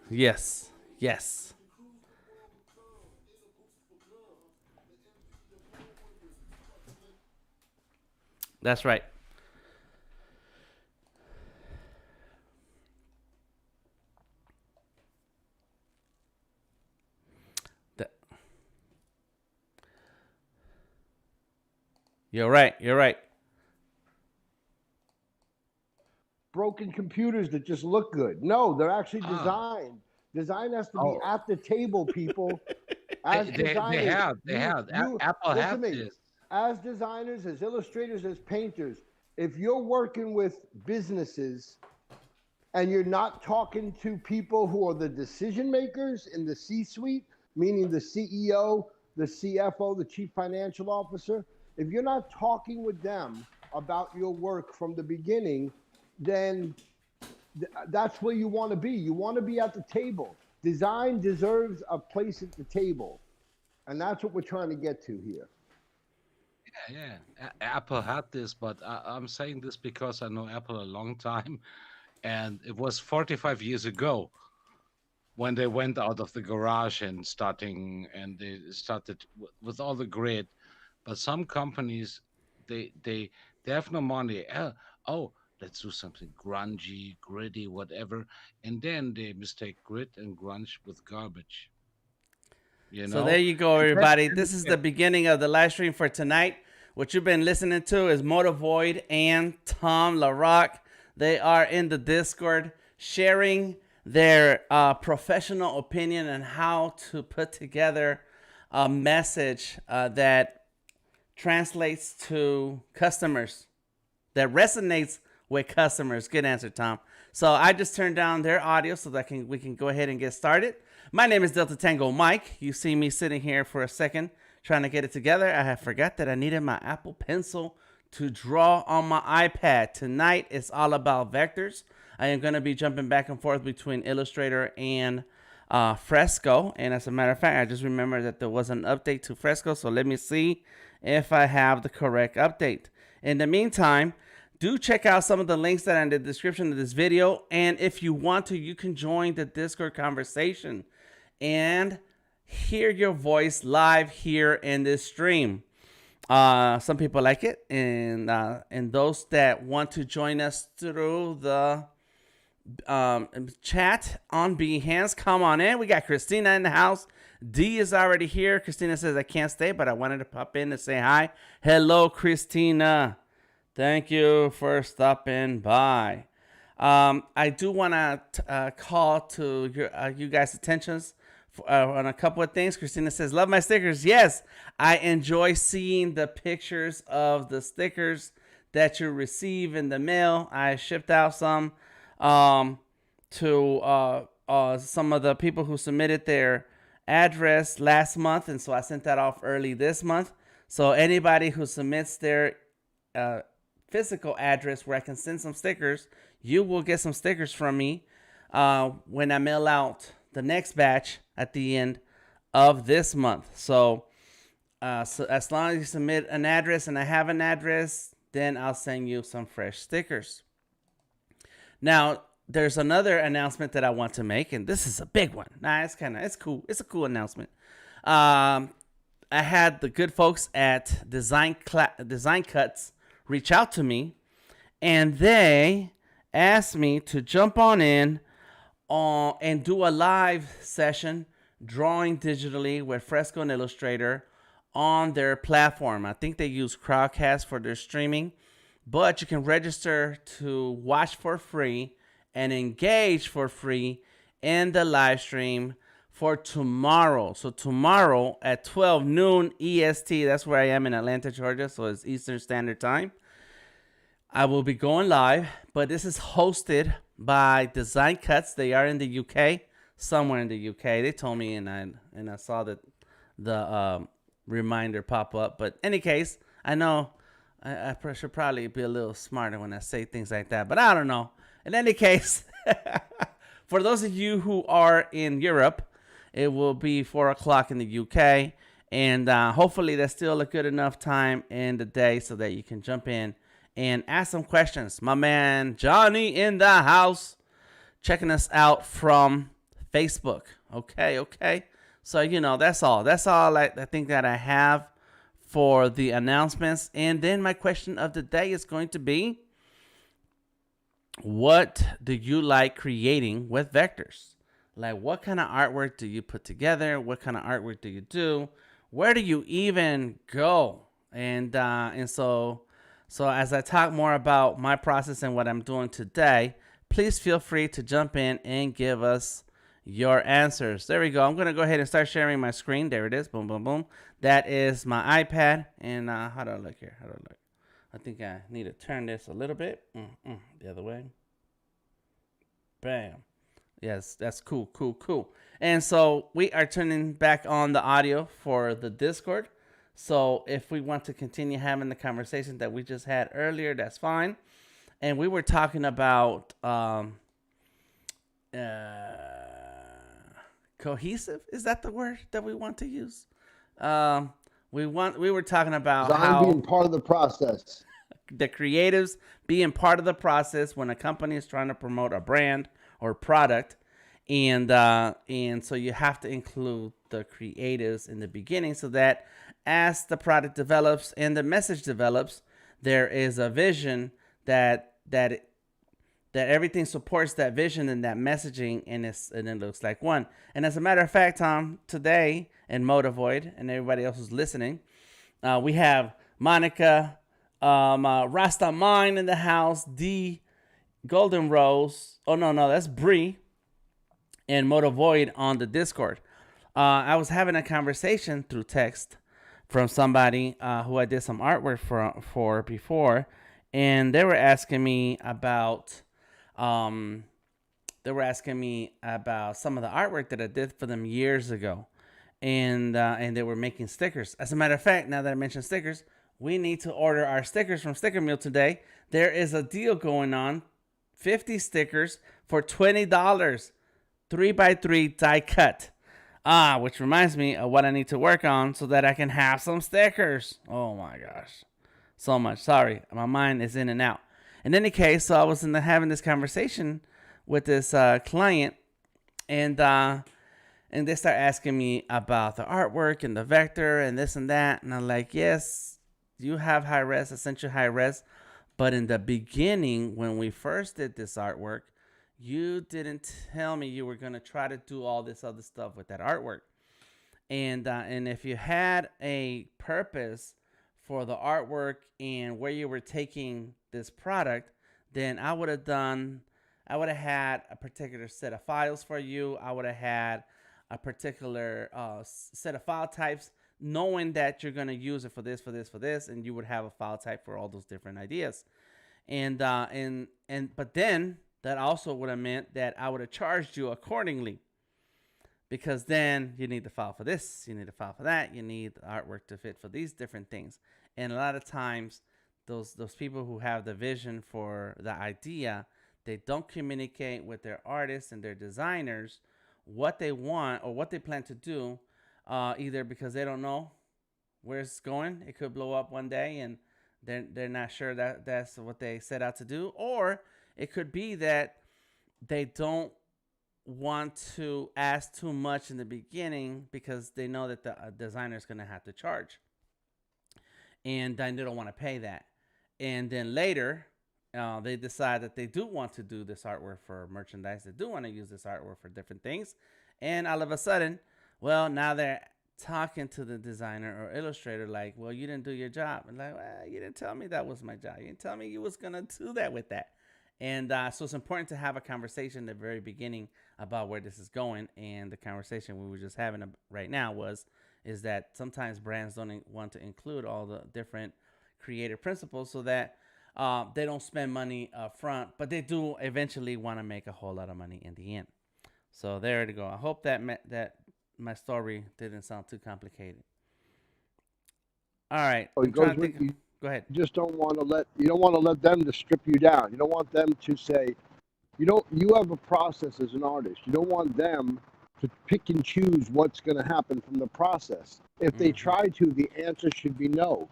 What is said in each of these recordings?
Yes. Yes. That's right. Th- You're right. You're right. Broken computers that just look good. No, they're actually Ah, designed. Design has to be oh, at the table, people. As they designers, have Apple listen have to me. this. As designers, as illustrators, as painters, if you're working with businesses and you're not talking to people who are the decision makers in the C-suite, meaning the CEO, the CFO, the chief financial officer, if you're not talking with them about your work from the beginning, then that's where you want to be. You want to be at the table. Design deserves a place at the table, and that's what we're trying to get to here. Yeah, yeah. Apple had this, but I'm saying this because I know Apple a long time, and it was 45 years ago when they went out of the garage and they started with all the grid. But some companies, they they they have no money. Oh, let's do something grungy, gritty, whatever, and then they mistake grit and grunge with garbage. You So there know, you go, and then everybody. and, This is the and beginning of the live stream for tonight. What you've been listening to is Motivoid and Tom LaRock. They are in the Discord sharing their professional opinion on how to put together a message that translates to customers, that resonates with customers. Good answer, Tom. So I just turned down their audio so that we can go ahead and get started. My name is Delta Tango Mike. You see me sitting here for a second trying to get it together. I have forgot that I needed my Apple Pencil to draw on my iPad. Tonight it's all about vectors. I am going to be jumping back and forth between Illustrator and Fresco. And as a matter of fact, I just remembered that there was an update to Fresco. So let me see if I have the correct update. In the meantime, do check out some of the links that are in the description of this video. And if you want to, you can join the Discord conversation and hear your voice live here in this stream. Some people like it, and those that want to join us through the chat on Behance, come on in. We got Christina in the house. D is already here. Christina says I can't stay, but I wanted to pop in and say hi. Hello, Christina. Thank you for stopping by. I do want to call to you guys' attentions on a couple of things. Christina says, love my stickers. Yes, I enjoy seeing the pictures of the stickers that you receive in the mail. I shipped out some um, to some of the people who submitted their address last month, and so I sent that off early this month. So anybody who submits their uh, physical address where I can send some stickers, you will get some stickers from me when I mail out the next batch at the end of this month. So as long as you submit an address and I have an address, then I'll send you some fresh stickers. Now, there's another announcement that I want to make, and this is a big one. Nah, it's cool. It's a cool announcement. Um, I had the good folks at Design Cuts reach out to me, and they asked me to jump on in and do a live session drawing digitally with Fresco and Illustrator on their platform. I think they use Crowdcast for their streaming, but you can register to watch for free and engage for free in the live stream for tomorrow. So tomorrow at 12 noon EST, that's where I am in Atlanta, Georgia, so it's Eastern Standard Time. I will be going live, but this is hosted by Design Cuts. They are in the UK, somewhere in the UK. They told me, and I saw that the reminder pop up. But in any case, I know I should probably be a little smarter when I say things like that, but I don't know. In any case, for those of you who are in Europe, it will be 4 o'clock in the UK, and hopefully that's still a good enough time in the day so that you can jump in and ask some questions. My man Johnny in the house, checking us out from Facebook. Okay, okay. So that's all. That's all I think that I have for the announcements. And then my question of the day is going to be, what do you like creating with vectors? Like, what kind of artwork do you put together? What kind of artwork do you do? Where do you even go? And so as I talk more about my process and what I'm doing today, please feel free to jump in and give us your answers. There we go. I'm gonna go ahead and start sharing my screen. There it is. Boom, boom, boom. That is my iPad. And how do I look here? How do I look? I think I need to turn this a little bit. The other way. Bam. Yes, that's cool, cool, cool. And so we are turning back on the audio for the Discord. So if we want to continue having the conversation that we just had earlier, that's fine. And we were talking about cohesive. Is that the word that we want to use? We were talking about how being part of the process. The creatives being part of the process when a company is trying to promote a brand or product, and so you have to include the creatives in the beginning, so that as the product develops and the message develops, there is a vision that everything supports that vision and that messaging, and it looks like one. And as a matter of fact, Tom, today in Motivoid and everybody else who's listening, we have Monica, Rasta Mine in the house, D Golden Rose. Oh no, that's Bree and Motivoid on the Discord. I was having a conversation through text from somebody who I did some artwork for before, and they were asking me about some of the artwork that I did for them years ago, and they were making stickers. As a matter of fact, now that I mentioned stickers, we need to order our stickers from Sticker Meal today. There is a deal going on, 50 stickers for $20, 3x3 die cut. Which reminds me of what I need to work on so that I can have some stickers. Oh my gosh, so much. Sorry, my mind is in and out. In any case, so I was having this conversation with this client, and they start asking me about the artwork and the vector and this and that, and I'm like, yes, you have high res, essential high res, but in the beginning when we first did this artwork, you didn't tell me you were gonna try to do all this other stuff with that artwork, and if you had a purpose for the artwork and where you were taking this product, then I would have had a particular set of files for you. I would have had a particular set of file types, knowing that you're going to use it for this, and you would have a file type for all those different ideas. But then that also would have meant that I would have charged you accordingly, because then you need the file for this, you need a file for that, you need the artwork to fit for these different things. And a lot of times those people who have the vision for the idea, they don't communicate with their artists and their designers what they want or what they plan to do, either because they don't know where it's going. It could blow up one day and they're not sure that that's what they set out to do, or it could be that they don't want to ask too much in the beginning because they know that the designer is going to have to charge, and then they don't want to pay that. And then later, they decide that they do want to do this artwork for merchandise. They do want to use this artwork for different things. And all of a sudden, well, now they're talking to the designer or illustrator like, well, you didn't do your job. And like, well, you didn't tell me that was my job. You didn't tell me you was going to do that with that. And so it's important to have a conversation at the very beginning about where this is going. And the conversation we were just having right now is that sometimes brands don't want to include all the different creative principles so that they don't spend money up front, but they do eventually want to make a whole lot of money in the end. So there to go. I hope that my story didn't sound too complicated. All right. Go ahead. You don't want to let them to strip you down. You don't want them to say, you have a process as an artist. You don't want them to pick and choose what's going to happen from the process. If they try to, the answer should be no.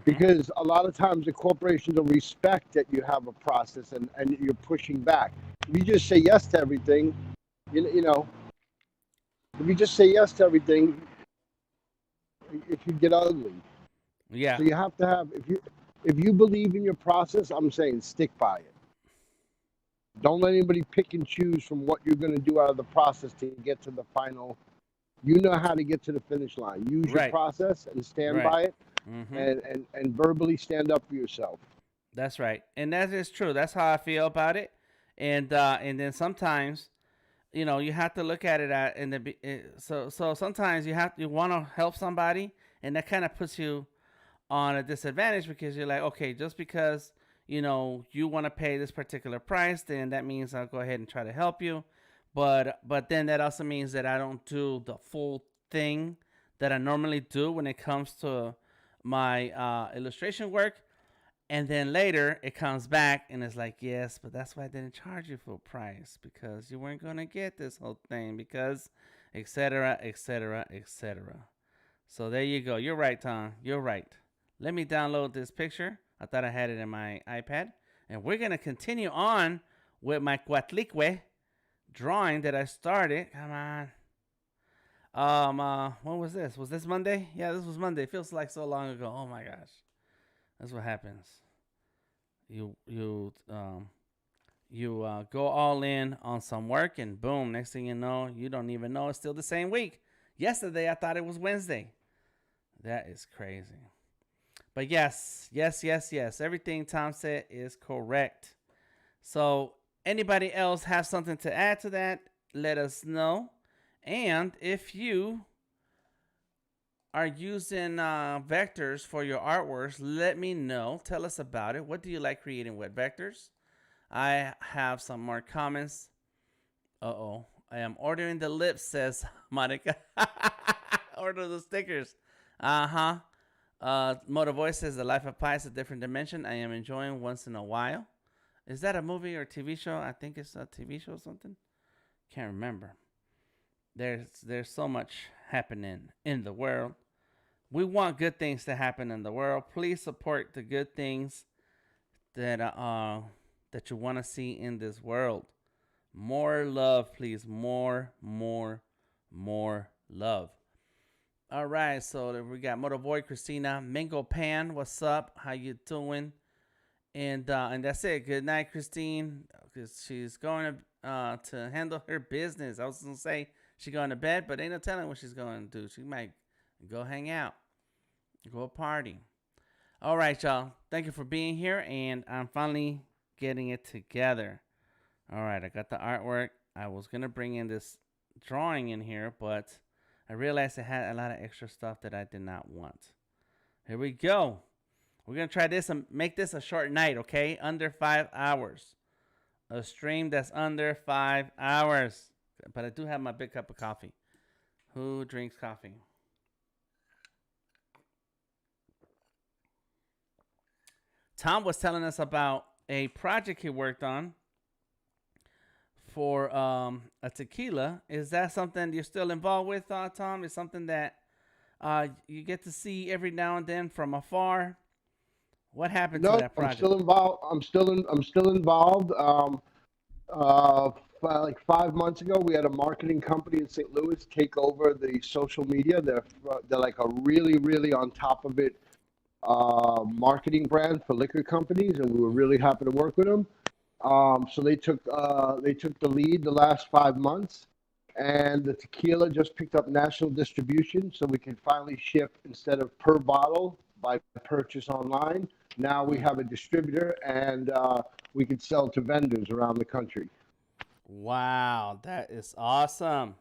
Because a lot of times the corporations will respect that you have a process and you're pushing back. If you just say yes to everything, You know, if you just say yes to everything, it could get ugly. Yeah. So you have to have if you believe in your process, I'm saying stick by it. Don't let anybody pick and choose from what you're going to do out of the process to get to the final. You know how to get to the finish line. Use your Right. process and stand Right. by it, Mm-hmm. and verbally stand up for yourself. That's right, and that is true. That's how I feel about it, and then sometimes, you have to look at it at in so sometimes you want to help somebody, and that kind of puts you on a disadvantage because you're like, okay, just because you want to pay this particular price, then that means I'll go ahead and try to help you, but then that also means that I don't do the full thing that I normally do when it comes to my illustration work, and then later it comes back and it's like, yes, but that's why I didn't charge you full price because you weren't gonna get this whole thing because, etc., etc., etc. So there you go. You're right, Tom. You're right. Let me download this picture. I thought I had it in my iPad, and we're gonna continue on with my Cuatlicue drawing that I started. Come on. When was this? Was this Monday? Yeah, this was Monday. It feels like so long ago. Oh my gosh. That's what happens. You go all in on some work, and boom, next thing you know, you don't even know it's still the same week. Yesterday I thought it was Wednesday. That is crazy. But yes, yes, yes, yes, everything Tom said is correct. So anybody else have something to add to that, let us know. And if you are using vectors for your artworks, let me know. Tell us about it. What do you like creating with vectors? I have some more comments. Uh-oh. I am ordering the lips, says Monica. Order the stickers. Uh-huh. Motor Voice says the Life of Pi is a different dimension. I am enjoying once in a while. Is that a movie or TV show? I think it's a TV show or something. Can't remember. There's so much happening in the world. We want good things to happen in the world. Please support the good things that you want to see in this world. More love, please. More love. All right, so we got Motovoy, Christina, Mingo Pan. What's up? How you doing? And that's it. Good night, Christine. Cause she's going to handle her business. I was gonna say she's going to bed, but ain't no telling what she's going to do. She might go hang out, go party. All right, y'all. Thank you for being here, and I'm finally getting it together. All right, I got the artwork. I was gonna bring in this drawing in here, but I realized it had a lot of extra stuff that I did not want. Here we go. We're gonna try this and make this a short night, okay? Under 5 hours. A stream that's under 5 hours. But I do have my big cup of coffee. Who drinks coffee? Tom was telling us about a project he worked on for a tequila. Is that something you're still involved with, Tom? Is something that you get to see every now and then from afar? What happened to No, that I'm project? still involved. I'm still involved. Uh, like 5 months ago, we had a marketing company in St. Louis take over the social media. They're like a really on top of it marketing brand for liquor companies, and we were really happy to work with them. So they took the lead the last 5 months, and the tequila just picked up national distribution, so we can finally ship instead of per bottle by purchase online. Now we Mm. have a distributor, and we can sell to vendors around the country. Wow, that is awesome.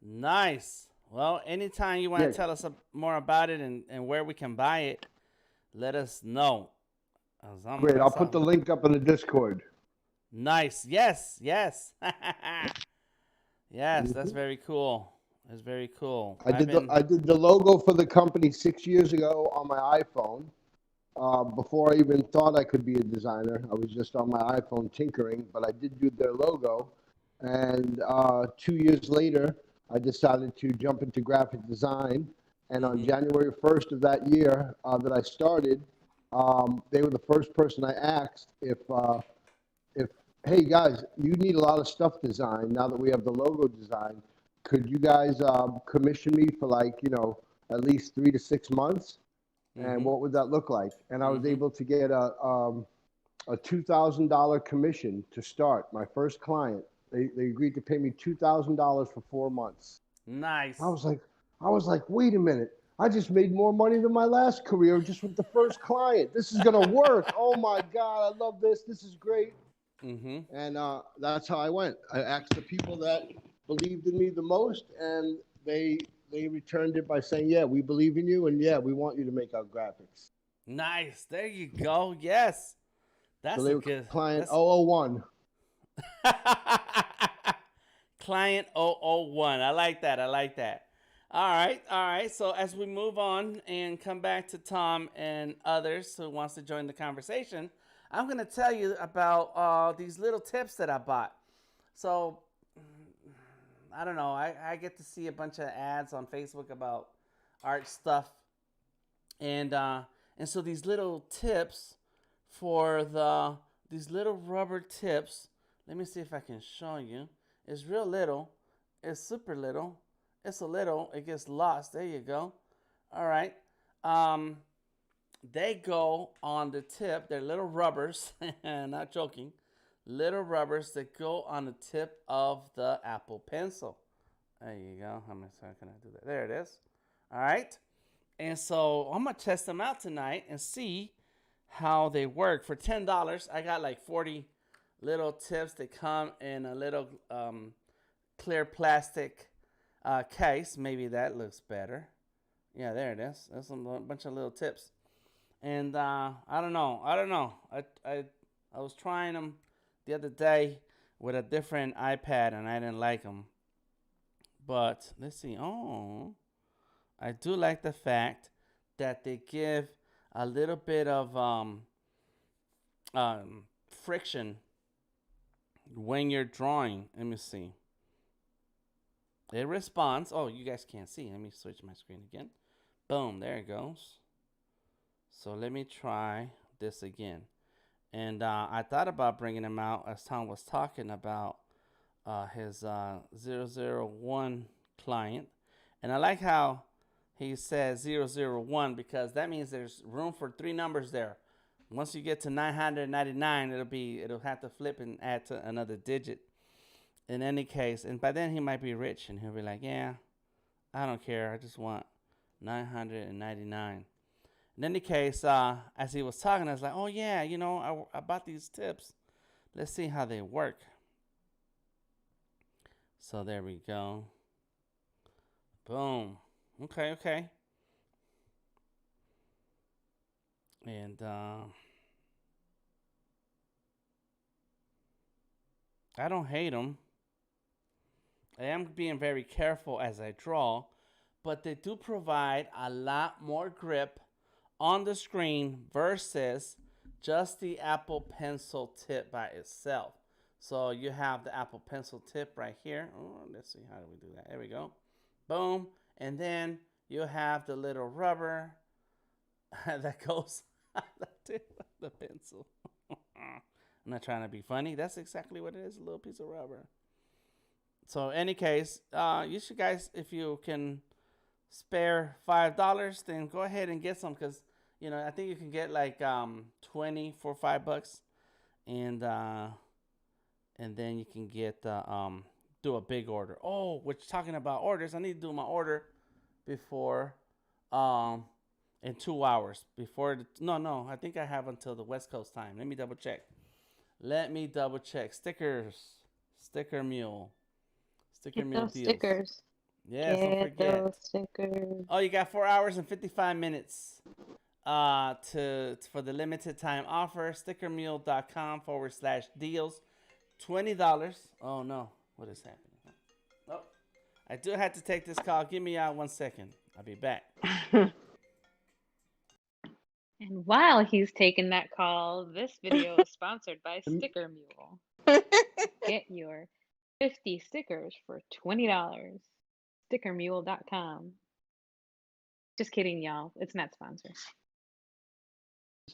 Nice. Well, anytime you want Yeah, to tell us more about it and where we can buy it, let us know. great. I'll That's put the all. link up in the Discord. Nice. Yes. Yes. Yes. That's Mhm. very cool. That's very cool. I've been. I did the logo for the company 6 years ago on my iPhone. Before I even thought I could be a designer, I was just on my iPhone tinkering, but I did do their logo. And 2 years later, I decided to jump into graphic design. And on Mm-hmm. January 1st of that year that I started, they were the first person I asked if Hey guys, you need a lot of stuff designed now that we have the logo design. Could you guys commission me for like, at least 3 to 6 months? And Mm-hmm. what would that look like? And I was Mm-hmm. able to get a $2,000 commission to start. My first client, they agreed to pay me $2,000 for 4 months. I Nice. was like, I was like, wait a minute. I just made more money than my last career just with the first client. This is gonna work. Oh my God, I love this. This is great. Mm-hmm. And that's how I went. I asked the people that believed in me the most, and they returned it by saying, "Yeah, we believe in you, and yeah, we want you to make our graphics." Nice. There you go. Yes. So That's they a were good. client That's 001. Client 001. I like that. I like that. All right. All right. So as we move on and come back to Tom and others who wants to join the conversation, I'm going to tell you about these little tips that I bought. So I don't know. I get to see a bunch of ads on Facebook about art stuff, and uh, and so these little tips for these little rubber tips. Let me see if I can show you. It's real little. It's super little. It's a little. It gets lost. There you go. All right. Um, they go on the tip. They're little rubbers. Not joking. Little rubbers that go on the tip of the Apple Pencil. There you go. How much can I do that? There it is. All right. And so I'm gonna test them out tonight and see how they work. For $10, I got like 40 little tips that come in a little clear plastic case. Maybe that looks better. Yeah, there it is. There's a bunch of little tips. And I don't know. I don't know. I was trying them the other day with a different iPad and I didn't like them. But let's see. Oh, I do like the fact that they give a little bit of friction when you're drawing. Let me see. It responds. Oh, you guys can't see. Let me switch my screen again. Boom, there it goes. So let me try this again. And I thought about bringing him out as Tom was talking about his 001 client. And I like how he says 001 because that means there's room for three numbers there. Once you get to 999, it'll have to flip and add to another digit. In any case, and by then he might be rich and he'll be like, "Yeah, I don't care. I just want 999." In any case, as he was talking, I was like, "Oh yeah, I bought these tips. Let's see how they work." So there we go. Boom. Okay, okay. And I don't hate them. I am being very careful as I draw, but they do provide a lot more grip on the screen versus just the Apple Pencil tip by itself. So you have the Apple Pencil tip right here. Oh, let's see, how do we do that? There we go. Boom. And then you have the little rubber that goes on the tip of the pencil. I'm not trying to be funny. That's exactly what it is, a little piece of rubber. So, any case, you should guys, if you can spare $5, then go ahead and get some because I think you can get like 20 for $5, and then you can get do a big order. Oh, which talking about orders, I need to do my order before um in 2 hours before no, I think I have until the West Coast time. Let me double check. Stickers, sticker mule, sticker Get mule those deals. stickers. Yes, don't Get those forget. stickers. Oh, you got 4 hours and 55 minutes to for the limited time offer. Stickermule.com/deals. $20. Oh no, what is happening? Oh, I do have to take this call. Give me 1 second. I'll be back. And while he's taking that call, this video is sponsored by Sticker Mule. Get your 50 stickers for $20. Stickermule.com. Just kidding, y'all. It's not sponsored.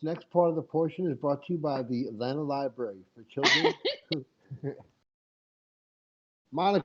next part of the portion is brought to you by the Atlanta Library for Children. Monica,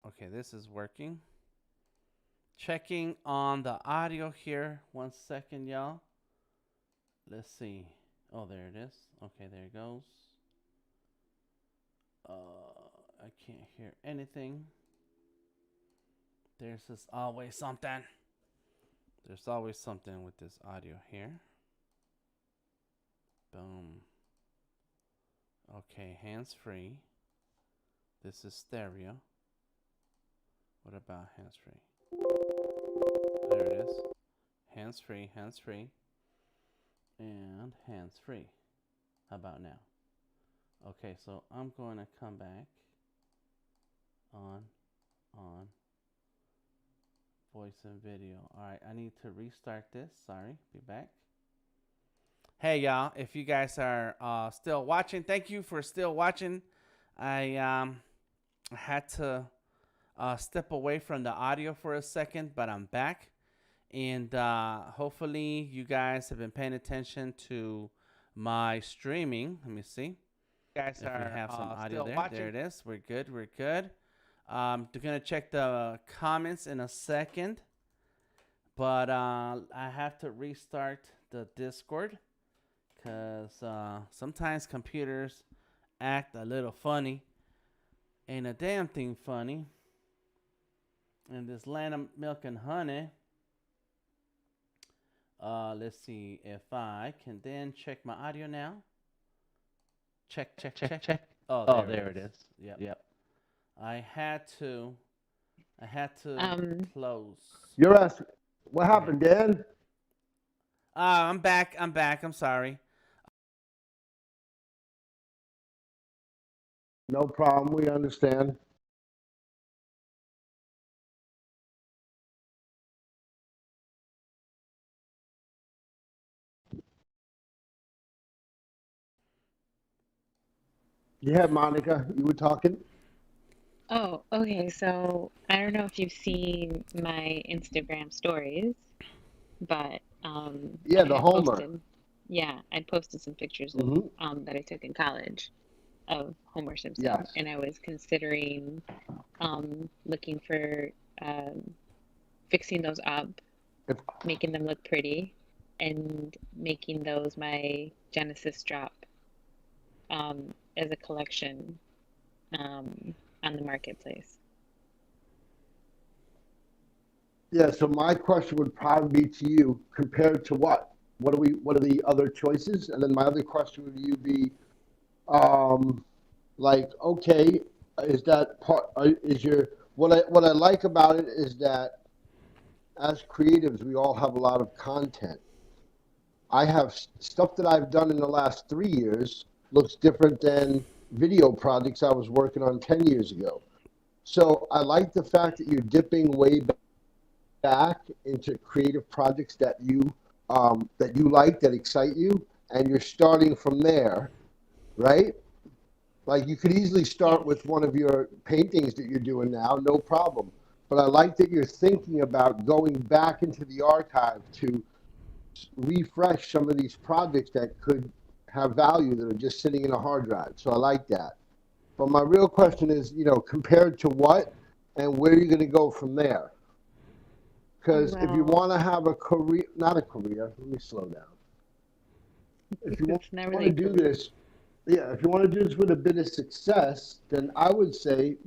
Okay, this is working. Checking on the audio here. 1 second, y'all. Let's see. Oh, there it is. Okay, there it goes. I can't hear anything. There's just always something. There's always something with this audio here. Boom. Okay, hands free. This is stereo. What about hands free? There it is. Hands free, and hands free. How about now? Okay, so I'm going to come back on, voice and video. All right, I need to restart this. Sorry, be back. Hey, y'all, if you guys are still watching, thank you for still watching. I had to step away from the audio for a second, but I'm back. And hopefully you guys have been paying attention to my streaming. Let me see. You guys if we have some audio there. Watching. There it is. We're good. We're good. They're going to check the comments in a second. But I have to restart the Discord because sometimes computers act a little funny. Ain't a damn thing funny. In this land of milk and honey. Let's see if I can then check my audio now. Check. Oh, there it is. Yep. I had to close. You're asking, what happened, Dan? I'm back. I'm sorry. No problem. We understand. Yeah, Monica, you were talking? Oh, okay. So I don't know if you've seen my Instagram stories, but Yeah, I the had Homer. posted, yeah, I posted some pictures of Mm-hmm. that I took in college of Homer Simpson, Yes. and I was considering looking for fixing those up, If, making them look pretty, and making those my Genesis drop as a collection on the marketplace. yeah, so my question would probably be to you, compared to what? What are the other choices? And then my other question would you be, like, okay, is that part, is your, what I like about it is that as creatives, we all have a lot of content. I have stuff that I've done in the last 3 years looks different than video projects I was working on 10 years ago. So I like the fact that you're dipping way back into creative projects that you like, that excite you, and you're starting from there, right? Like you could easily start Yes. with one of your paintings that you're doing now, no problem. But I like that you're thinking about going back into the archive to refresh some of these projects that could have value that are just sitting in a hard drive. So I like that. But my real question is, compared to what and where are you going to go from there? Because if you Well, want to have a career, not a career, let me slow down. If you want, it's not want really to a do career. this, yeah, if you want to do this with a bit of success, then I would say,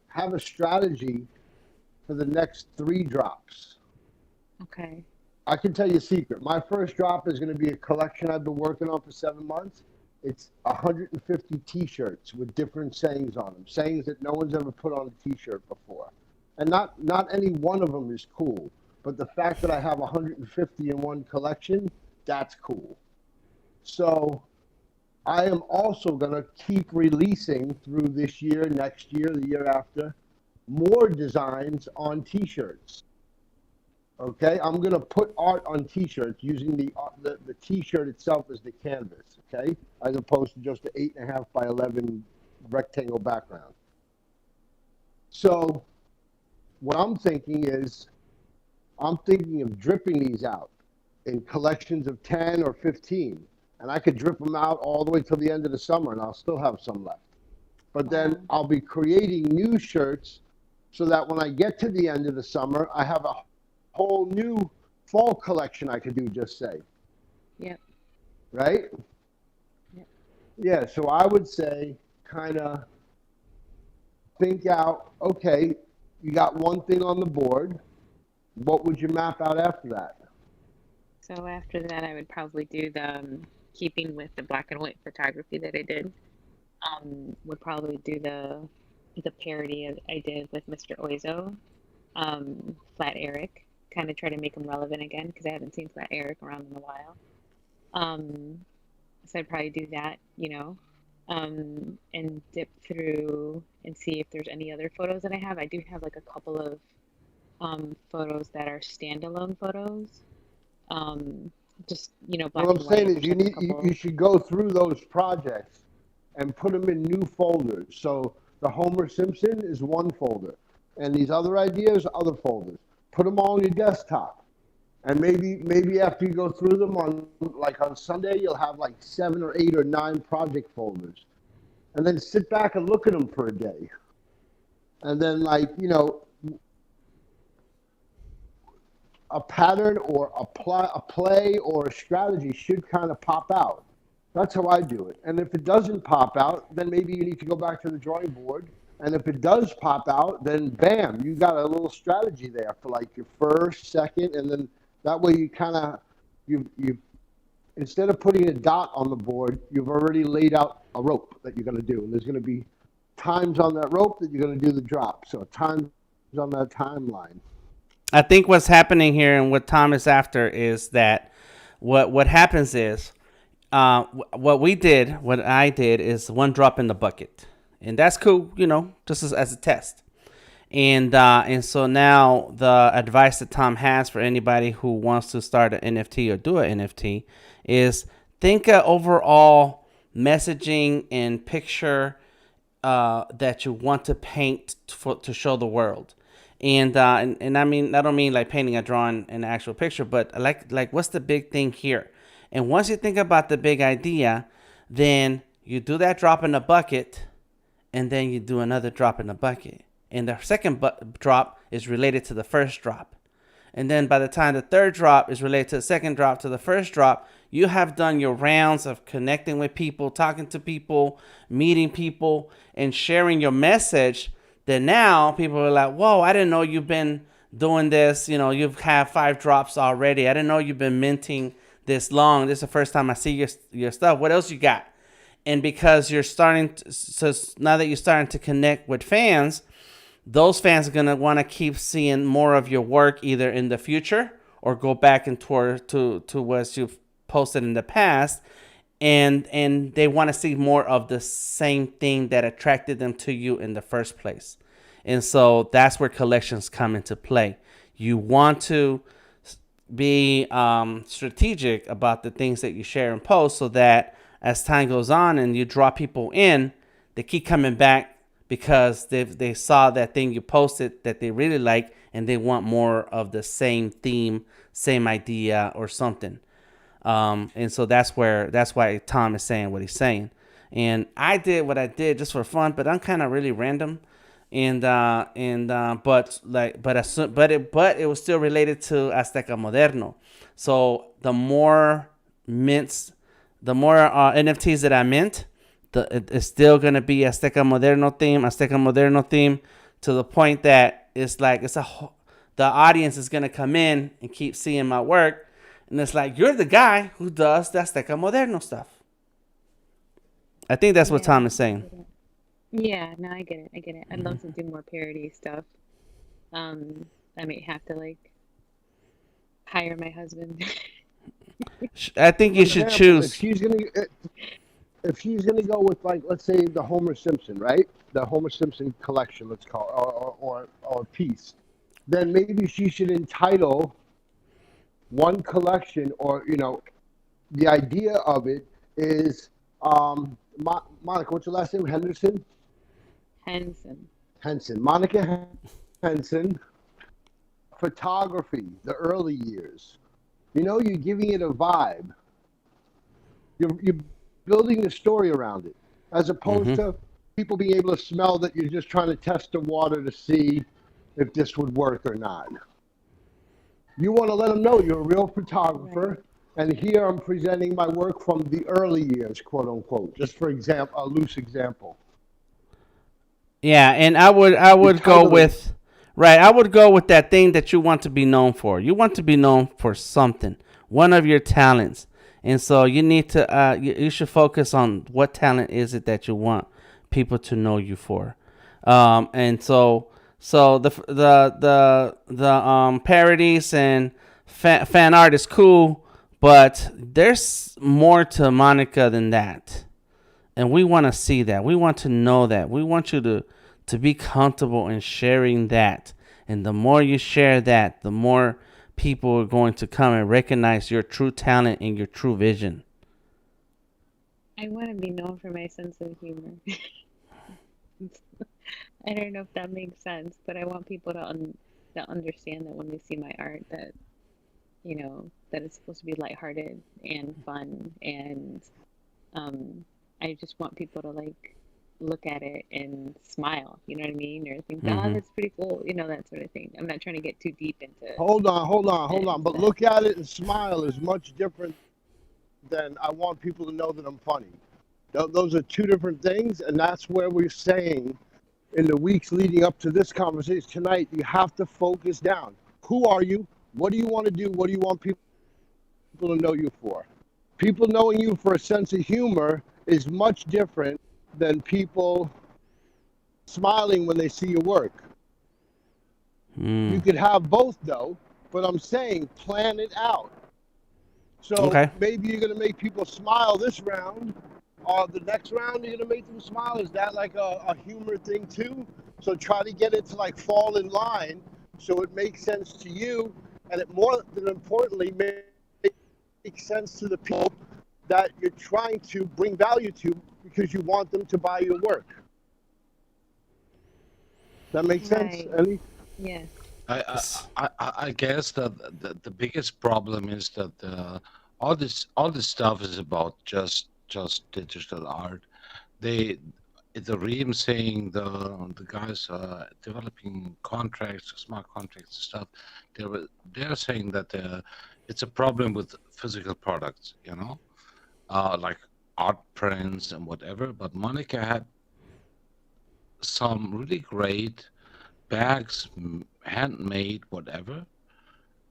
have a strategy for the next 3 drops. Okay. I can tell you a secret. My first drop is going to be a collection I've been working on for 7 months. It's 150 T-shirts with different sayings on them, sayings that no one's ever put on a T-shirt before. And not any one of them is cool, but the fact that I have 150 in one collection, that's cool. So I am also going to keep releasing through this year, next year, the year after, more designs on T-shirts. Okay, I'm going to put art on T-shirts using the T-shirt itself as the canvas. Okay, as opposed to just the 8.5 by 11 rectangle background. So what I'm thinking is, I'm thinking of dripping these out in collections of 10 or 15, and I could drip them out all the way till the end of the summer, and I'll still have some left. But then Wow. I'll be creating new shirts so that when I get to the end of the summer, I have a whole new fall collection I could do, just say. Yep. Right? Yep. Yeah, so I would say kind of think out, okay, you got one thing on the board. What would you map out after that? So after that, I would probably do the keeping with the black and white photography that I did. Would probably do the parody I did with Mr. Oizo, Flat Eric. Kind of try to make him relevant again because I haven't seen Flat Eric around in a while. Um, so I'd probably do that, and dip through and see if there's any other photos that I have. I do have like a couple of photos that are standalone photos. Um, just black What I'm and white. saying is There's like a you couple. should go through those projects and put them in new folders. So the Homer Simpson is one folder, and these other ideas, other folders. Put them all on your desktop, and maybe after you go through them on Sunday, you'll have like 7 or 8 or 9 project folders, and then sit back and look at them for a day, and then a pattern or a play or a strategy should kind of pop out. That's how I do it. And if it doesn't pop out, then maybe you need to go back to the drawing board. And if it does pop out, then bam, you got a little strategy there for like your first, second, and then that way you kind of you instead of putting a dot on the board, you've already laid out a rope that you're going to do. And there's going to be times on that rope that you're going to do the drop. So times on that timeline. I think what's happening here and what Tom is after is that what happens is what I did is one drop in the bucket, and that's cool, just as a test. And so now the advice that Tom has for anybody who wants to start an NFT or do an NFT is think of overall messaging and picture that you want to paint to show the world. And I mean, I don't mean like painting a drawing an actual picture, but like what's the big thing here? And once you think about the big idea, then you do that drop in the bucket, and then you do another drop in the bucket. And the second drop is related to the first drop. And then by the time the third drop is related to the second drop to the first drop, you have done your rounds of connecting with people, talking to people, meeting people, and sharing your message. Then now people are like, whoa, I didn't know you've been doing this. You've had 5 drops already. I didn't know you've been minting this long. This is the first time I see your stuff. What else you got? And because you're starting to, so now that you're starting to connect with fans, those fans are going to want to keep seeing more of your work either in the future or go back and to what you've posted in the past. And they want to see more of the same thing that attracted them to you in the first place. And so that's where collections come into play. You want to be strategic about the things that you share and post so that as time goes on and you draw people in, they keep coming back because they saw that thing you posted that they really like and they want more of the same theme, same idea or something. And so that's why Tom is saying what he's saying. And I did what I did just for fun, but I'm kind of really random. But it was still related to Azteca Moderno. So the more NFTs that I mint, it's still gonna be Azteca Moderno theme, to the point that it's like the audience is gonna come in and keep seeing my work, and it's like you're the guy who does the Azteca Moderno stuff. I think that's what Tom is saying. Yeah, no, I get it. I'd love to do more parody stuff. I might have to hire my husband. I think you should choose. If she's gonna go with let's say the Homer Simpson, right? The Homer Simpson collection, let's call it, or piece, then maybe she should entitle one collection, or the idea of it is Monica, what's your last name? Henderson. Monica Henson. Photography, the early years. You're giving it a vibe. You're building a story around it, as opposed to people being able to smell that you're just trying to test the water to see if this would work or not. You want to let them know you're a real Right. photographer, and here I'm presenting my work from the early years, quote unquote. Just for example, a loose example. Yeah, and I You would go title it. with right. I would go with that thing that you want to be known for. You want to be known for something, one of your talents, and so you need to you should focus on what talent is it that you want people to know you for, and so the parodies and fan art is cool, but there's more to Monica than that, and we want to see that. We want to know that. We want you to be comfortable in sharing that. And the more you share that, the more people are going to come and recognize your true talent and your true vision. I want to be known for my sense of humor. I don't know if that makes sense, but I want people to understand that when they see my art, that that it's supposed to be lighthearted and fun, and um, I just want people to like look at it and smile. You know what I mean? Or think, oh, Mm-hmm. that's pretty cool. That sort of thing. I'm not trying to get too deep Hold on. into But that. look at it and smile is much different than I want people to know that I'm funny. Those are two different things, and that's where we're saying in the weeks leading up to this conversation tonight, you have to focus down. Who are you? What do you want to do? What do you want people to know you for? People knowing you for a sense of humor is much different than people smiling when they see your work. You Mm. could have both though, but I'm saying plan it out. So Okay. maybe you're gonna make people smile this round, or the next round you're gonna make them smile. Is that like a humor thing too? So try to get it to like fall in line, so it makes sense to you, and it more than importantly makes sense to the people that you're trying to bring value to because you want them to buy your work. That makes sense, Right. Ellie? Yes. I guess that the biggest problem is that all this stuff is about just digital art. They the Ream saying the guys developing contracts, smart contracts and stuff. They're saying that it's a problem with physical products, like art prints and whatever. But Monica had some really great bags, handmade, whatever.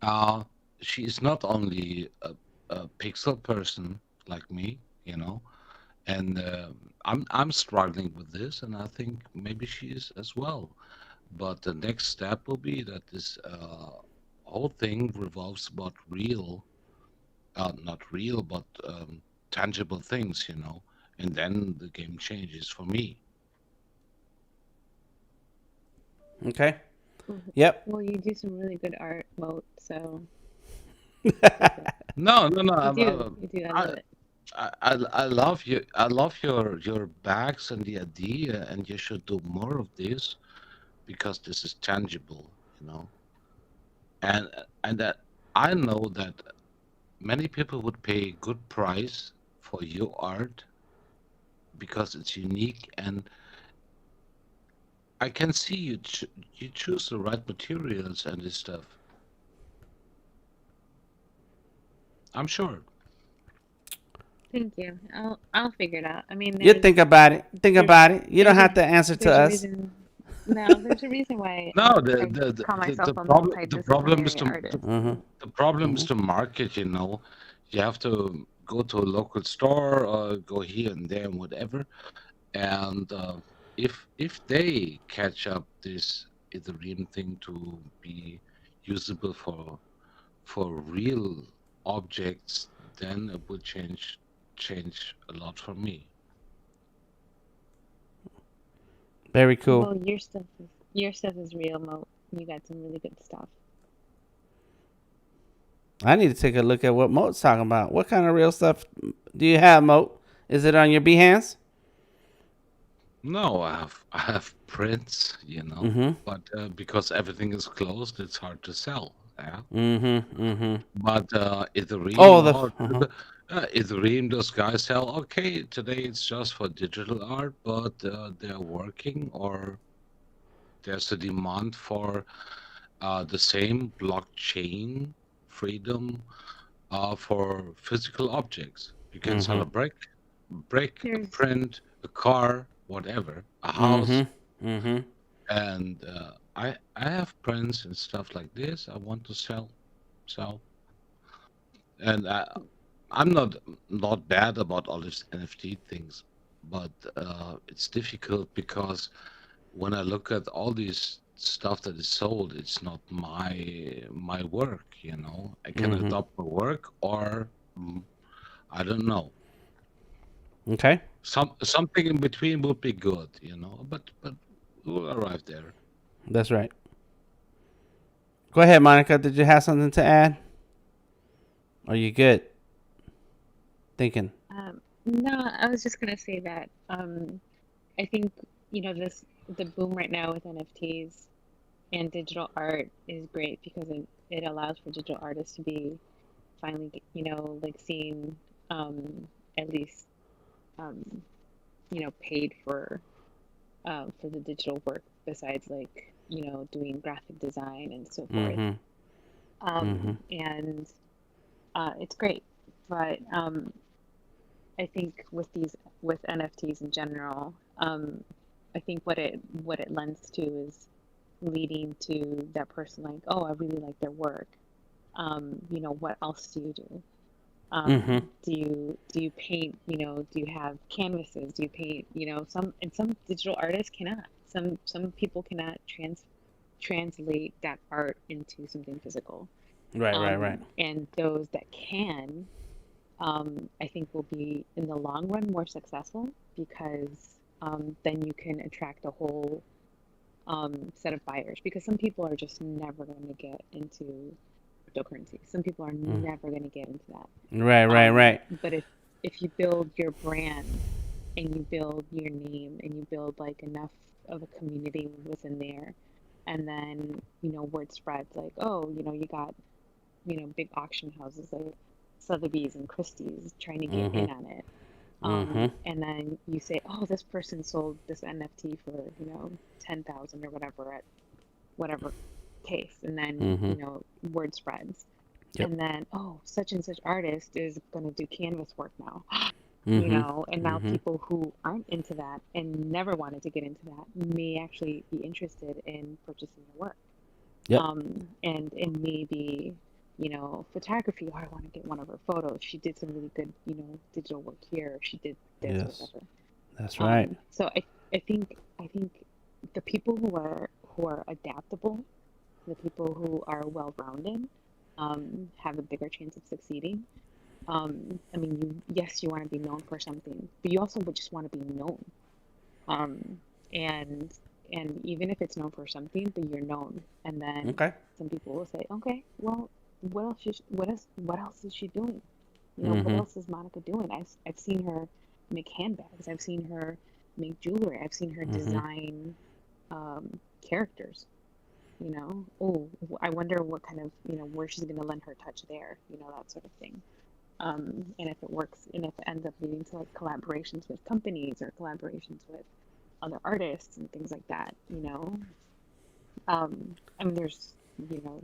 Uh, she is not only a pixel person like me, you know, and I'm struggling with this, and I think maybe she is as well. But the next step will be that this whole thing revolves about real, not real, but tangible things, and then the game changes for me. Okay. Mhm. Yep. Well, you do some really good art, Moat, so I love it. No, no, no. You do. You do. I I, love it. I love you. I love your bags and the idea, and you should do more of this because this is tangible, and and that I know that many people would pay good price for your art because it's unique, and I can see you choose the right materials and this stuff. I'm sure. Thank you. I'll figure it out. I mean, You think about it. Think there's about it. You don't there's a have to answer to there's a us. reason. No, there's a reason why No, I call myself a the problem is multidisciplinary to artist. Mm-hmm. the problem is Mm-hmm. to market. You have to go to a local store or go here and there and whatever. And if they catch up this Ethereum thing to be usable for real objects, then it would change a lot for me. Very cool. Well, your stuff is real, Mo. You got some really good stuff. I need to take a look at what Moat's talking about. What kind of real stuff do you have, Moat? Is it on your Behance? No, I have prints, Mm-hmm. but because everything is closed, it's hard to sell. Yeah. Mm-hmm. Mm-hmm. But Oh, Ethereum, the. or Uh-huh. Ethereum, those guys sell. Okay, today it's just for digital art, but they're working, or there's a demand for the same blockchain freedom for physical objects. You can sell a Mm-hmm. brick, a There's print, a car, whatever, a house, Mm-hmm. Mm-hmm. and I have prints and stuff like this. I want to sell, and I'm not bad about all these NFT things, but it's difficult because when I look at all these stuff that is sold, it's not my work. I can Mm-hmm. adopt my work, or mm, I don't know. Okay. Something in between would be good, but we'll arrive there. That's right. Go ahead, Monica. Did you have something to add? Are you good? Thinking. no, I was just gonna say that I think this the boom right now with NFTs and digital art is great because it allows for digital artists to be finally like seeing at least um, paid for the digital work besides like doing graphic design and so forth. Mm-hmm. Mm-hmm. And it's great, but I think with NFTs in general, I think what it lends to is leading to that person like, oh, I really like their work. What else do you do? Mm-hmm. Do you paint? Do you have canvases? Do you paint? Some digital artists cannot. Some people cannot translate that art into something physical. Right. Right. Right. And those that can, I think will be in the long run more successful because then you can attract a whole set of buyers because some people are just never going to get into cryptocurrency. Some people are Mm. never going to get into that. Right. Right. Right. But if you build your brand and you build your name and you build like enough of a community within there, and then word spreads like, oh, you got big auction houses like Sotheby's and Christie's trying to get Mm-hmm. in on it. Mm-hmm. And then you say, oh, this person sold this NFT for 10,000 or whatever at whatever case, and then Mm-hmm. word spreads, Yep. and then oh, such and such artist is going to do canvas work now. Mm-hmm. And now Mm-hmm. people who aren't into that and never wanted to get into that may actually be interested in purchasing the work. Yep. And maybe photography. Oh, I want to get one of her photos. She did some really good digital work here. Or she did this or Yes. whatever. That's right. So I think the people who are adaptable, the people who are well rounded, have a bigger chance of succeeding. I mean, you want to be known for something, but you also would just want to be known. Um, and and even if it's known for something, but you're known, and then Okay. some people will say, okay, well, what else is she doing? What Mm-hmm. else is Monica doing? I've seen her make handbags. I've seen her make jewelry. I've seen her Mm-hmm. design characters. Oh, I wonder what kind of where she's going to lend her touch there. That sort of thing. And if it works, and if it ends up leading to like collaborations with companies or collaborations with other artists and things like that. I mean, there's you know,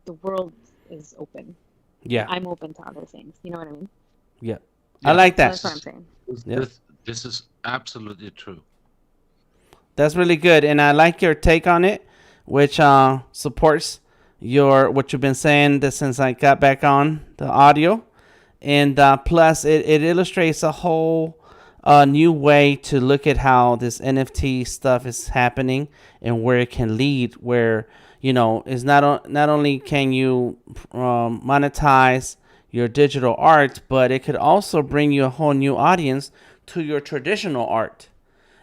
the world is open. Yeah. I'm open to other things. You know what I mean? Yeah. I Yeah, like So that. that's what I'm saying. Yep. this is absolutely true. That's really good, and I like your take on it, which supports your what you've been saying since I got back on the audio, and plus it illustrates a whole new way to look at how this NFT stuff is happening and where it can lead. Where is not only can you monetize your digital art, but it could also bring you a whole new audience to your traditional art.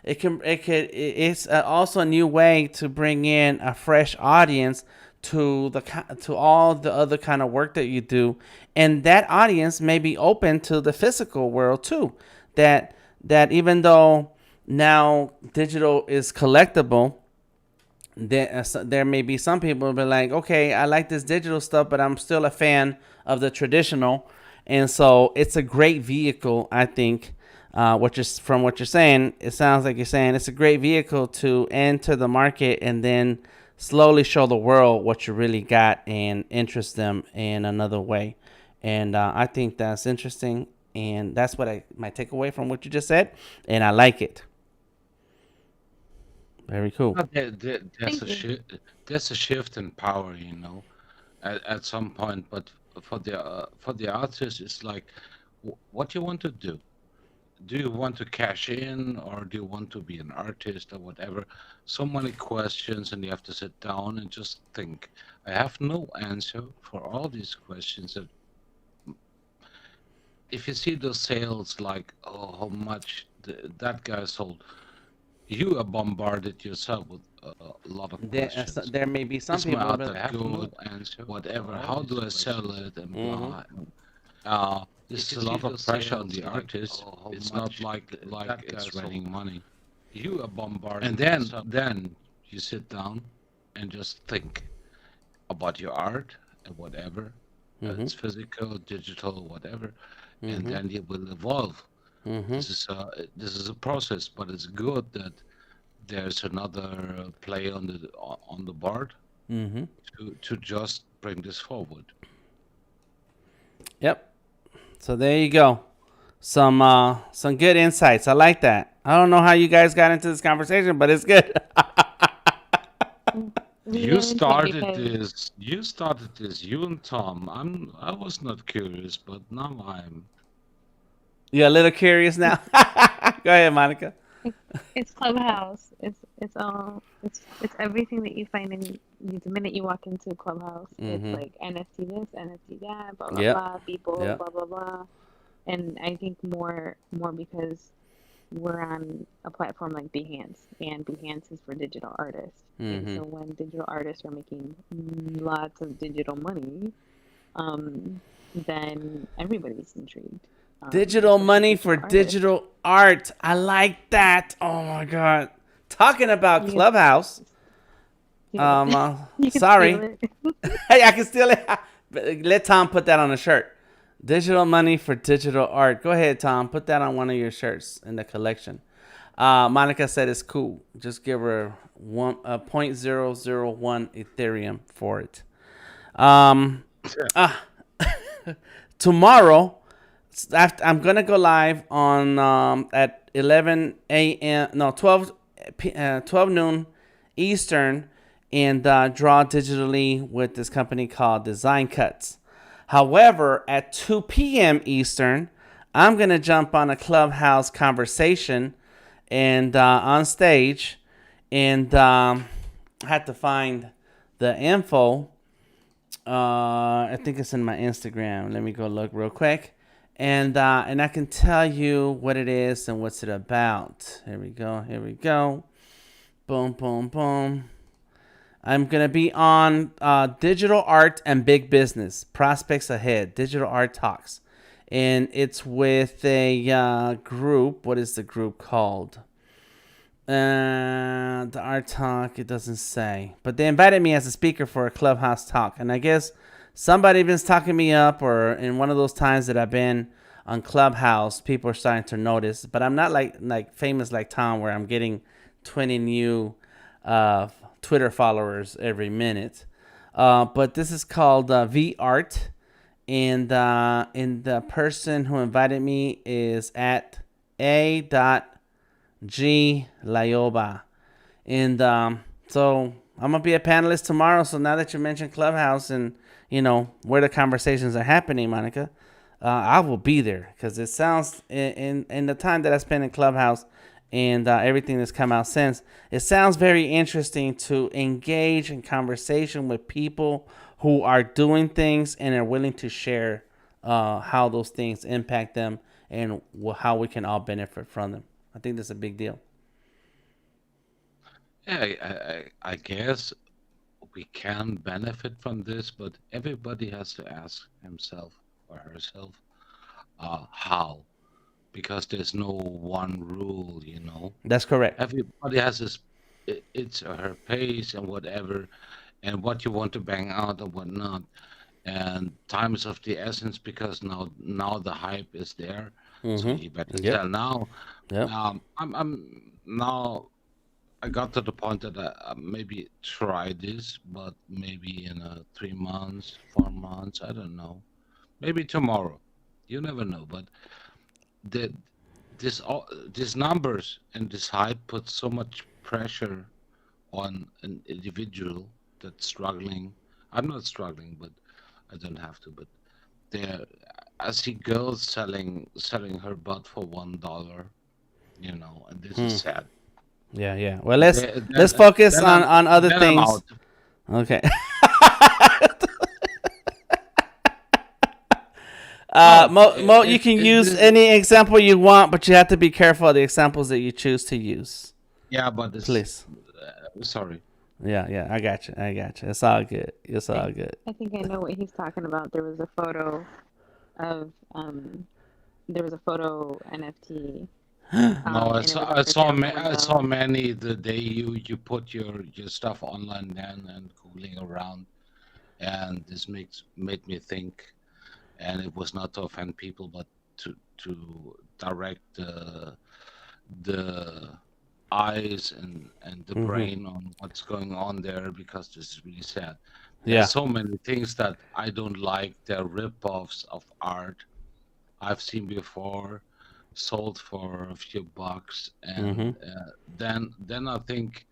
It's also a new way to bring in a fresh audience to all the other kind of work that you do, and that audience may be open to the physical world too. That even though now digital is collectible, there may be some people who be like, okay, I like this digital stuff, but I'm still a fan of the traditional, and so it's a great vehicle, I think, From what you're saying, it sounds like you're saying it's a great vehicle to enter the market and then slowly show the world what you really got and interest them in another way. And I think that's interesting, and that's what I my takeaway from what you just said, and I like it. Very cool. There's Thank a you. there's a shift in power, at some point. But for the artist, it's like, what do you want to do? Do you want to cash in, or do you want to be an artist, or whatever? So many questions, and you have to sit down and just think. I have no answer for all these questions. That if you see those sales, like, oh, how much that guy sold, you are bombarded yourself with a lot of questions. There may be some Is my people, art but I have no good? answer for Whatever. all How these do I sell questions. it and Mm-hmm. blah? This is a lot of pressure on the artist. It's not like it's raining money. You are bombarded. And then you sit down and just think about your art and whatever. Mm-hmm. It's physical, digital, whatever, and Mm-hmm. then it will evolve. Mm-hmm. This is a process, but it's good that there's another play on the board Mm-hmm. to just bring this forward. Yep. So there you go. Some good insights. I like that. I don't know how you guys got into this conversation, but it's good. We got into it because You started this. You and Tom. I was not curious, but now I'm. You're a little curious now. Go ahead, Monica. it's Clubhouse. It's everything that you find in the minute you walk into Clubhouse. It's Mm-hmm. like NFT this, NFT that, blah blah Yep. blah, people, Yep. blah blah blah. And I think more because we're on a platform like Behance, and Behance is for digital artists. And Mm-hmm. so when digital artists are making lots of digital money, um, then everybody's intrigued, Digital especially money for digital artists. digital art. I like that. Oh my god. Talking about You can Clubhouse. steal it. You can steal Sorry. it. Hey, I can steal it. Let Tom put that on a shirt. Digital money for digital art. Go ahead, Tom. Put that on one of your shirts in the collection. Monica said it's cool. Just give her 0.001 Ethereum for it. Um, uh, Tomorrow, I'm gonna go live on at 11 a.m. No, 12 noon Eastern, and draw digitally with this company called Design Cuts. However, at 2 p.m. Eastern, I'm gonna jump on a Clubhouse conversation and on stage, and I had to find the info. I think it's in my Instagram. Let me go look real quick, and I can tell you what it is and what's it about. Here we go. Here we go. Boom, boom, boom. I'm gonna be on digital art and big business prospects ahead. Digital art talks, and it's with a group. What is the group called? The art talk, it doesn't say, but they invited me as a speaker for a Clubhouse talk, and I guess somebody been talking me up, or in one of those times that I've been on Clubhouse, people are starting to notice. But I'm not like famous like Tom, where I'm getting 20 new uh, Twitter followers every minute. But this is called V Art, and the person who invited me is at a dot G Layoba. And so I'm gonna be a panelist tomorrow. So now that you mentioned Clubhouse and where the conversations are happening, Monica, I will be there because it sounds in the time that I spent in Clubhouse and everything that's come out since, it sounds very interesting to engage in conversation with people who are doing things and are willing to share how those things impact them and how we can all benefit from them. I think that's a big deal. Yeah, I guess we can benefit from this, but everybody has to ask himself or herself, how, because there's no one rule. That's correct. Everybody has its or her pace and whatever, and what you want to bang out and whatnot. And time is of the essence because now the hype is there. so Mm-hmm. he better Yep. sell now. Yep. I'm now. I got to the point that I maybe try this, but maybe in 3 months, 4 months, I don't know. Maybe tomorrow. You never know. But the these numbers and this hype puts so much pressure on an individual that's struggling. I'm not struggling, but I don't have to. But there, I see girls selling her butt for $1, and this is Hmm. sad. Yeah. Yeah. Well, Then let's then, focus then I'm on other then I'm things. out. Okay. No, Mo, you can use this, any example you want, but you have to be careful of the examples that you choose to use. yeah, but this. Please. Sorry. Yeah, yeah, I got you. I got you. It's all good. It's all I good. I think I know what he's talking about. Of there was a photo NFT No, and it was up for sale for I saw $1. many the day you put your stuff online then and googling around, and this makes made me think, and it was not to offend people, but to direct the eyes and the Mm-hmm. brain on what's going on there, because this is really sad. There's Yeah. so many things that I don't like. They're rip-offs of art I've seen before, sold for a few bucks, Mm-hmm. and then I think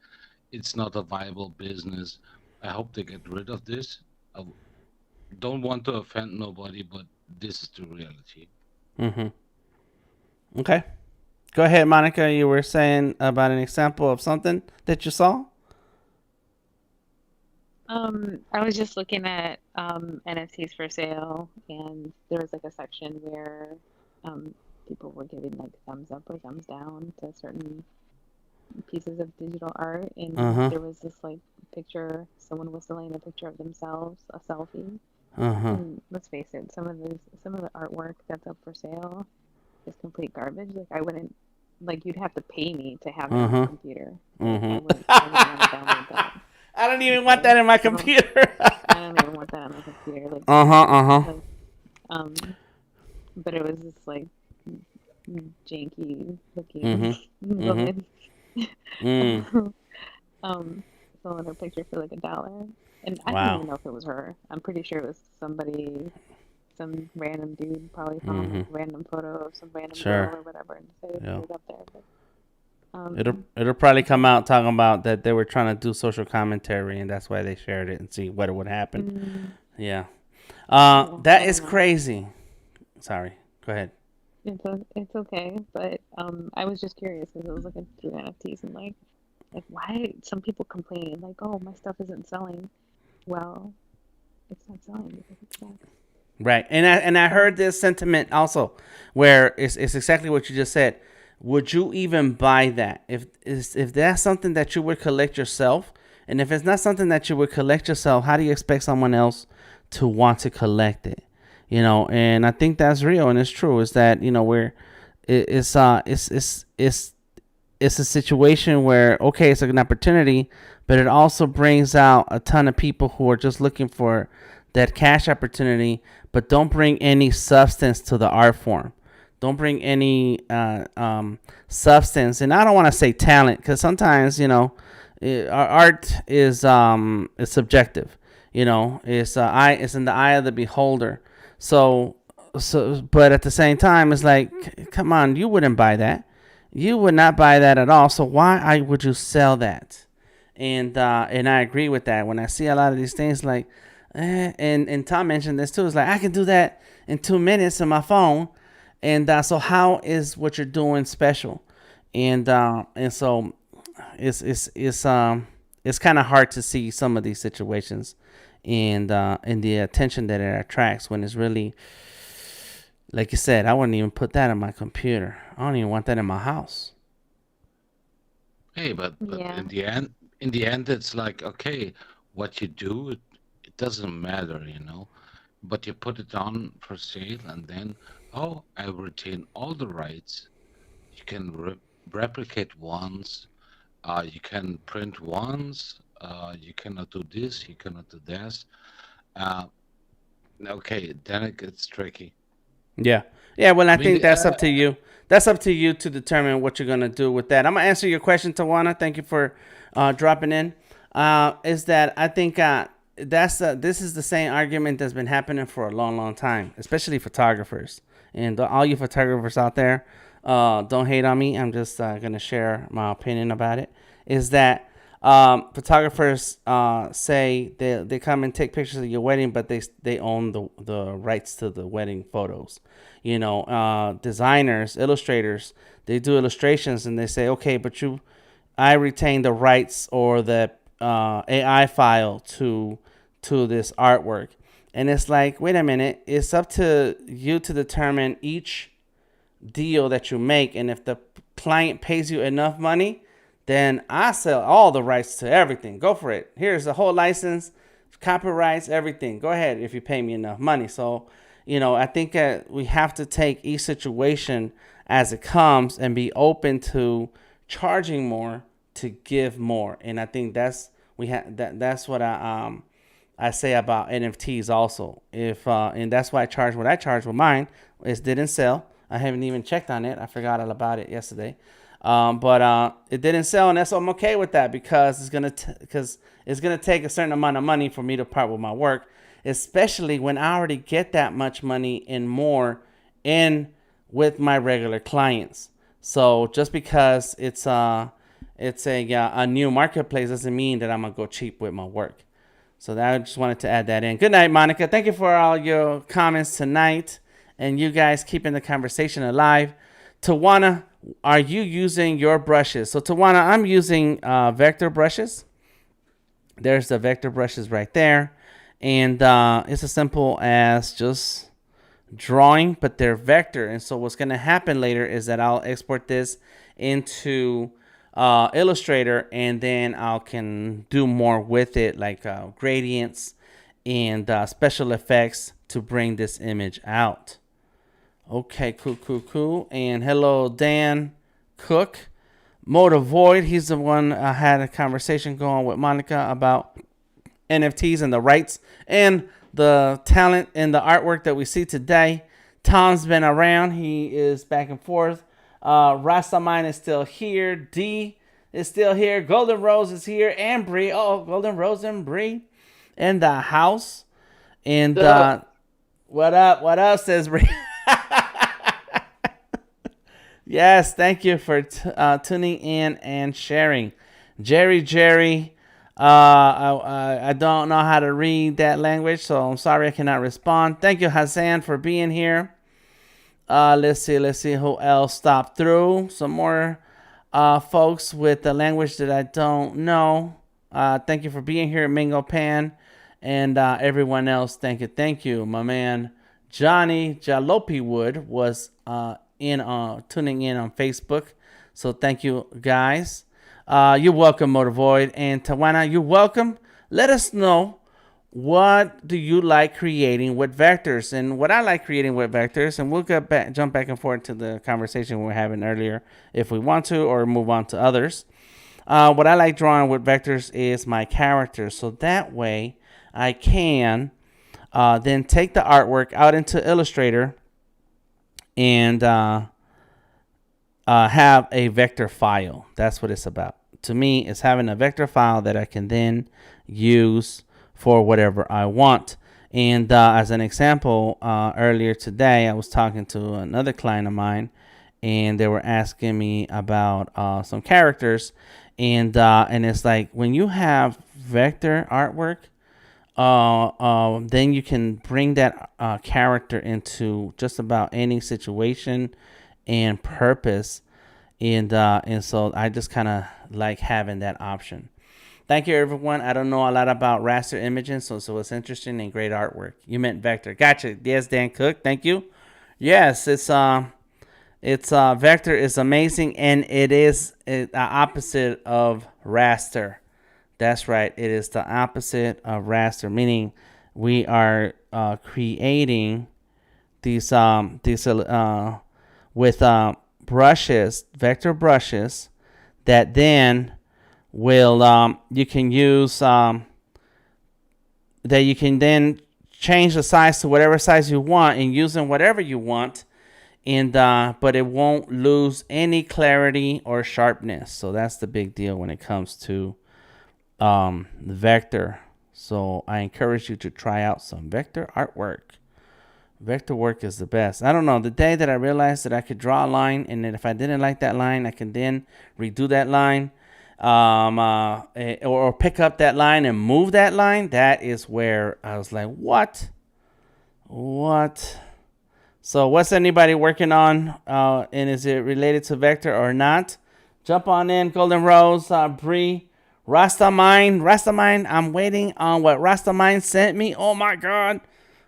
it's not a viable business. I hope they get rid of this. I don't want to offend nobody, but this is the reality. Mm-hmm. Okay. Go ahead, Monica. You were saying about an example of something that you saw? I was just looking at NFTs for sale, and there was like a section where um, people were giving like thumbs up or thumbs down to certain pieces of digital art, and Uh-huh. there was this like picture, someone was selling a picture of themselves, a selfie. Uh-huh. And let's face it, some of the artwork that's up for sale is complete garbage. Like I wouldn't like you'd have to pay me to have it on my Uh-huh. computer. Like Mm-hmm. I wouldn't want to download that. I don't even want Okay. that in my So computer. I don't even want that on my computer. Like Uh-huh. no. Uh-huh. Like um but it was this like janky looking Mm-hmm. Mm-hmm. woman Mm. um selling her picture for like $1. And I don't Wow. even know if it was her. I'm pretty sure it was somebody, some random dude probably found Mm-hmm. like a random photo of some random Sure. girl or whatever and decided to Yeah. put it up there. But It'll probably come out talking about that they were trying to do social commentary and that's why they shared it and see what would happen. mm, Yeah. yeah, That I is don't know. crazy. Sorry. Go ahead. It's okay, but I was just curious because it was looking through NFTs and like why some people complain like, oh, my stuff isn't selling. Well, it's not selling because it sucks. Right. And I So heard this sentiment also where it's exactly what you just said. Would you even buy that? If that's something that you would collect yourself, and if it's not something that you would collect yourself, how do you expect someone else to want to collect it? And I think that's real and it's true. Is that, where it's a situation where okay, it's like an opportunity, but it also brings out a ton of people who are just looking for that cash opportunity, but don't bring any substance to the art form. Don't bring any substance, and I don't want to say talent because sometimes our art is subjective. It's in the eye of the beholder. So but at the same time, it's like, come on, you wouldn't buy that. You would not buy that at all. So would you sell that? And I agree with that. When I see a lot of these things, like, and Tom mentioned this too. It's like I can do that in 2 minutes on my phone, and so how is what you're doing special? And so it's kind of hard to see some of these situations, and the attention that it attracts when it's really like you said. I wouldn't even put that on my computer. I don't even want that in my house. Hey, but yeah. in the end, it's like, okay, what you do, it doesn't matter, but you put it on for sale, and then, oh, I retain all the rights. You can replicate once, you can print once, you cannot do this, you cannot do this. Uh, okay, then it gets tricky. Yeah. Yeah. Well, I mean, think that's up to you. That's up to you to determine what you're going to do with that. I'm going to answer your question, Tawana. Thank you for dropping in. Is that I think this is the same argument that's been happening for a long, long time, especially photographers. And all you photographers out there, don't hate on me. I'm just going to share my opinion about it. Is that photographers say they come and take pictures of your wedding, but they own the rights to the wedding photos. Designers, illustrators, they do illustrations and they say, okay, but I retain the rights or the AI file to this artwork. And it's like, wait a minute, it's up to you to determine each deal that you make. And if the client pays you enough money, then I sell all the rights to everything. Go for it. Here's the whole license, copyrights, everything. Go ahead if you pay me enough money. So, I think that we have to take each situation as it comes and be open to charging more to give more. And I think that's what I say about NFTs also. And that's why I charge what I charge with mine. It didn't sell. I haven't even checked on it. I forgot all about it yesterday. But it didn't sell, and I'm okay with that because it's gonna take a certain amount of money for me to part with my work, especially when I already get that much money and more in with my regular clients. So just because it's a new marketplace doesn't mean that I'm gonna go cheap with my work. So I just wanted to add that in. Good night, Monica. Thank you for all your comments tonight, and you guys keeping the conversation alive. Tawana, are you using your brushes? So Tawana, I'm using vector brushes. There's the vector brushes right there. And it's as simple as just drawing, but they're vector. And so what's going to happen later is that I'll export this into Illustrator, and then I can do more with it, like gradients and special effects to bring this image out. Okay, cool. And hello, Dan Cook. Motor Void, he's the one I had a conversation going with Monica about NFTs and the rights and the talent and the artwork that we see today. Tom's been around. He is back and forth. Rastaman is still here. D is still here. Golden Rose is here. And Bree. Oh, Golden Rose and Bree in the house. And what up, says Bree. Yes, thank you for tuning in and sharing. Jerry, I don't know how to read that language, so I'm sorry I cannot respond. Thank you, Hassan, for being here. Let's see who else stopped through. Some more folks with the language that I don't know. Thank you for being here, Mingo Pan, and everyone else. Thank you. My man Johnny Jalopy Wood was tuning in on Facebook. So thank you, guys. You're welcome, Motor Void. And Tawana, you're welcome. Let us know, what do you like creating with vectors? And what I like creating with vectors, and we'll jump back and forth to the conversation we were having earlier if we want to, or move on to others. What I like drawing with vectors is my characters. So that way I can then take the artwork out into Illustrator and have a vector file. That's what it's about. To me, it's having a vector file that I can then use for whatever I want. And as an example, earlier today, I was talking to another client of mine, and they were asking me about some characters. And it's like, when you have vector artwork, then you can bring that character into just about any situation and purpose, and so I just kind of like having that option. Thank you, everyone. I don't know a lot about raster imaging, so it's interesting and great artwork. You meant vector. Gotcha. Yes, Dan Cook. Thank you. Yes, it's vector is amazing, and it is the opposite of raster. That's right. It is the opposite of raster, meaning we are creating these with brushes, vector brushes, that then will you can use that you can then change the size to whatever size you want and using whatever you want, and but it won't lose any clarity or sharpness. So that's the big deal when it comes to vector. So I encourage you to try out some vector artwork. Vector work is the best. I don't know, the day that I realized that I could draw a line, and that if I didn't like that line, I can then redo that line, or pick up that line and move that line. That is where I was like, what? So what's anybody working on, and is it related to vector or not? Jump on in, Golden Rose, Bree, Rastamine. I'm waiting on what Rastamine sent me. Oh my God.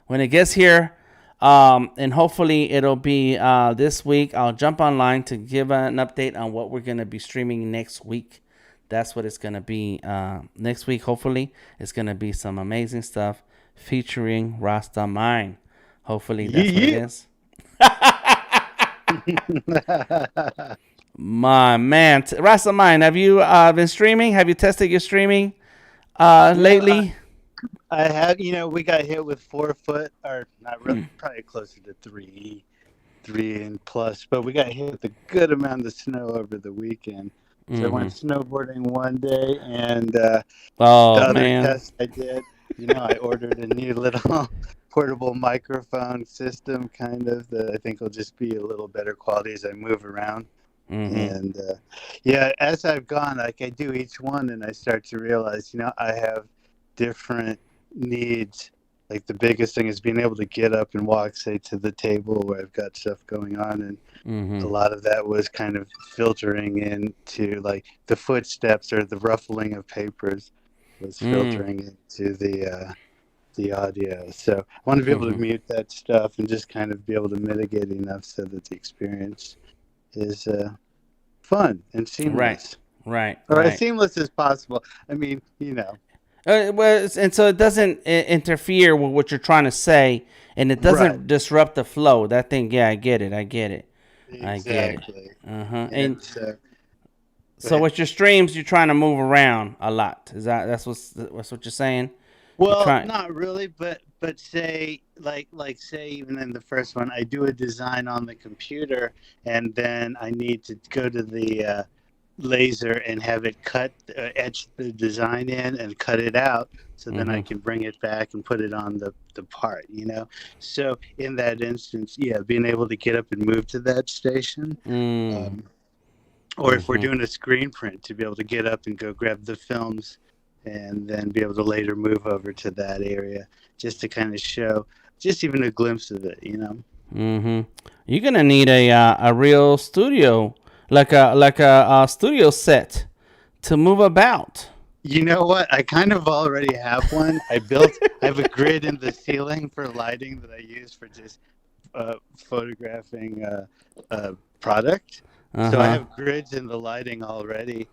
When it gets here, and hopefully it'll be this week, I'll jump online to give an update on what we're going to be streaming next week. That's what it's going to be next week. Hopefully it's going to be some amazing stuff featuring Rastamine. Hopefully that's what it is. My man, Rastamine, have you been streaming? Have you tested your streaming lately? I have, we got hit with 4 foot, or not really, probably closer to 3 and plus, but we got hit with a good amount of snow over the weekend. So I went snowboarding one day, and the other test I did, I ordered a new little portable microphone system, kind of, that I think will just be a little better quality as I move around. And as I've gone, like I do each one, and I start to realize, I have different needs. Like the biggest thing is being able to get up and walk, say, to the table where I've got stuff going on, and a lot of that was kind of filtering into like the footsteps or the ruffling of papers was filtering into the audio. So I want to be able to mute that stuff and just kind of be able to mitigate enough so that the experience is fun and seamless. Right. Or as seamless as possible. I mean, well, and so it doesn't interfere with what you're trying to say, and it doesn't disrupt the flow. That thing, I get it. Exactly. And so with your streams, you're trying to move around a lot. That's what you're saying? Well, not really, but say like say even in the first one, I do a design on the computer, and then I need to go to the laser and have it etch the design in and cut it out, so then I can bring it back and put it on the part, So in that instance, being able to get up and move to that station, or if we're doing a screen print, to be able to get up and go grab the films and then be able to later move over to that area, just to kind of show just even a glimpse of it, You're gonna need a real studio, like a studio set to move about. You know what? I kind of already have one. I have a grid in the ceiling for lighting that I use for just photographing product. So I have grids in the lighting already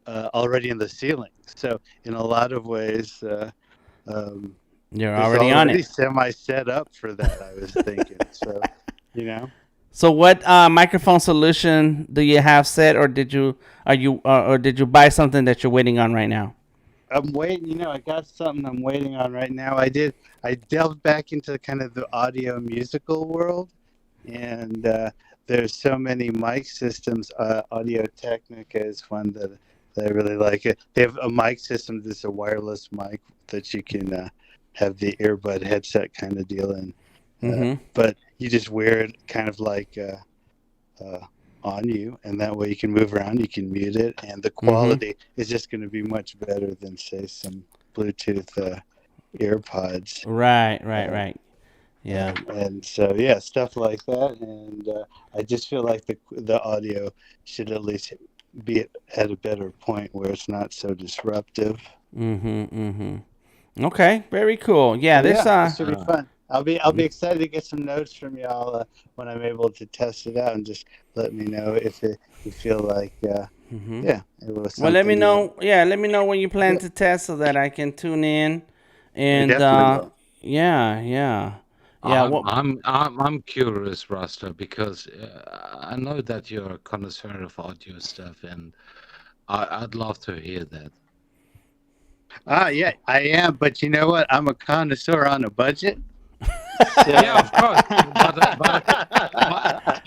in the ceiling. So in a lot of ways, you're already on it. Semi set up for that, I was thinking. So, So what microphone solution do you have set, or did you buy something that you're waiting on right now? I'm waiting. I got something I'm waiting on right now. I delved back into kind of the audio musical world, and there's so many mic systems. Audio Technica is one that I really like. They have a mic system that's a wireless mic that you can have the earbud headset kind of deal in. But you just wear it kind of like on you, and that way you can move around, you can mute it, and the quality is just going to be much better than, say, some Bluetooth earpods. Right. Yeah. And so, stuff like that. And I just feel like the audio should at least be at a better point where it's not so disruptive. Okay, very cool. Yeah, this should be fun. I'll be excited to get some notes from y'all when I'm able to test it out, and just let me know if you feel like it was. Well, let me know. Let me know when you plan to test so that I can tune in. And I'm curious, Rasta, because I know that you're a connoisseur of audio stuff, and I'd love to hear that. Yeah, I am. But you know what? I'm a connoisseur on a budget. Yeah, So, of course. But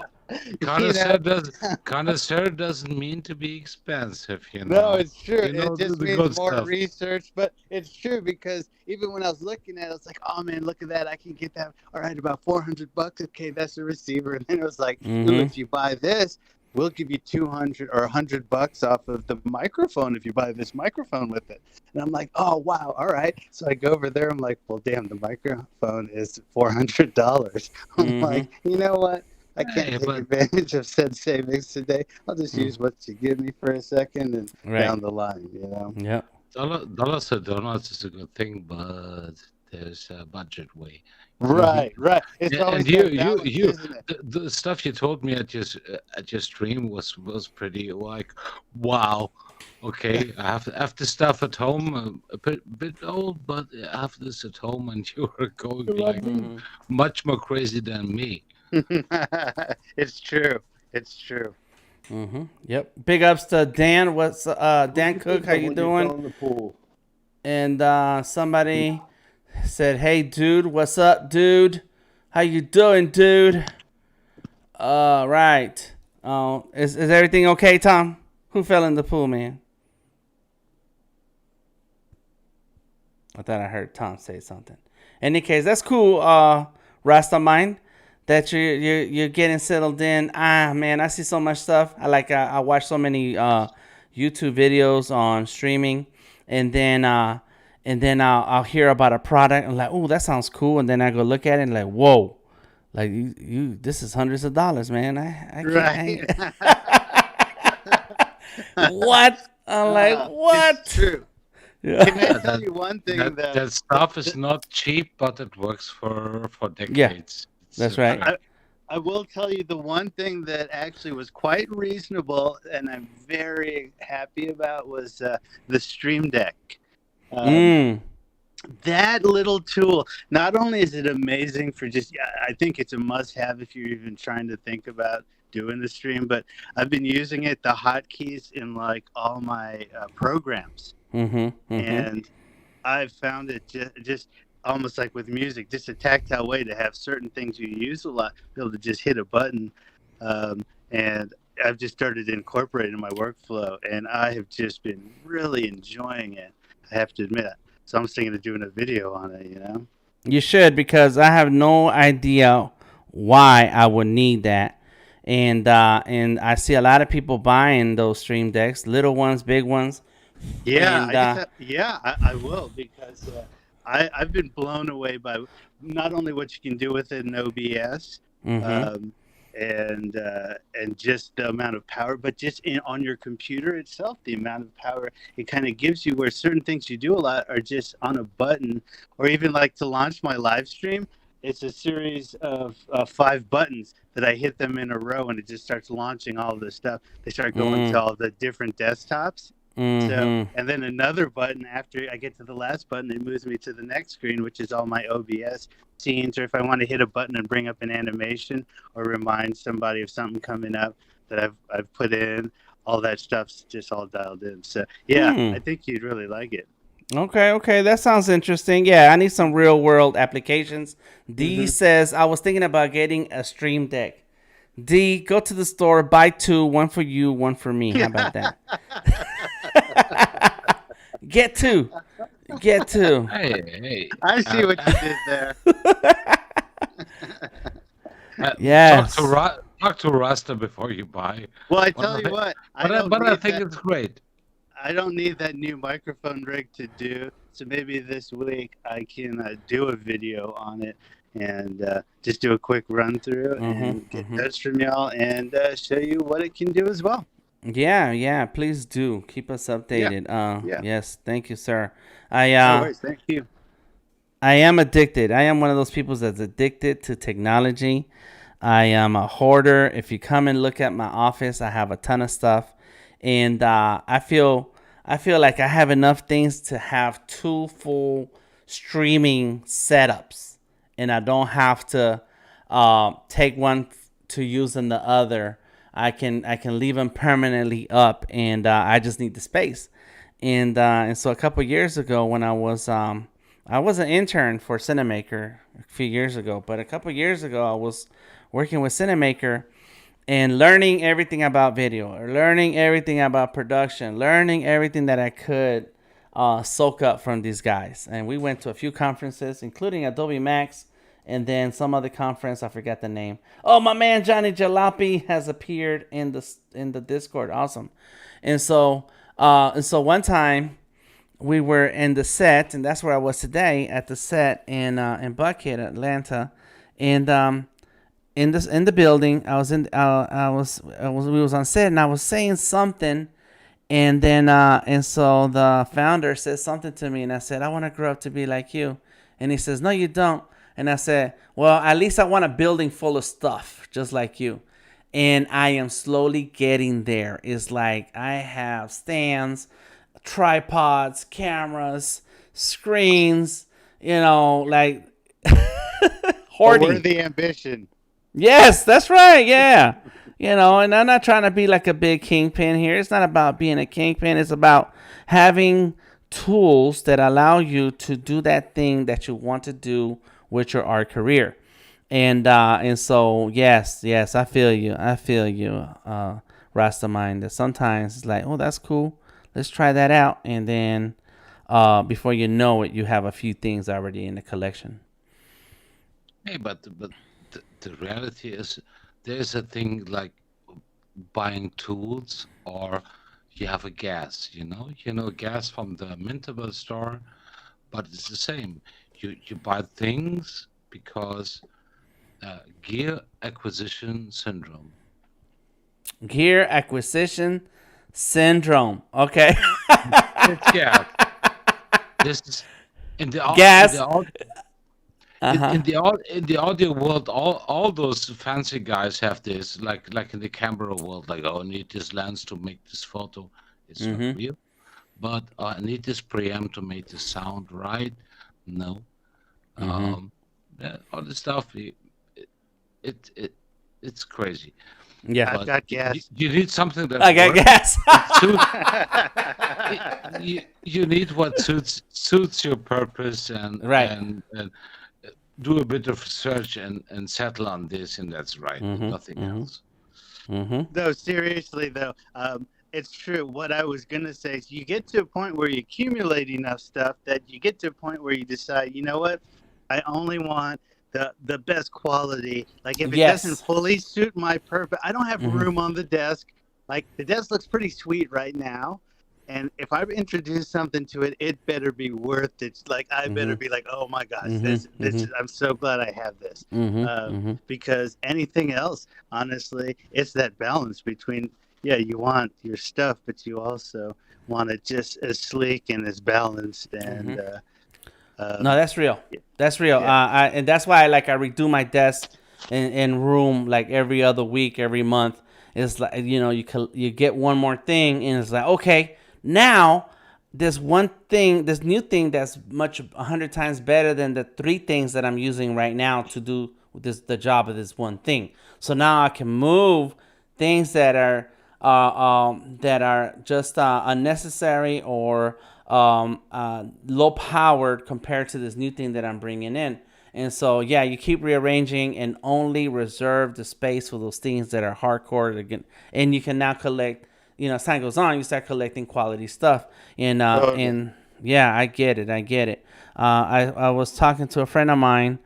you know, connoisseur doesn't mean to be expensive, you no, know. it's true. You It know just the means good more stuff. research, but it's true because even when I was looking at it, it's like, oh man, look at that. I can get that. All right, about $400. Okay, that's the receiver. And then it was like, ooh, Mm-hmm. if you buy this, we'll give you 200 or $100 off of the microphone if you buy this microphone with it. And I'm like, oh wow, all right. So I go over there. I'm like, well, damn, the microphone is $400. I'm Mm-hmm. like, you know what? I can't Hey, take but advantage of said savings today. I'll just use what you give me for a second and Right. down the line, you know. Yep. dollars to donuts is a good thing, but there's a budget way, you know. Mm-hmm. Right, right. It's And always you, that balance, isn't it? the stuff you told me at your stream was pretty like, wow. Okay, I have this stuff at home, a bit old, but I have this at home, and you are going like Mm-hmm. much more crazy than me. It's true. It's true. Mm-hmm. Yep. Big ups to Dan. What's What do Dan you Cook? think How of you when you doing? fell in the pool? And somebody said, "Hey, dude, what's up, dude? How you doing, dude?" Right. Is everything okay, Tom? Who fell in the pool, man? I thought I heard Tom say something. In any case, that's cool. Rasta mine, that you're getting settled in. Ah, man, I see so much stuff. I watch so many YouTube videos on streaming, and then I'll hear about a product and like, oh, that sounds cool, and then I go look at it and like, whoa, like you this is hundreds of dollars, man. I Right. can't. What? I'm like, It's what? true. Yeah. Can I Yeah, tell you one thing that, that stuff is not cheap, but it works for Yeah, decades. It's that's a right. fact. I will tell you the one thing that actually was quite reasonable and I'm very happy about was the Stream Deck. Um, Mm. that little tool, not only is it amazing for just, I think it's a must have if you're even trying to think about doing the stream, but I've been using it, the hotkeys in like all my programs. Mm-hmm. Mm-hmm. And I've found it just almost like with music, just a tactile way to have certain things you use a lot, be able to just hit a button. And I've just started to incorporate it in my workflow, and I have just been really enjoying it. I have to admit. So I'm thinking of doing a video on it, you know? You should, because I have no idea why I would need that. And I see a lot of people buying those stream decks, little ones, big ones. Yeah, And I just have, yeah, I will because I've been blown away by not only what you can do with it in OBS, mm-hmm. um, and just the amount of power, but just on your computer itself, the amount of power it kind of gives you. Where certain things you do a lot are just on a button, or even like to launch my live stream. It's a series of 5 buttons that I hit them in a row, and it just starts launching all the stuff. They start going to all the different desktops. So, Mm-hmm. and then another button after I get to the last button, it moves me to the next screen, which is all my OBS scenes. Or if I want to hit a button and bring up an animation or remind somebody of something coming up that I've put in, all that stuff's just all dialed in. So, yeah, I think you'd really like it. Okay, that sounds interesting. Yeah, I need some real world applications. D says, I was thinking about getting a stream deck. D, go to the store, buy 2, one for you, one for me. How about that? Get 2. Get 2. Hey, I see what you did there. Yes. talk to Rasta before you buy. Well, I But tell I- you what, But I think it's great. I don't need that new microphone rig to do. So maybe this week I can do a video on it and just do a quick run through and get notes from y'all and show you what it can do as well. Yeah, please do. Keep us updated. Yeah. Yes, thank you, sir. No worries, thank you. I am addicted. I am one of those people that's addicted to technology. I am a hoarder. If you come and look at my office, I have a ton of stuff, and I feel like I have enough things to have 2 full streaming setups, and I don't have to take one to use in the other. I can leave them permanently up, and I just need the space. And so a couple years ago, when I was an intern for Cinemaker a few years ago, but a couple years ago I was working with Cinemaker and learning everything about video, or learning everything about production, learning everything that I could soak up from these guys. And we went to a few conferences, including Adobe Max, and then some other conference. I forgot the name. Oh, my man Johnny Jalopy has appeared in the Discord. Awesome. And so one time we were in the set, and that's where I was today, at the set in Buckhead, Atlanta, and in the building. We was on set, and I was saying something, and then and so the founder said something to me, and I said, I want to grow up to be like you. And he says, no, you don't. And I said, well, at least I want a building full of stuff just like you. And I am slowly getting there. It's like I have stands, tripods, cameras, screens, like hoarding. Worthy ambition. Yes, that's right. Yeah. And I'm not trying to be like a big kingpin here. It's not about being a kingpin. It's about having tools that allow you to do that thing that you want to do with your art career. And so yes, I feel you. Rastamind. That sometimes it's like, oh, that's cool. Let's try that out, and then before you know it, you have a few things already in the collection. Hey, but the reality is, there's a thing like buying tools, or you have a gas. Gas from the Mintable store, but it's the same. You buy things because gear acquisition syndrome. Gear acquisition syndrome. Okay. Yeah, this is in the Gas. in the audio world. All those fancy guys have this, like in the camera world, like, oh, I need this lens to make this photo. It's not real. But I need this preamp to make the sound right. No. All this stuff, it's crazy. Yeah. I've got gas. You need something that I got gas. You need what suits your purpose, and right. and do a bit of research and settle on this, and that's right. Nothing else. No, seriously though, it's true. What I was gonna say is, you get to a point where you accumulate enough stuff that you get to a point where you decide, you know what, I only want the best quality. Like, if it doesn't fully suit my purpose, I don't have room on the desk. Like, the desk looks pretty sweet right now, and if I introduce something to it, it better be worth it. Like, I better be like, oh my gosh, this I'm so glad I have this. Because anything else, honestly, it's that balance between, you want your stuff, but you also want it just as sleek and as balanced. And no, that's real. That's real. And that's why I redo my desk and room like every other week, every month. It's like, you get one more thing, and it's like, okay, now there's one thing, this new thing that's 100 times better than the 3 things that I'm using right now to do the job of this one thing. So now I can move things that are just unnecessary or low powered compared to this new thing that I'm bringing in. And so, you keep rearranging and only reserve the space for those things that are hardcore again. And you can now collect, as time goes on, you start collecting quality stuff. And I get it. I was talking to a friend of mine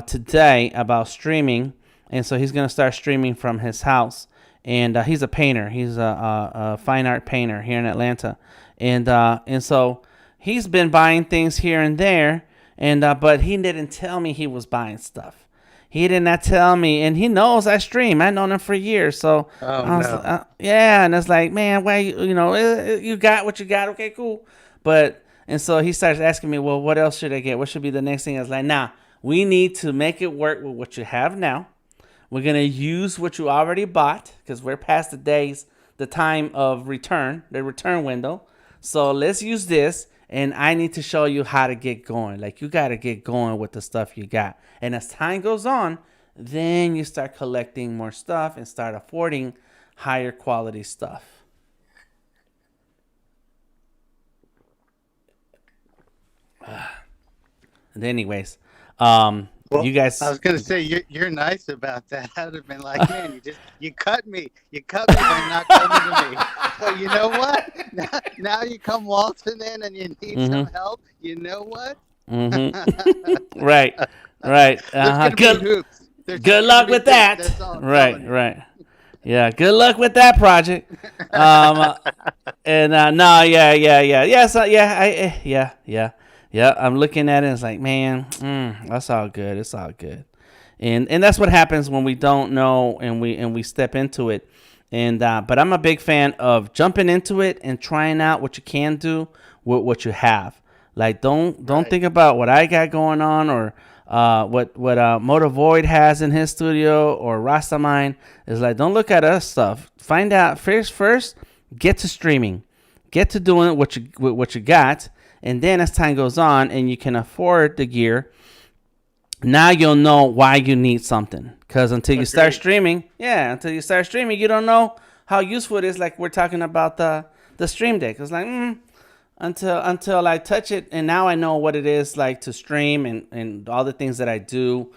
today about streaming. And so he's going to start streaming from his house. And he's a painter. He's a fine art painter here in Atlanta. And so he's been buying things here and there. But he didn't tell me he was buying stuff. He did not tell me, and he knows I stream. I've known him for years. So and it's like, man, why you got what you got? Okay, cool. And so he starts asking me, well, what else should I get? What should be the next thing? I was like, nah, we need to make it work with what you have now. We're gonna use what you already bought, because we're past the time of return, the return window. So let's use this. And I need to show you how to get going. Like, you got to get going with the stuff you got. And as time goes on, then you start collecting more stuff and start affording higher quality stuff. And anyways, Well, you I guys. was gonna say you're nice about that. I'd have been like, man, you cut me by not coming to me. So you know what? Now you come waltzing in and you need some Mm-hmm. help. You know what? Mm-hmm. Right. Right. There's Uh-huh. gonna be hoops. There's just Good gonna luck be with hoops. that. That's all I'm Right. telling you. Right. Yeah. Good luck with that project. Um, and no, yeah. So yeah, yeah. I'm looking at it. It's like, man, that's all good. It's all good. And that's what happens when we don't know and we step into it. And but I'm a big fan of jumping into it and trying out what you can do with what you have. Like don't Right. think about what I got going on or what Motor Void has in his studio or Rastamine. Is like, don't look at us stuff. Find out first. Get to streaming, get to doing what you got, and then as time goes on and you can afford the gear, now you'll know why you need something. Because until you start Agreed. streaming, you don't know how useful it is. Like we're talking about the stream deck. It's like until I touch it, and now I know what it is like to stream and all the things that I do.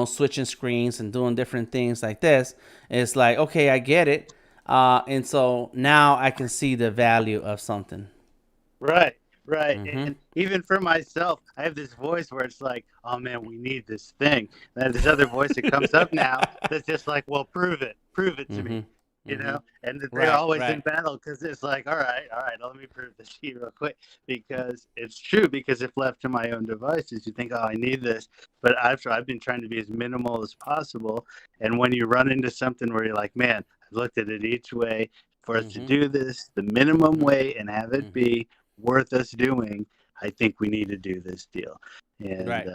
Switching screens and doing different things like this. It's like, okay, I get it, and so now I can see the value of something. Right, right. Mm-hmm. And even for myself, I have this voice where it's like, oh man, we need this thing. And there's this other voice that comes up now that's just like, well, prove it to Mm-hmm. me. Mm-hmm. And they're Right. always in Right. battle because it's like, all right, let me prove this to you real quick. Because it's true, because if left to my own devices, you think, oh, I need this. But I've been trying to be as minimal as possible. And when you run into something where you're like, man, I've looked at it each way for us to Mm-hmm. do this the minimum Mm-hmm. way and have it Mm-hmm. be worth us doing, I think we need to do this deal. And Right.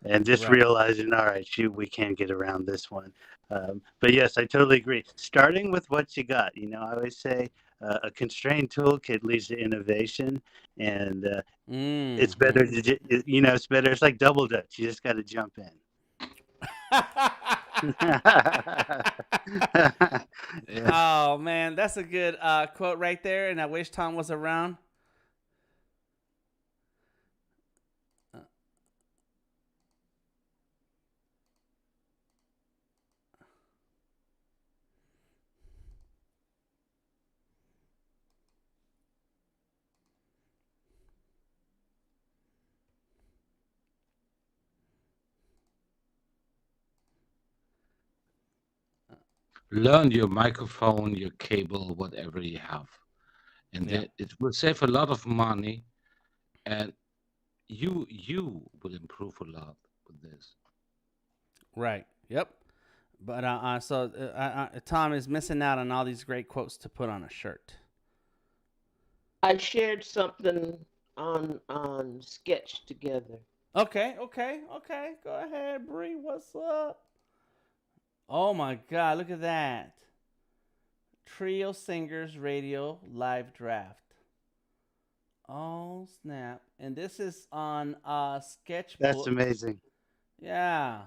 and just Right. realizing, all right, shoot, we can't get around this one. But yes, I totally agree. Starting with what you got, I always say a constrained toolkit leads to innovation, and it's better Mm-hmm. to, it's better. It's like double dutch. You just got to jump in. Yeah. Oh man, that's a good quote right there, and I wish Tom was around. Learn your microphone, your cable, whatever you have, and Yeah. it will save a lot of money, and you will improve a lot with this. Right. Yep. But so Tom is missing out on all these great quotes to put on a shirt. I shared something on Sketch together. Okay. Go ahead, Bree. What's up? Oh my God! Look at that. Trio Singers Radio Live Draft. Oh snap! And this is on That's Sketchbook. amazing. Yeah.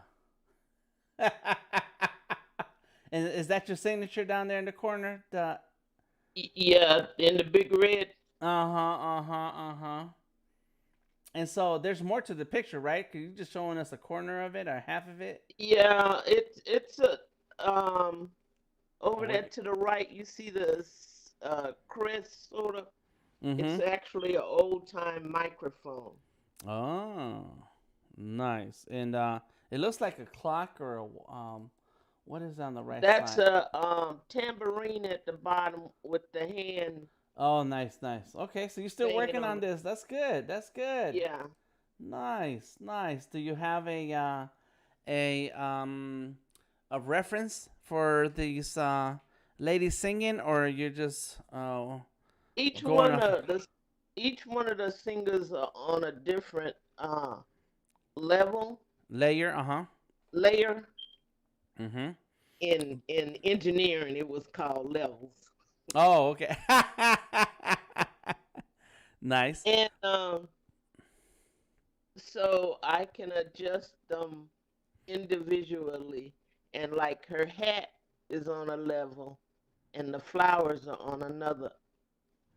And is that your signature down there in the corner? The Yeah, in the big red. uh huh. And so there's more to the picture, right? Cause you just showing us a corner of it or half of it. Yeah, it's a over What? there to the right. You see the crest sort of. It's Mm-hmm. actually an old time microphone. Oh, nice. And it looks like a clock or a what is on the right That's side? a tambourine at the bottom with the hand Oh, nice. Okay, so you're still hanging working on on it. this. That's good. That's good. Yeah. Nice. Do you have a a reference for these ladies singing, or you're just Each going one off of the each one of the singers are on a different level layer? Uh huh. layer Mm-hmm. in engineering. It was called levels, Oh, okay. Nice. and so I can adjust them individually. And like her hat is on a level, and the flowers are on another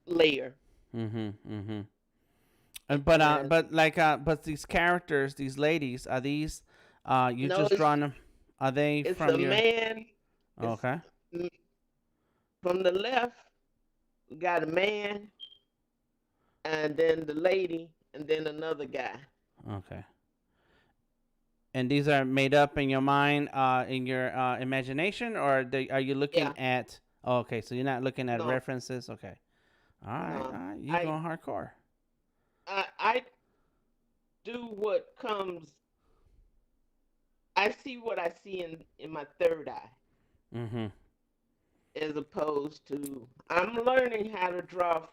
layer. Mm-hmm. But And but these characters, these ladies, are these you no, just drawing them? Are they it's a from your? man. It's Okay. mm, from the left. We got a man, and then the lady, and then another guy. Okay. And these are made up in your mind, in your imagination, or are you looking Yeah. at? Oh, okay, so you're not looking at No, references. Okay. All right. All no. right. You I going hardcore? I do what comes. I see what I see in my third eye, Mm-hmm. as opposed to I'm learning how to draw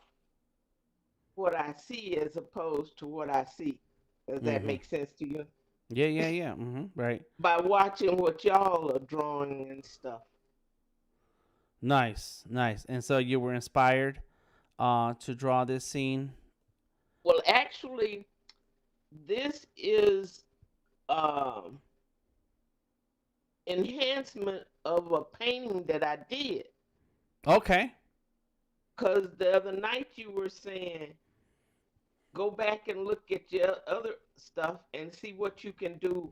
what I see as opposed to what I see. Does that Mm-hmm. make sense to you? Yeah. Yeah. Yeah. Mm-hmm. Right. By watching what y'all are drawing and stuff. Nice. Nice. And so you were inspired to draw this scene. Well, actually, this is um, enhancement of a painting that I did. Okay. Because the other night you were saying, go back and look at your other stuff and see what you can do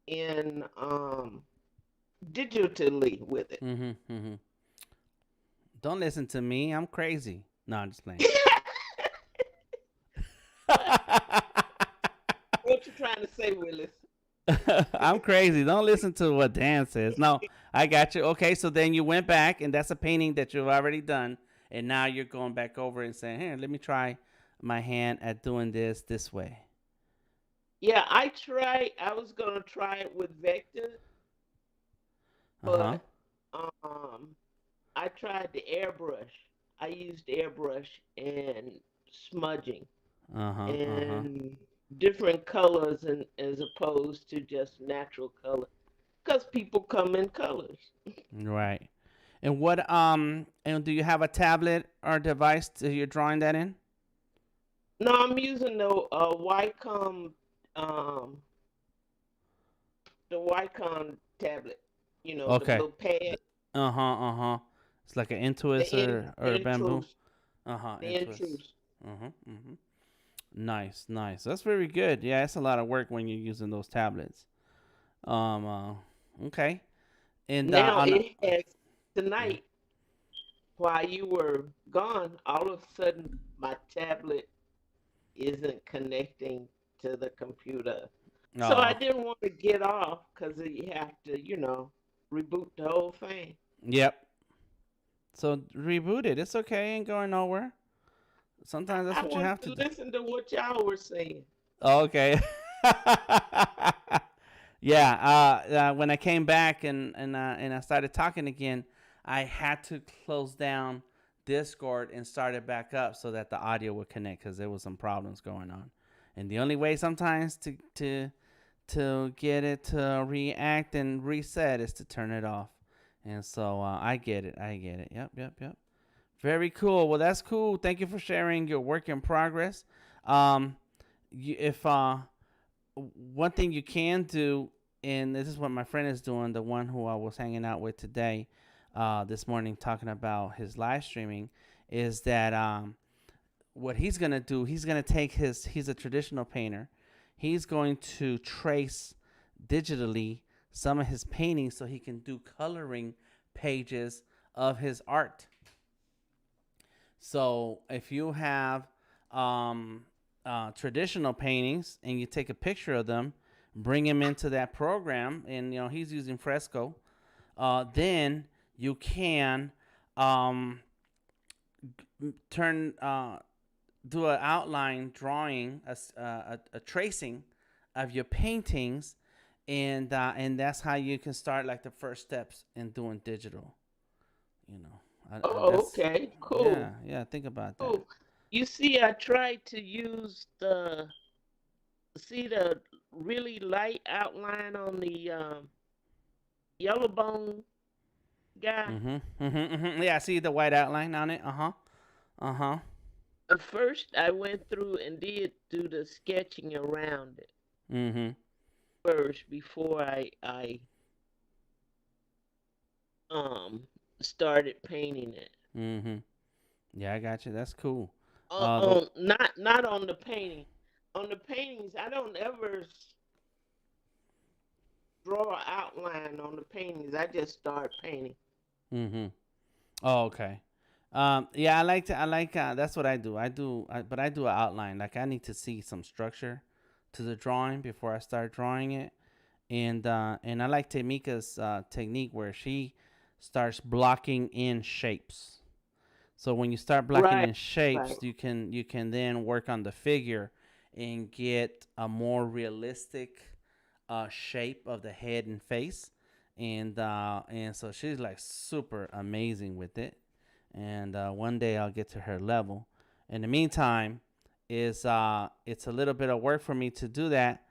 in digitally with it. Mm-hmm. Mm-hmm. Don't listen to me. I'm crazy. No, I'm just playing. What you trying to say, Willis? I'm crazy. Don't listen to what Dan says. No, I got you. Okay, so then you went back, and that's a painting that you've already done, and now you're going back over and saying, "Here, let me try my hand at doing this way." Yeah, I tried. I was gonna try it with vector, Uh huh. but um, I tried the airbrush. I used airbrush and smudging Uh huh. Uh huh. and different colors, and as opposed to just natural color, because people come in colors. Right. And what and do you have a tablet or device that you're drawing that in? No, I'm using um, the Wycon tablet. You know, the Okay. little pad, Uh huh. Uh huh. It's like an the Intuos or a bamboo. intrusive, Uh huh. the Intuos. intrusive. Uh huh. Mm-hmm. Nice, nice. That's very good. Yeah, it's a lot of work when you're using those tablets. Okay. And Now on. it has tonight while you were gone. All of a sudden, my tablet isn't connecting to the computer, so I Oh, didn't want to get off because you have to, reboot the whole thing. yep. So reboot it. It's okay. Ain't going nowhere. Sometimes that's I what you wanted have to to do. listen to what y'all were saying. Okay. Yeah. When I came back and I started talking again, I had to close down Discord and start it back up so that the audio would connect because there was some problems going on. And the only way sometimes to get it to react and reset is to turn it off. And so I get it. I get it. Yep. Yep. Yep. Very cool. Well, that's cool. Thank you for sharing your work in progress. Um, if one thing you can do, and this is what my friend is doing, the one who I was hanging out with today, this morning, talking about his live streaming, is that what he's gonna do, he's gonna take he's a traditional painter, he's going to trace digitally some of his paintings so he can do coloring pages of his art. So if you have traditional paintings and you take a picture of them, bring them into that program, and he's using Fresco, then you can um, turn do an outline drawing, a tracing of your paintings, and that's how you can start like the first steps in doing digital. You know, Oh, that's okay, yeah, cool, yeah. Think about that. cool. You see, I tried to use the really light outline on the yellow bone guy. Yeah, see the white outline on it. Uh huh. Uh huh. At first, I went through and did do the sketching around it Mhm. first before I um started painting it. Mhm. Yeah, I got you. That's cool. The Not on the painting. On the paintings, I don't ever draw an outline on the paintings. I just start painting. mm-hmm. Oh, okay. Yeah, I like to. I like. That's what I do. But I do an outline. Like I need to see some structure to the drawing before I start drawing it. And I like Tamika's technique where she starts blocking in shapes. So when you start blocking Right, in shapes, right. you can then work on the figure and get a more realistic shape of the head and face. And so she's like super amazing with it. And one day I'll get to her level. In the meantime, is it's a little bit of work for me to do that,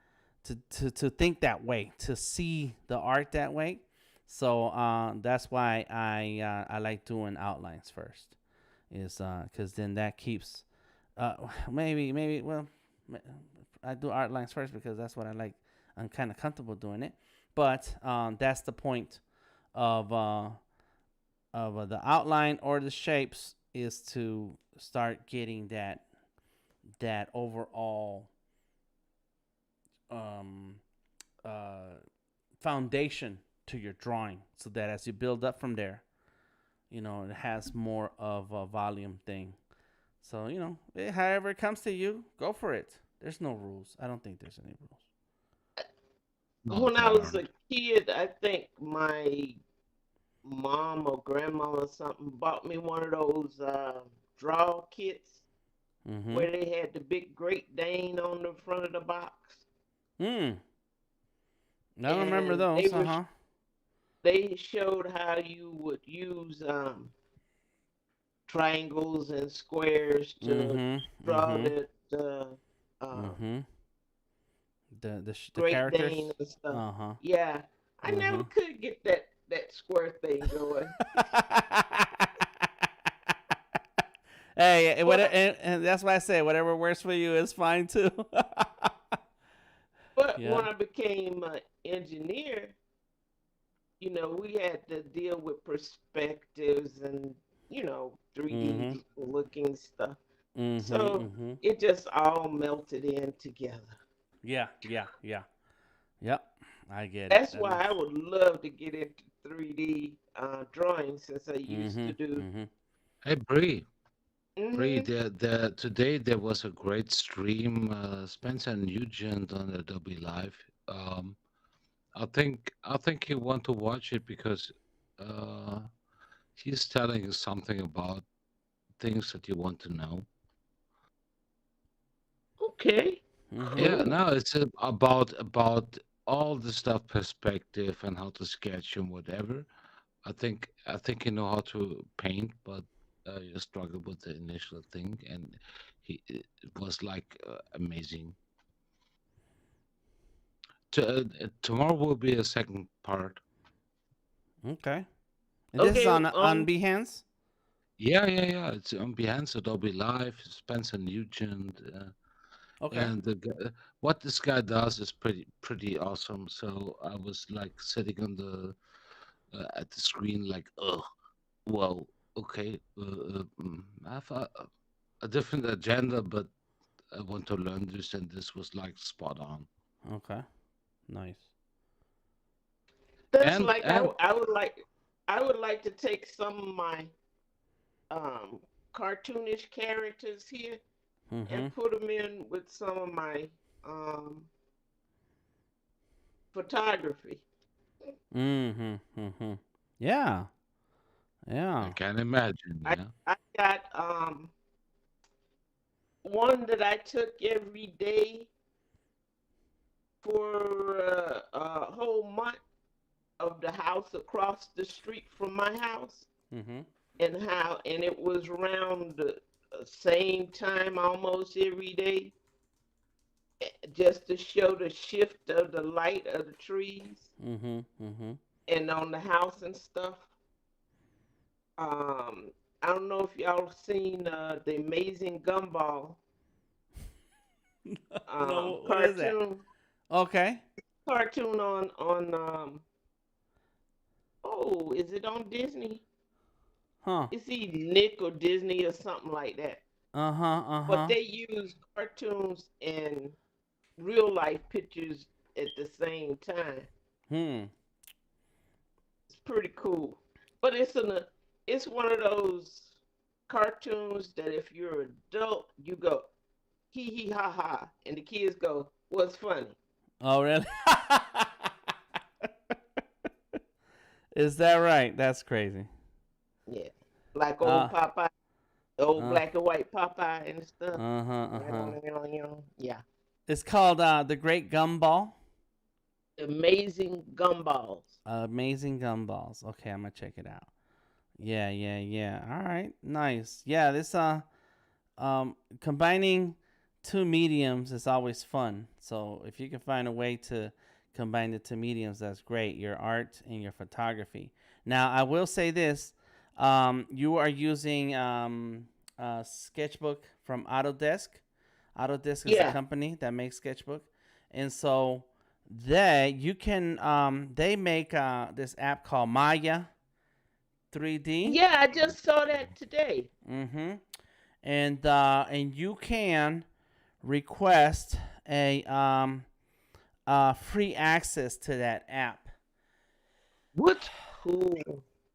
to think that way, to see the art that way. So that's why I like doing outlines first, is because then that keeps maybe well I do art lines first because that's what I like. I'm kind of comfortable doing it, but that's the point of the outline or the shapes, is to start getting that overall um, uh, foundation to your drawing, so that as you build up from there, it has more of a volume thing. So however it comes to you, go for it. There's no rules. I don't think there's any rules. No, When I there was a aren't. kid, I think my mom or grandma or something bought me one of those draw kits Mm-hmm. where they had the big Great Dane on the front of the box, Hmm. I don't remember and those. Uh huh. they showed how you would use triangles and squares to Mm-hmm. draw Mm-hmm. the Mm-hmm. The Great Dane characters. and stuff. Uh huh. Yeah, I Mm-hmm. never could get that square thing going. Hey, what? But And that's why I say whatever works for you is fine too. but Yeah. when I became an engineer, we had to deal with perspectives and 3D Mm-hmm. looking stuff. Mm-hmm. So Mm-hmm. it just all melted in together. Yeah. Yeah. Yeah. Yep. I get it. That's That why makes. I would love to get into 3D drawing since I used Mm-hmm. to do. Mm-hmm. Hey, Bree, Hmm. today there was a great stream. Spencer Nugent on Adobe Live. Um, I think you want to watch it because uh, he's telling you something about things that you want to know. Okay, Mm-hmm. Yeah, cool. no, it's about all the stuff, perspective and how to sketch and whatever. I think you know how to paint, but you struggle with the initial thing, and it was like amazing. Tomorrow will be a second part. Okay. And this is Okay, on Behance. Yeah. It's on Behance, Adobe Live, Spencer Nugent, Okay. and what this guy does is pretty awesome. So I was like sitting on the at the screen, like, oh, well, okay, I have a different agenda, but I want to learn this, and this was like spot on. Okay. Nice. that's And like and I would like to take some of my um cartoonish characters here Mm-hmm. and put them in with some of my um photography. Mm-hmm. Mm-hmm. Yeah. I Yeah. can imagine, I yeah. I got one that I took every day for a whole month of the house across the street from my house, Mm-hmm. and it was around the same time almost every day, just to show the shift of the light of the trees Mm-hmm. Mm-hmm. and on the house and stuff. I don't know if y'all seen the Amazing Gumball No, what is that? cartoon Okay. on is it on Disney? Huh. It's either Nick or Disney or something like that. Uh-huh, but uh-huh. they use cartoons and real life pictures at the same time. Hmm. It's pretty cool. But it's one of those cartoons that if you're an adult, you go hee hee ha ha, and the kids go, "What's funny?" Oh, really? Is that right? That's crazy. Yeah, like old Uh, Popeye, old uh, black and white Popeye and stuff. uh-huh, uh-huh. Yeah, It's called The Great Gumball. amazing gumballs. Amazing Gumballs. Okay, I'm gonna check it out. Yeah, yeah, yeah. All right, nice. Yeah, this combining two mediums is always fun. So if you can find a way to combine the two mediums, that's great. Your art and your photography. Now, I will say this: you are using Sketchbook from Autodesk. Autodesk is the Yeah, company that makes Sketchbook, and so they make this app called Maya 3D. yeah, I just saw that today. Mm-hmm. And you can request a free access to that app. What? Cool,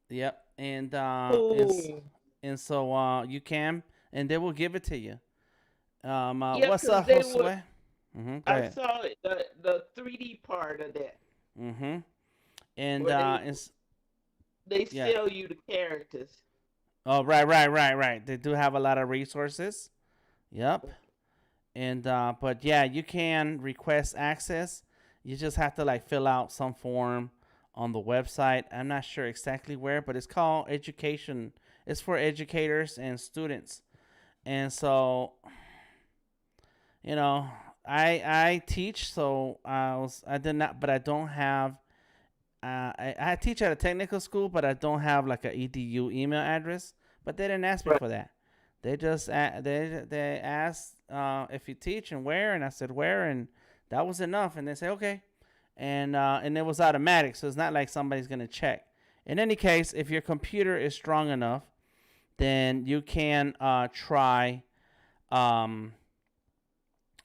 Yep. cool. And so you can, and they will give it to you. Yeah, What's because up, they would. Josue? Mm-hmm. Go I ahead. saw it, the 3D part of that Mm-hmm. And where they yeah. sell you the characters. Oh, right, right, right, right. They do have a lot of resources. Yep. And but yeah, you can request access. You just have to like fill out some form on the website. I'm not sure exactly where, but it's called education. It's for educators and students. And so, you know, I teach, so I did not, but I don't have. I teach at a technical school, but I don't have like a edu email address. But they didn't ask me Right. for that. They just they asked if you teach and where, and I said where, and that was enough. And they say okay, and it was automatic, so it's not like somebody's gonna check. In any case, if your computer is strong enough, then you can try um,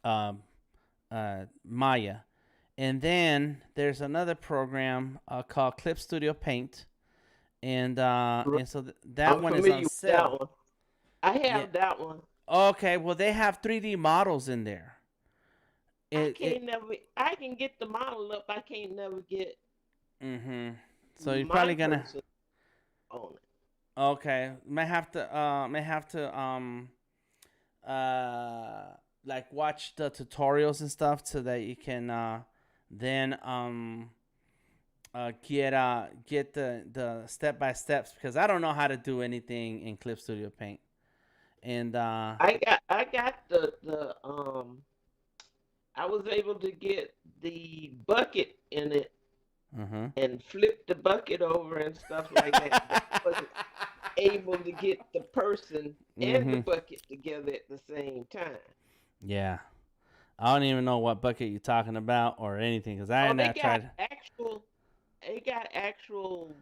um, Maya. And then there's another program called Clip Studio Paint, Right. and so that I'm one is on familiar with that sale. one. I Yeah. have that one. Okay. Well, they have 3D models in there. I It can't it. never. I can get the model up. I can't never get Mhm. So you're my probably gonna. person on it. Okay. May have to uh like watch the tutorials and stuff so that you can then get the step by steps because I don't know how to do anything in Clip Studio Paint. And I got I was able to get the bucket in it uh-huh. and flip the bucket over and stuff like that. But I wasn't able to get the person and the Mhm. bucket together at the same time. Yeah. I don't even know what bucket you're talking about or anything because I Oh, had not tried they got actual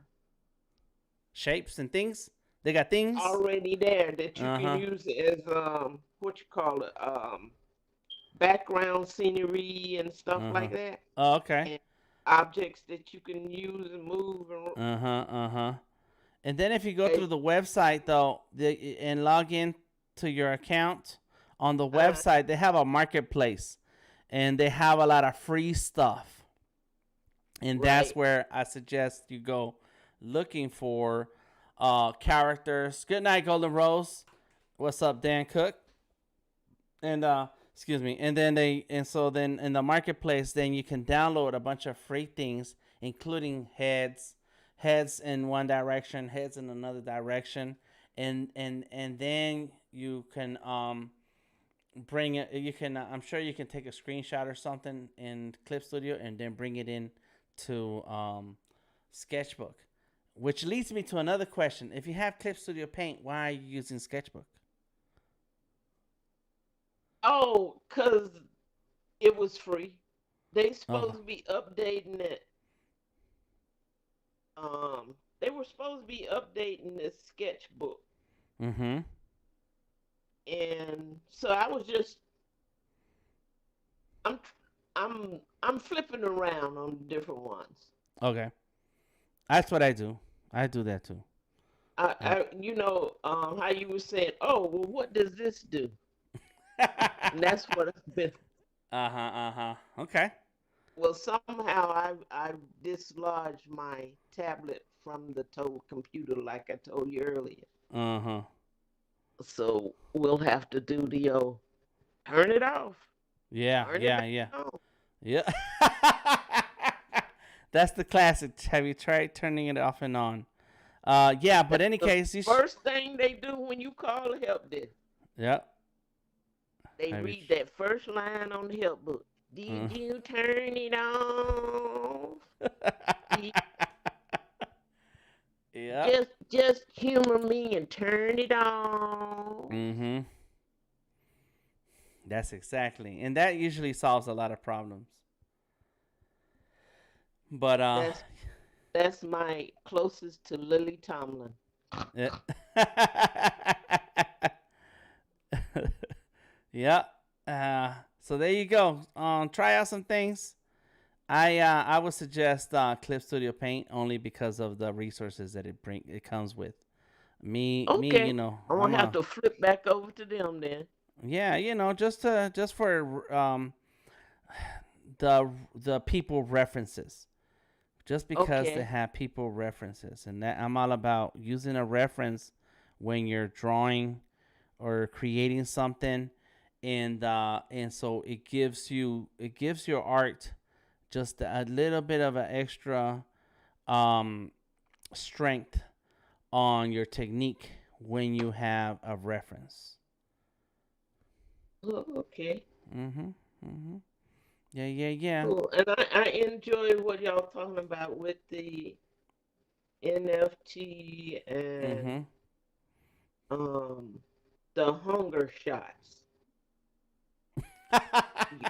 shapes and things. They got things. already there that you can Uh-huh. use as what you call it background scenery and stuff Uh-huh. like that, Oh, okay. and objects that you can use and move and Uh-huh. Uh-huh. And then if you go through okay. the website though, and log in to your account on the uh, website, they have a marketplace and they have a lot of free stuff. And that's right. where I suggest you go looking for characters. Good night, Golden Rose. What's up, Dan Cook? And excuse me. And so then in the marketplace, then you can download a bunch of free things, including heads in one direction, heads in another direction, and then you can bring it. You can I'm sure you can take a screenshot or something in Clip Studio and then bring it in to Sketchbook. Which leads me to another question. If you have Clip Studio Paint, why are you using Sketchbook? Oh, because it was free. They Oh. supposed to be updating it. They were supposed to be updating this sketchbook, Mm-hmm. and so I was just I'm I'm flipping around on the different ones. Okay, that's what I do. I do that too. Uh, How you were saying, oh, well, what does this do? And that's what I've been. Okay. Well, somehow I've dislodged my tablet from the total computer, like I told you earlier. Uh huh. So we'll have to do the turn it off, Yeah, turn it yeah, back yeah, on. yeah. That's the classic. Have you tried turning it off and on? Yeah, but That's any the case, first thing they do when you call the help desk. yeah. They Have you? read that first line on the help book. Did you turn it off? Did- Yeah. just humor me and turn it off. Mm-hmm. That's exactly, and that usually solves a lot of problems. But That's that's my closest to Lily Tomlin. yeah. Yeah. So there you go. Try out some things. I would suggest Clip Studio Paint only because of the resources that it comes with. Me, Okay, I'm I'm gonna have a to flip back over to them then. yeah, just for the people references. Just because they Okay. have people references, and that I'm all about using a reference when you're drawing or creating something, and so it gives your art just a little bit of an extra um, strength on your technique when you have a reference. Oh, okay. Mhm. Mhm. Yeah. Yeah. Yeah. Cool. And I enjoy what y'all talking about with the NFT and Mhm. um the hunger shots. You,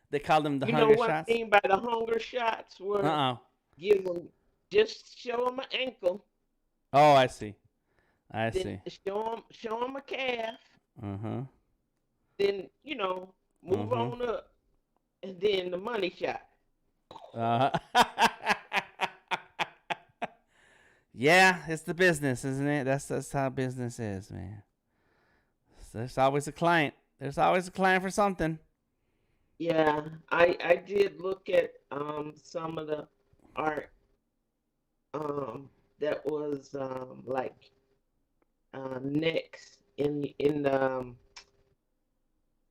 They call them the you know hunger what I shots. mean by the hunger shots? Uh Where oh. give them just show them an ankle, Oh, I see. I then see. show them a calf, Uh huh. then Uh move huh. on up, and then the money shot. Uh Yeah, it's the business, isn't it? That's how business is, man. There's always a client. There's always a client for something. Yeah, I did look at some of the art um that was like next in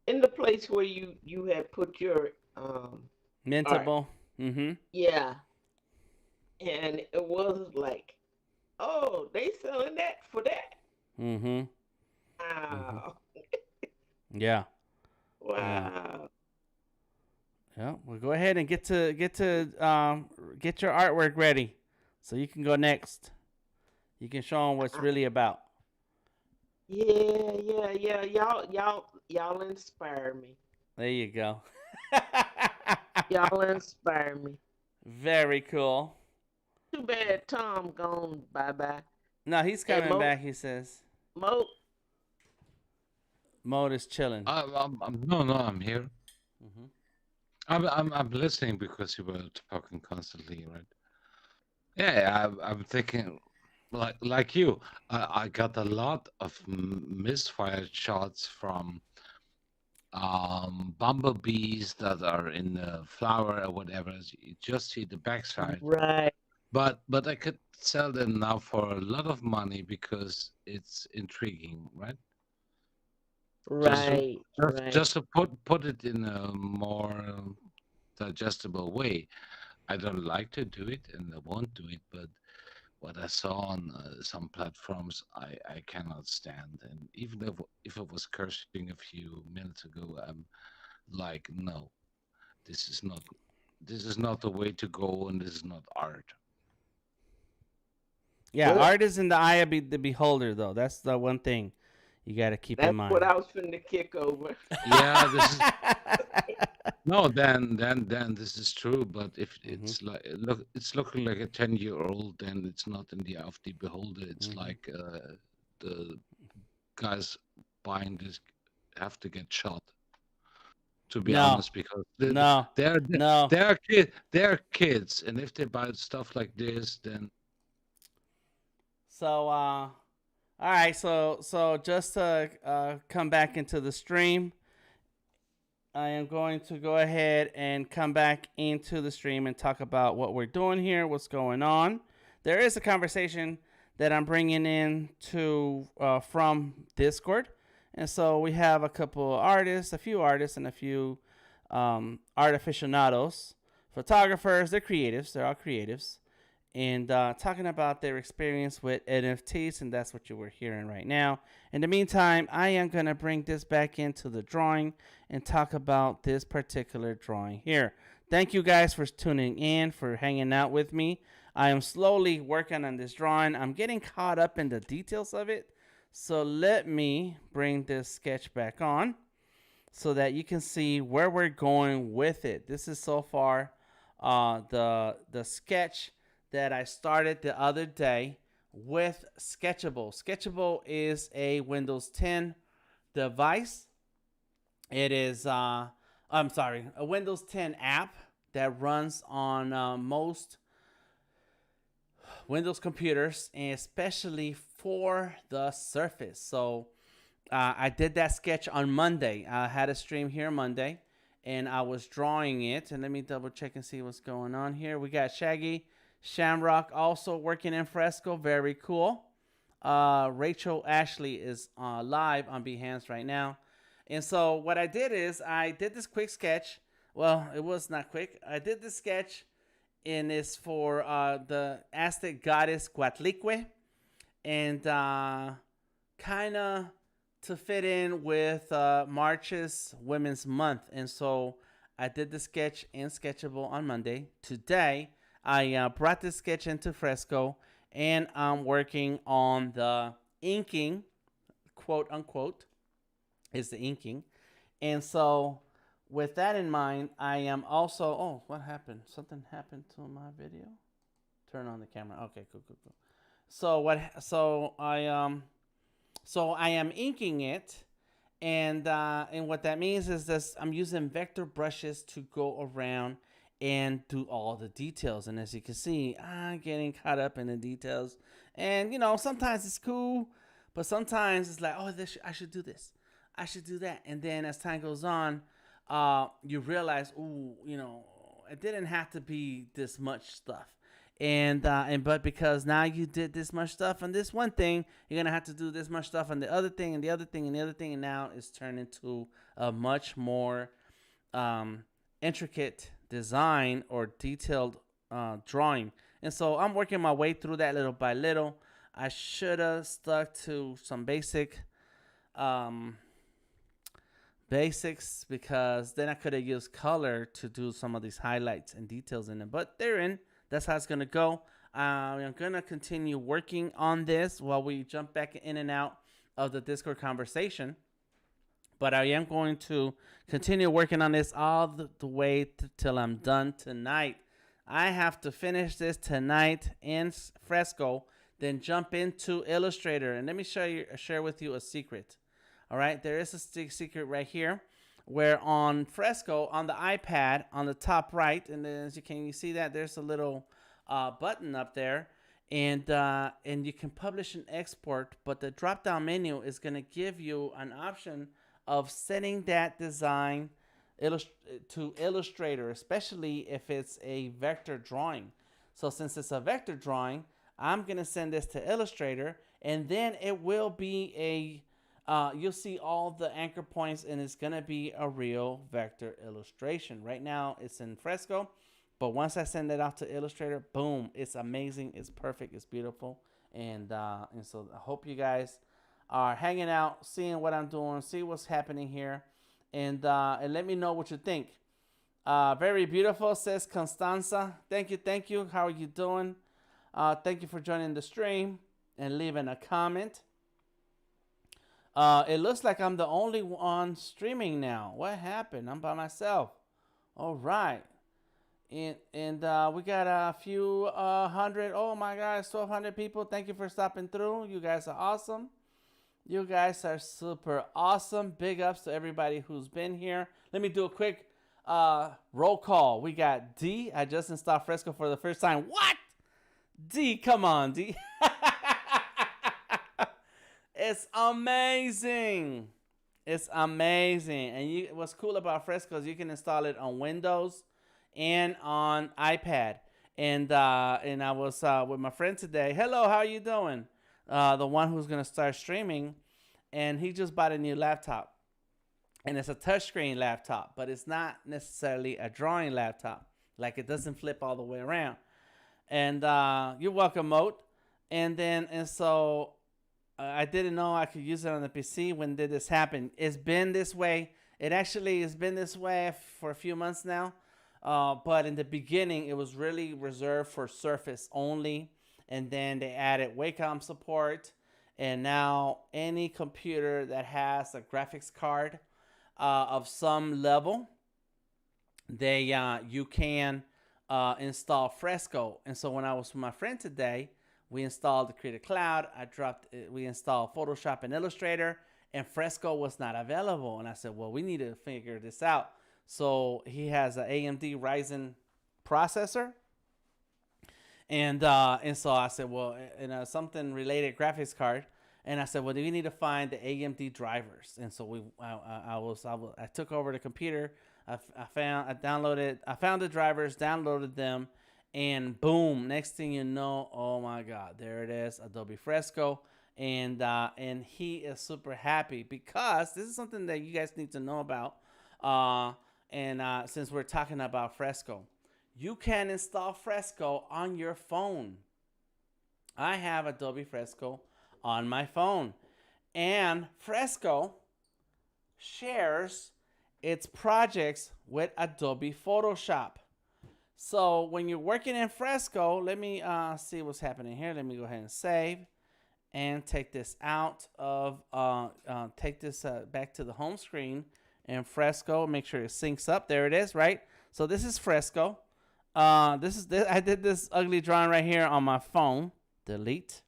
the place where you had put your art. Mintable. Mm-hmm. Yeah, and it was like, oh, they selling that for that. Mm-hmm. Mm-hmm. Wow. Yeah. Yeah. Wow. Yeah. Well, go ahead and get your artwork ready, so you can go next. You can show them what's Uh, really about. yeah. Y'all inspire me. There you go. Y'all inspire me. Very cool. Too bad Tom gone bye bye. No, he's And coming back. He says Mo, Mode is chilling. No, no, I'm here. Mm-hmm. I'm listening because you were talking constantly, right? Yeah, I'm thinking like you. I got a lot of misfired shots from bumblebees that are in the flower or whatever. You just see the backside, right, but I could sell them now for a lot of money because it's intriguing, right? Just to right, just right. just to put it in a more digestible way. I don't like to do it, and I won't do it. But what I saw on some platforms, I cannot stand. And even if I was cursing a few minutes ago, I'm like, no, this is not this is not the way to go, and this is not art. Yeah, Well, art is in the eye of the beholder, though. That's the one thing you got to keep in that's what mind. I was finna kick over. Yeah, this is no. Then this is true. But if Mm-hmm. it's like it's looking like a 10-year-old, then it's not in the eye of the beholder. It's Mm-hmm. like the guys buying this have to get shot. To be No, honest, because no, they're no. they're kids, and if they buy stuff like this, then So, all right. So just to come back into the stream, I am going to go ahead and come back into the stream and talk about what we're doing here, what's going on. There is a conversation that I'm bringing in to from Discord, and so we have a couple artists, a few artists, and a few art aficionados, photographers. They're creatives. They're all creatives, and talking about their experience with NFTs, and that's what you were hearing right now. In the meantime, I am going to bring this back into the drawing and talk about this particular drawing here. Thank you guys for tuning in, for hanging out with me. I am slowly working on this drawing. I'm getting caught up in the details of it. So let me bring this sketch back on so that you can see where we're going with it. This is so far the sketch that I started the other day with Sketchable. Sketchable is a Windows 10 device. It is, a Windows 10 app that runs on most Windows computers, and especially for the Surface. So I did that sketch on Monday. I had a stream here Monday, and I was drawing it. And let me double check and see what's going on here. We got Shaggy Shamrock also working in Fresco. Very cool. Rachel Ashley is live on Behance right now. And so what I did is I did this quick sketch. Well, it was not quick. I did this sketch, and it's for the Aztec goddess Coatlicue, and kind of to fit in with March's Women's Month. And so I did the sketch in Sketchable on Monday. Today, I brought this sketch into Fresco, and I'm working on the inking, quote unquote, is the inking. And so with that in mind, I am also, oh, what happened? Something happened to my video? Turn on the camera. Okay, cool. So I am inking it, and what that means is this: I'm using vector brushes to go around and do all the details. And as you can see, I'm getting caught up in the details. And sometimes it's cool, but sometimes it's like, oh, I should do this, I should do that. And then as time goes on, you realize, ooh, it didn't have to be this much stuff. But because now you did this much stuff on this one thing, you're gonna have to do this much stuff on the other thing and the other thing and the other thing, and now it's turned into a much more intricate design or detailed drawing. And so I'm working my way through that little by little. I should have stuck to some basics, because then I could have used color to do some of these highlights and details in them. But they're in. That's how it's going to go. I'm going to continue working on this while we jump back in and out of the Discord conversation. But I am going to continue working on this all the way till I'm done tonight. I have to finish this tonight in Fresco, then jump into Illustrator. And let me share with you a secret. All right, there is a secret right here, where on Fresco, on the iPad, on the top right, and then as you see that there's a little button up there, and you can publish and export, but the drop-down menu is going to give you an option of setting that design to Illustrator, especially if it's a vector drawing. So since it's a vector drawing, I'm going to send this to Illustrator, and then it will be you'll see all the anchor points, and it's going to be a real vector illustration. Right now, it's in Fresco, but once I send it out to Illustrator, boom, it's amazing, it's perfect, it's beautiful. And so I hope you guys are hanging out, seeing what I'm doing, see what's happening here, and let me know what you think. Very beautiful, says Constanza. Thank you. How are you doing? Thank you for joining the stream and leaving a comment. It looks like I'm the only one streaming now. What happened? I'm by myself. All right. And we got a few hundred. Oh my gosh, 1,200 people. Thank you for stopping through. You guys are awesome. You guys are super awesome. Big ups to everybody who's been here. Let me do a quick roll call. We got D. I just installed Fresco for the first time. What? D, come on, D. It's amazing. It's amazing. And what's cool about Fresco is you can install it on Windows and on iPad. And I was with my friend today. Hello, how are you doing? The one who's gonna start streaming, and he just bought a new laptop, and it's a touchscreen laptop, but it's not necessarily a drawing laptop. Like it doesn't flip all the way around. And you're welcome, Moat. And so I didn't know I could use it on the PC. When did this happen? It's been this way. It actually has been this way for a few months now. But in the beginning, it was really reserved for Surface only. And then they added Wacom support. And now any computer that has a graphics card of some level, you can install Fresco. And so when I was with my friend today, we installed the Creative Cloud. We installed Photoshop and Illustrator, and Fresco was not available. And I said, well, we need to figure this out. So he has an AMD Ryzen processor. And so I said, well, something related graphics card. And I said, well, do we need to find the AMD drivers? And so I took over the computer. I found the drivers, downloaded them, and boom, next thing you know, oh my God, there it is, Adobe Fresco. And he is super happy because this is something that you guys need to know about. Since we're talking about Fresco, you can install Fresco on your phone. I have Adobe Fresco on my phone, and Fresco shares its projects with Adobe Photoshop. So when you're working in Fresco, let me see what's happening here. Let me go ahead and save and take this out of take this back to the home screen and Fresco. Make sure it syncs up. There it is, right? So this is Fresco. I did this ugly drawing right here on my phone. Delete.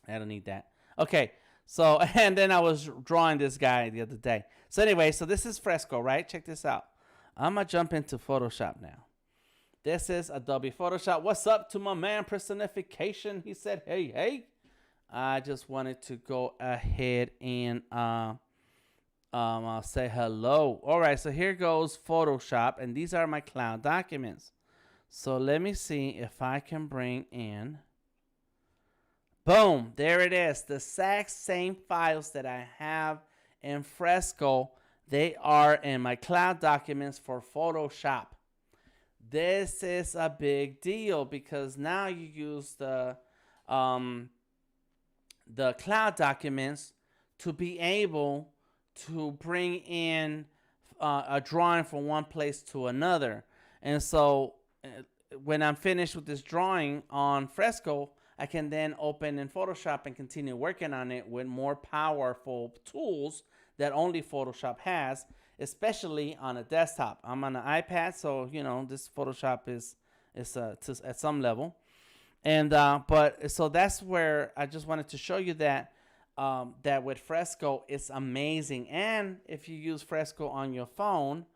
I don't need that. Okay. So, and then I was drawing this guy the other day. So anyway, so this is Fresco, right? Check this out. I'm going to jump into Photoshop now. This is Adobe Photoshop. What's up to my man Personification? He said, hey. I just wanted to go ahead and I'll say hello. All right, so here goes Photoshop, and these are my cloud documents. So let me see if I can bring in. Boom, there it is. The exact same files that I have in Fresco, they are in my cloud documents for Photoshop. This is a big deal because now you use the cloud documents to be able to bring in a drawing from one place to another. And so when I'm finished with this drawing on Fresco, I can then open in Photoshop and continue working on it with more powerful tools that only Photoshop has, especially on a desktop. I'm on an iPad, so this Photoshop is at some level. And but so that's where I just wanted to show you that that with Fresco it's amazing. And if you use Fresco on your phone,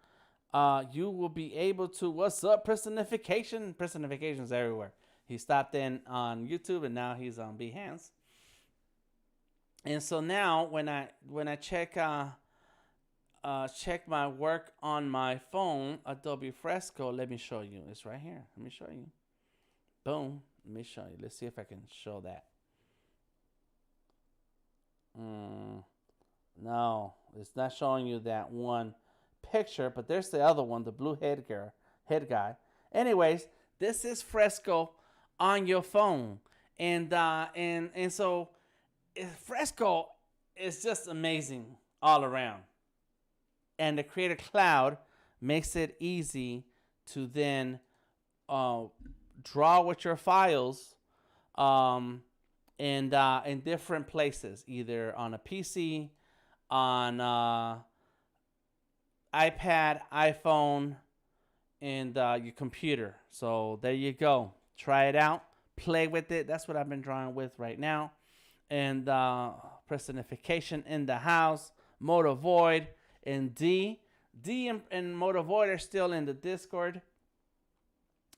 you will be able to. What's up, Personification? Personification's everywhere. He stopped in on YouTube and now he's on Behance. And so now when I check my work on my phone, Adobe Fresco, let me show you. It's right here. Let me show you. Boom. Let me show you. Let's see if I can show that. No, it's not showing you that one picture, but there's the other one, the blue head guy. Anyways, this is Fresco on your phone, and so Fresco is just amazing all around. And the Creative Cloud makes it easy to then draw with your files in different places, either on a PC, on iPad, iPhone, and your computer. So there you go. Try it out. Play with it. That's what I've been drawing with right now. and personification in the house. Motor Void and D and Motor Void are still in the Discord.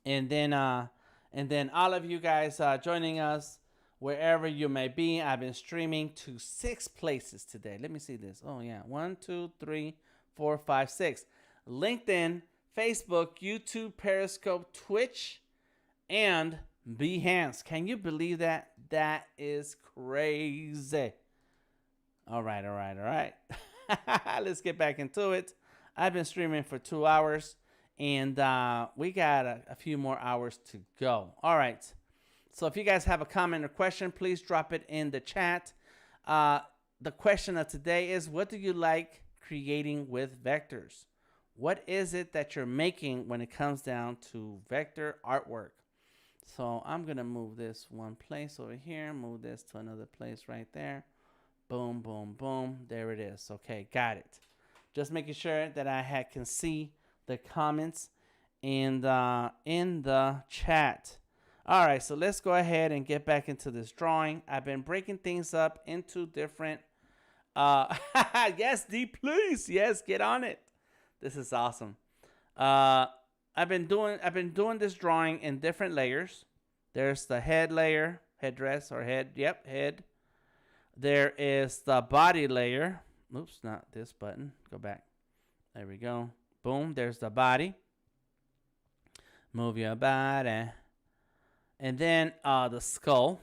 And then all of you guys joining us wherever you may be. I've been streaming to 6 places today. Let me see this. Oh yeah, 1, 2, 3, 4, 5, 6. LinkedIn, Facebook, YouTube, Periscope, Twitch, and Behance. Can you believe that? That is crazy. All right. Let's get back into it. I've been streaming for 2 hours, and we got a few more hours to go. All right. So if you guys have a comment or question, please drop it in the chat. The question of today is, what do you like creating with vectors? What is it that you're making when it comes down to vector artwork? So I'm going to move this one place over here, move this to another place right there. Boom, boom, boom. There it is. Okay, got it. Just making sure that I can see the comments in the chat. All right, so let's go ahead and get back into this drawing. I've been breaking things up into different yes, D, please. Yes, get on it. This is awesome. I've been doing this drawing in different layers. There's the head layer, headdress or head. Yep, head. There is the body layer. Oops, not this button. Go back. There we go. Boom, there's the body. Move your body. And then the skull.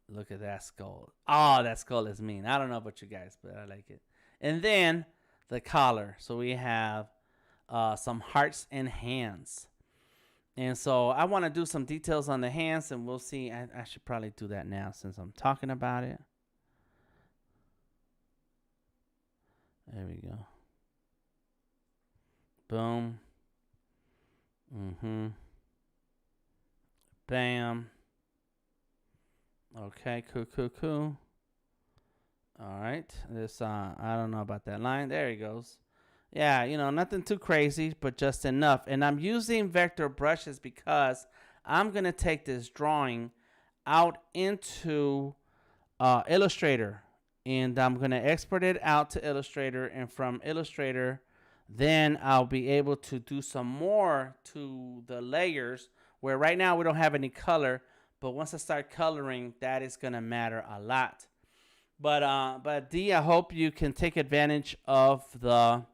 Look at that skull. Oh, that skull is mean. I don't know about you guys, but I like it. And then the collar. So we have some hearts and hands. And so I want to do some details on the hands, and we'll see. I should probably do that now since I'm talking about it. There we go. Boom. Bam. Okay, cool. All right. This I don't know about that line. There he goes. Yeah, nothing too crazy, but just enough. And I'm using vector brushes because I'm going to take this drawing out into Illustrator. And I'm going to export it out to Illustrator. And from Illustrator, then I'll be able to do some more to the layers where right now we don't have any color. But once I start coloring, that is going to matter a lot. But D, I hope you can take advantage of the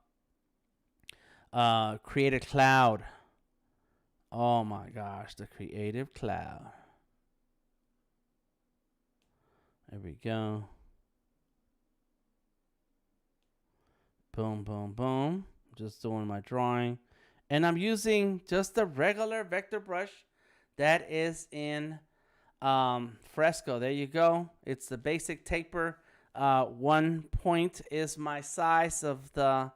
Creative Cloud. Oh my gosh, the Creative Cloud. There we go. Boom, boom, boom. Just doing my drawing. And I'm using just the regular vector brush that is in Fresco. There you go. It's the basic taper. 1 point is my size of the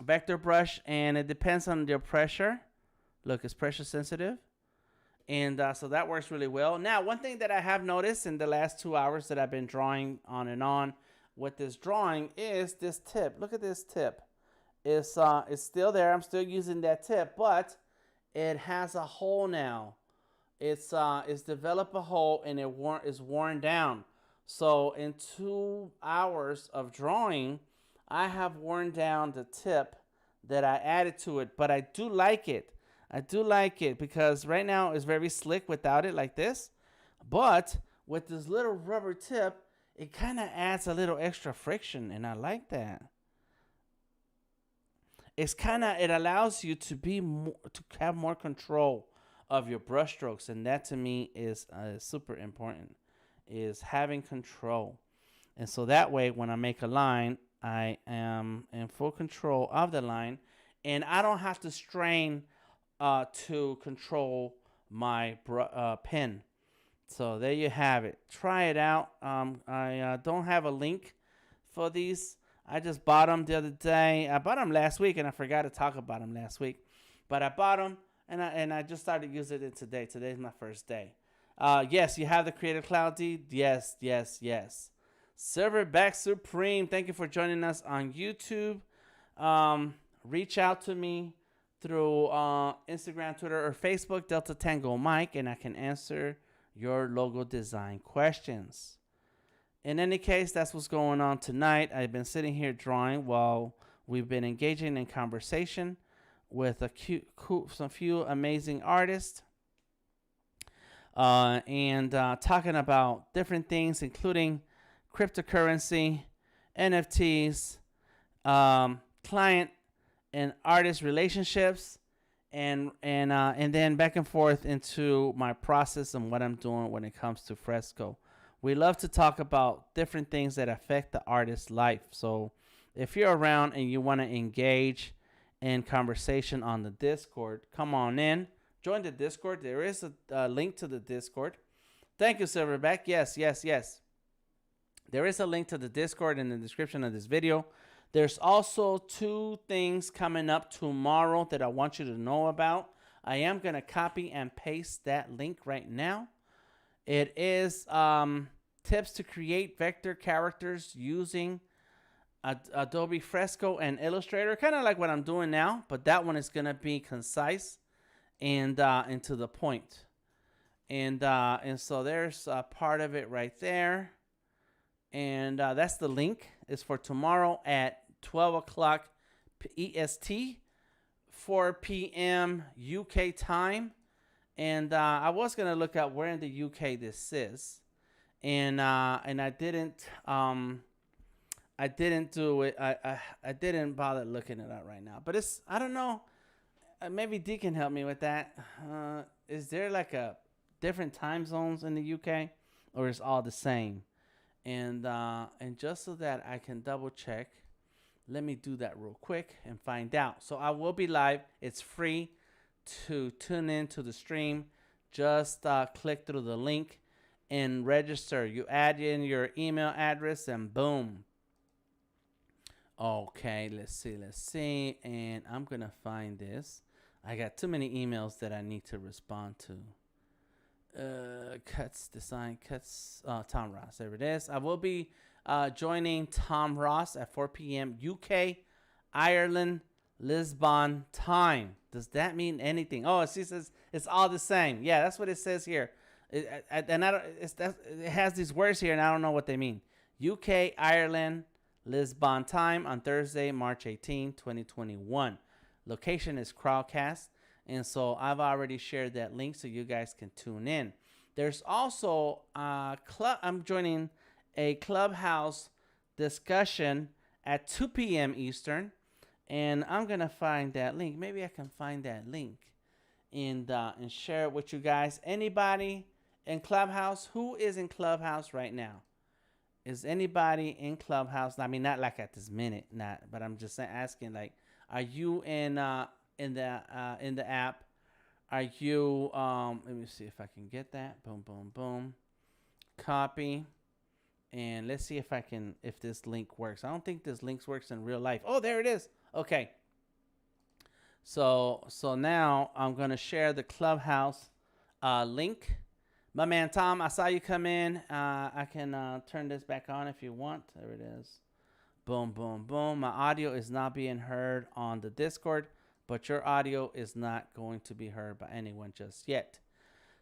vector brush, and it depends on your pressure. Look, it's pressure sensitive. And so that works really well. Now, one thing that I have noticed in the last 2 hours that I've been drawing on and on with this drawing is this tip. Look at this tip. It's still there. I'm still using that tip, but it has a hole now. It's developed a hole, and it is worn down. So in 2 hours of drawing, I have worn down the tip that I added to it, but I do like it. I do like it because right now it's very slick without it like this. But with this little rubber tip, it kind of adds a little extra friction, and I like that. It allows you to to have more control of your brush strokes, and that to me is super important, is having control. And so that way, when I make a line, I am in full control of the line, and I don't have to strain to control my pen. So there you have it. Try it out. I don't have a link for these. I just bought them the other day. I bought them last week, and I forgot to talk about them last week. But I bought them, and I just started using it today. Today's my first day. Yes, you have the Creative Cloud D. Yes. Serverback Supreme, thank you for joining us on YouTube. Reach out to me through Instagram, Twitter, or Facebook, Delta Tango Mike, and I can answer your logo design questions. In any case, that's what's going on tonight. I've been sitting here drawing while we've been engaging in conversation with some few amazing artists and talking about different things, including cryptocurrency, NFTs, client and artist relationships, and then back and forth into my process and what I'm doing when it comes to fresco. We love to talk about different things that affect the artist's life. So if you're around and you want to engage in conversation on the Discord, come on in. Join the Discord. There is a link to the Discord. Thank you, Silverback. Yes. There is a link to the Discord in the description of this video. There's also 2 things coming up tomorrow that I want you to know about. I am going to copy and paste that link right now. It is tips to create vector characters using Adobe Fresco and Illustrator, kind of like what I'm doing now, but that one is going to be concise and to the point. And so there's a part of it right there. And that's the link. It's for tomorrow at 12 o'clock EST, 4 p.m. UK time. And I was gonna look up where in the UK this is, and I didn't do it. I didn't bother looking it up right now. But it's, I don't know. Maybe D can help me with that. Is there like a different time zones in the UK, or is all the same? And just so that I can double check, let me do that real quick and find out. So I will be live. It's free to tune in to the stream. Just click through the link and register. You add in your email address and boom. Okay, let's see. And I'm going to find this. I got too many emails that I need to respond to. Tom Ross. There it is. I will be joining Tom Ross at 4 p.m. UK, Ireland, Lisbon time. Does that mean anything? Oh, it says it's all the same. Yeah, that's what it says here. It has these words here, and I don't know what they mean. UK, Ireland, Lisbon time on Thursday, March 18, 2021. Location is Crowdcast. And so I've already shared that link so you guys can tune in. There's also I'm joining a Clubhouse discussion at 2 p.m. Eastern. And I'm going to find that link. Maybe I can find that link and share it with you guys. Anybody in Clubhouse? Who is in Clubhouse right now? Is anybody in Clubhouse? I mean, not like at this minute, but I'm just asking, like, are you in the app? Are you let me see if I can get that. Boom. Copy. And let's see if this link works. I don't think this link works in real life. Oh, there it is. Okay. So now I'm going to share the Clubhouse link. My man Tom, I saw you come in. I can turn this back on if you want. There it is. Boom. My audio is not being heard on the Discord, but your audio is not going to be heard by anyone just yet.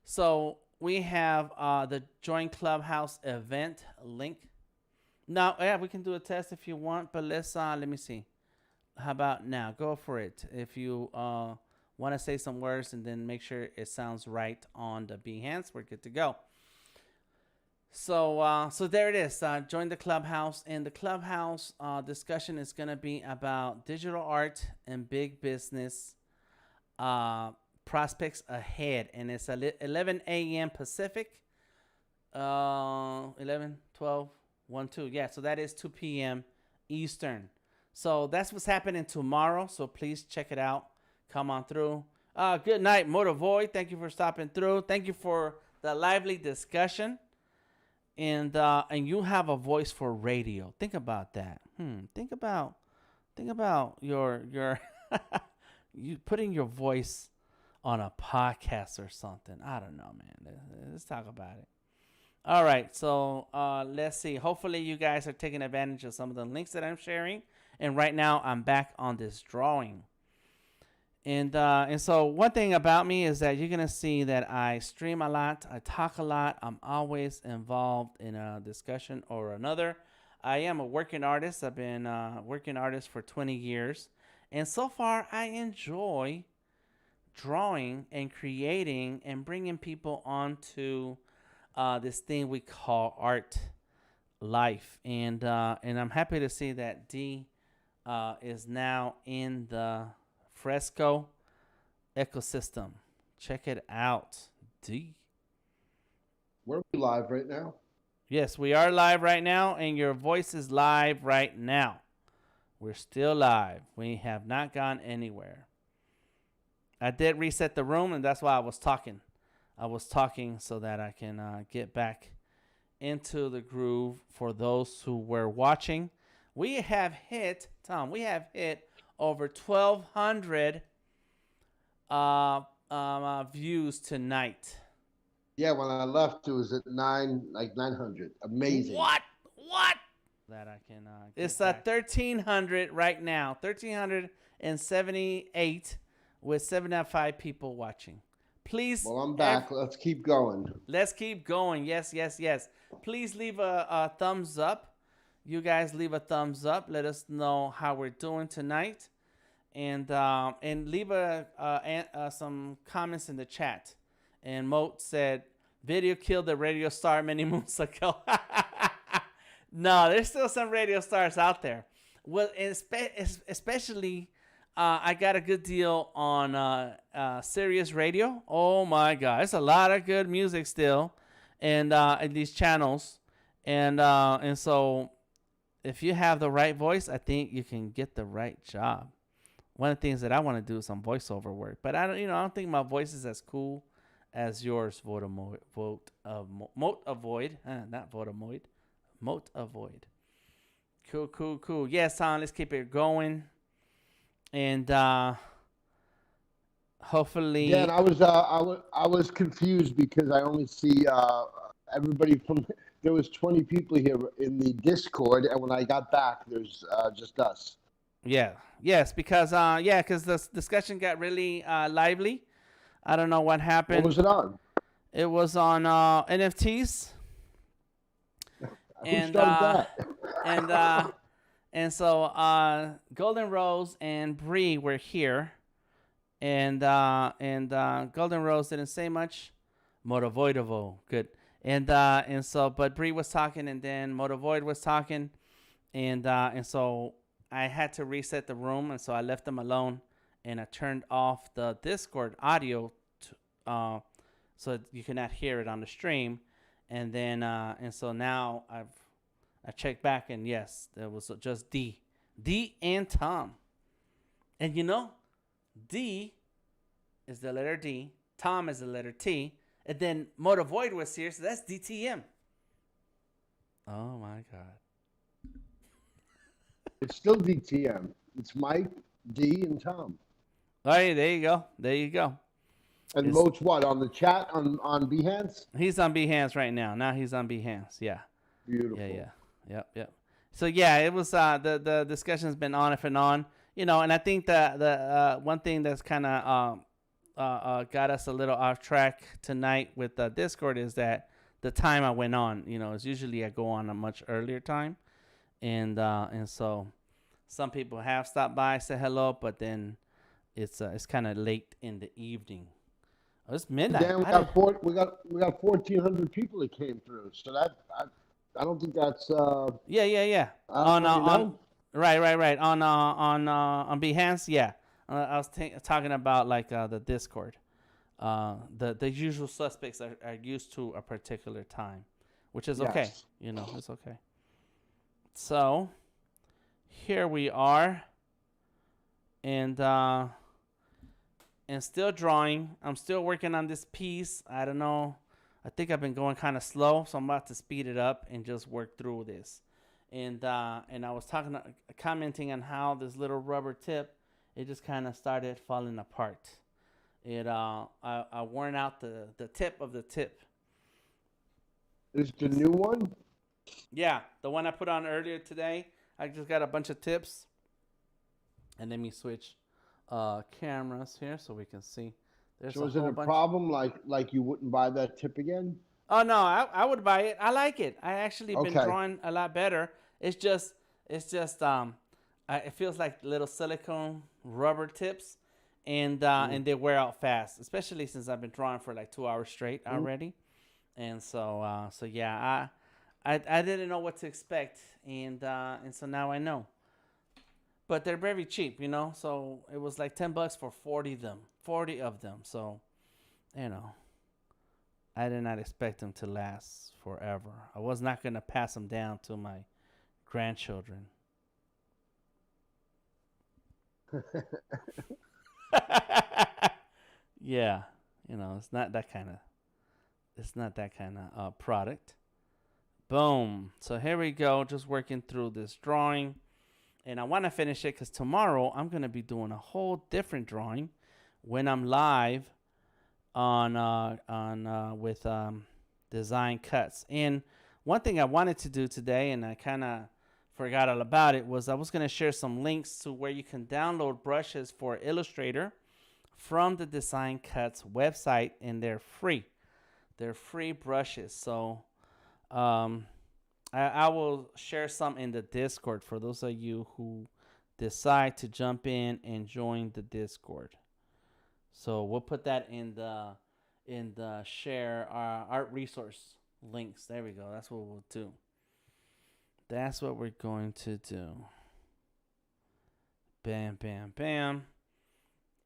So we have the Join Clubhouse event link. Now, yeah, we can do a test if you want, but let me see. How about now? Go for it. If you want to say some words and then make sure it sounds right on the Behance, we're good to go. So there it is. Join the Clubhouse. And the Clubhouse discussion is going to be about digital art and big business prospects ahead. And it's 11 a.m. Pacific, 11, 12, 1, 2. Yeah, so that is 2 p.m. Eastern. So that's what's happening tomorrow. So please check it out. Come on through. Good night, Motovoid. Thank you for stopping through. Thank you for the lively discussion. And you have a voice for radio. Think about that. Think about your you putting your voice on a podcast or something. I don't know, man. Let's talk about it. All right. So let's see. Hopefully you guys are taking advantage of some of the links that I'm sharing. And right now I'm back on this drawing. And so one thing about me is that you're gonna see that I stream a lot, I talk a lot, I'm always involved in a discussion or another. I am a working artist. I've been working artist for 20 years, and so far I enjoy drawing and creating and bringing people onto this thing we call art life. And I'm happy to see that D is now in the fresco ecosystem. Check it out, D. We're live right now. Yes, we are live right now, and your voice is live right now. We're still live. We have not gone anywhere. I did reset the room, and that's why I was talking. I was talking so that I can get back into the groove for those who were watching. We have hit, Tom, we have hit over 1,200 views tonight. Yeah, when I left, it was at 900. Amazing. What? That I can. It's 1,300 right now. 1,378 with 7.5 people watching. Please. Well, I'm back. Let's keep going. Let's keep going. Yes. Please leave a thumbs up. You guys leave a thumbs up. Let us know how we're doing tonight, and leave some comments in the chat. And Moat said, "Video killed the radio star many moons ago." No, there's still some radio stars out there. Well, especially, I got a good deal on Sirius Radio. Oh my God, it's a lot of good music still, and in these channels, and so if you have the right voice, I think you can get the right job. One of the things that I want to do is some voiceover work, but I don't think my voice is as cool as yours. Moat avoid, not vote avoid. Moat avoid. Cool. Yes, son, let's keep it going. And hopefully. Yeah, and I was confused because I only see everybody from. There was 20 people here in the Discord, and when I got back, there's just us. Yeah. Yes, because the discussion got really lively. I don't know what happened. What was it on? It was on NFTs. Who started that? And so Golden Rose and Bree were here, and Golden Rose didn't say much. Motovoidovo, good. And so, but Bree was talking, and then Motovoid was talking, and so I had to reset the room, and so I left them alone, and I turned off the Discord audio, so you cannot hear it on the stream. And then, and so now I checked back, and yes, there was just D and Tom. And D is the letter D, Tom is the letter T, and then Motovoid was here, so that's DTM. Oh my God. It's still DTM. It's Mike, D, and Tom. All right, there you go. And Moat's what, on the chat on Behance? He's on Behance right now. Now he's on Behance. Yeah. Beautiful. Yeah. Yep. So yeah, it was the discussion's been on and on, and I think the one thing that's kind of got us a little off track tonight with the Discord is that the time I went on, is usually I go on a much earlier time, and so some people have stopped by, say hello, but then it's kind of late in the evening. Oh, it's midnight. Then we got 1,400 people that came through. So that I don't think that's yeah. On right on Behance, yeah. I was talking about like the Discord. The usual suspects are used to a particular time, which is okay. It's okay. So here we are, and still drawing. I'm still working on this piece. I don't know. I think I've been going kind of slow, so I'm about to speed it up and just work through this. And I was commenting on how this little rubber tip, it just kind of started falling apart. I worn out the tip of the tip. Is the new one? Yeah, the one I put on earlier today. I just got a bunch of tips, and let me switch cameras here so we can see. There's So a is it whole a bunch. problem like you wouldn't buy that tip again? Oh no, I would buy it. I like it. I actually been Okay. drawing a lot better. It's just it feels like little silicone rubber tips, and they wear out fast. Especially since I've been drawing for like 2 hours straight already, and so yeah, I didn't know what to expect, and so now I know. But they're very cheap, you know. So it was like $10 for 40 of them. So you know. I did not expect them to last forever. I was not going to pass them down to my grandchildren. Yeah, you know, it's not that kind of product. Boom. So here we go, just working through this drawing. And I want to finish it because tomorrow I'm going to be doing a whole different drawing when I'm live on with design cuts. And one thing I wanted to do today, and I kind of forgot all about it, was I was going to share some links to where you can download brushes for Illustrator from the Design Cuts website, and they're free. They're free brushes. So I will share some in the Discord for those of you who decide to jump in and join the Discord. So we'll put that in the share art resource links. There we go. That's what we'll do. That's what we're going to do. Bam, bam, bam.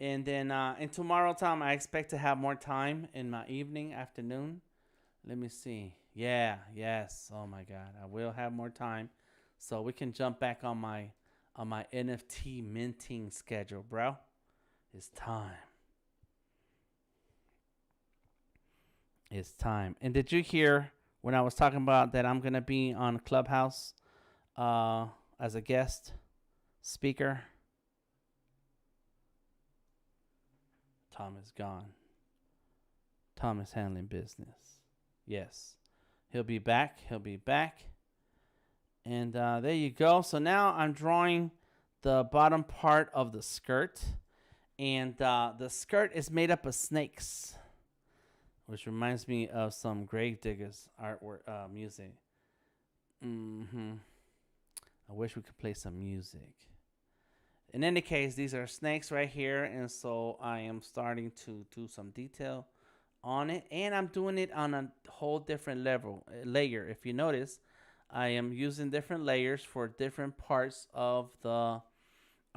And then in tomorrow time, I expect to have more time in my evening, afternoon. Let me see. Yeah, yes. Oh my God, I will have more time, so we can jump back on my NFT minting schedule, bro. It's time. It's time. And did you hear when I was talking about that I'm gonna be on Clubhouse as a guest speaker? Tom is gone. Tom is handling business. Yes. He'll be back. He'll be back. And there you go. So now I'm drawing the bottom part of the skirt. And the skirt is made up of snakes, which reminds me of some Gravediggers artwork music. I wish we could play some music. In any case, these are snakes right here, and so I am starting to do some detail on it, and I'm doing it on a whole different layer. If you notice, I am using different layers for different parts of the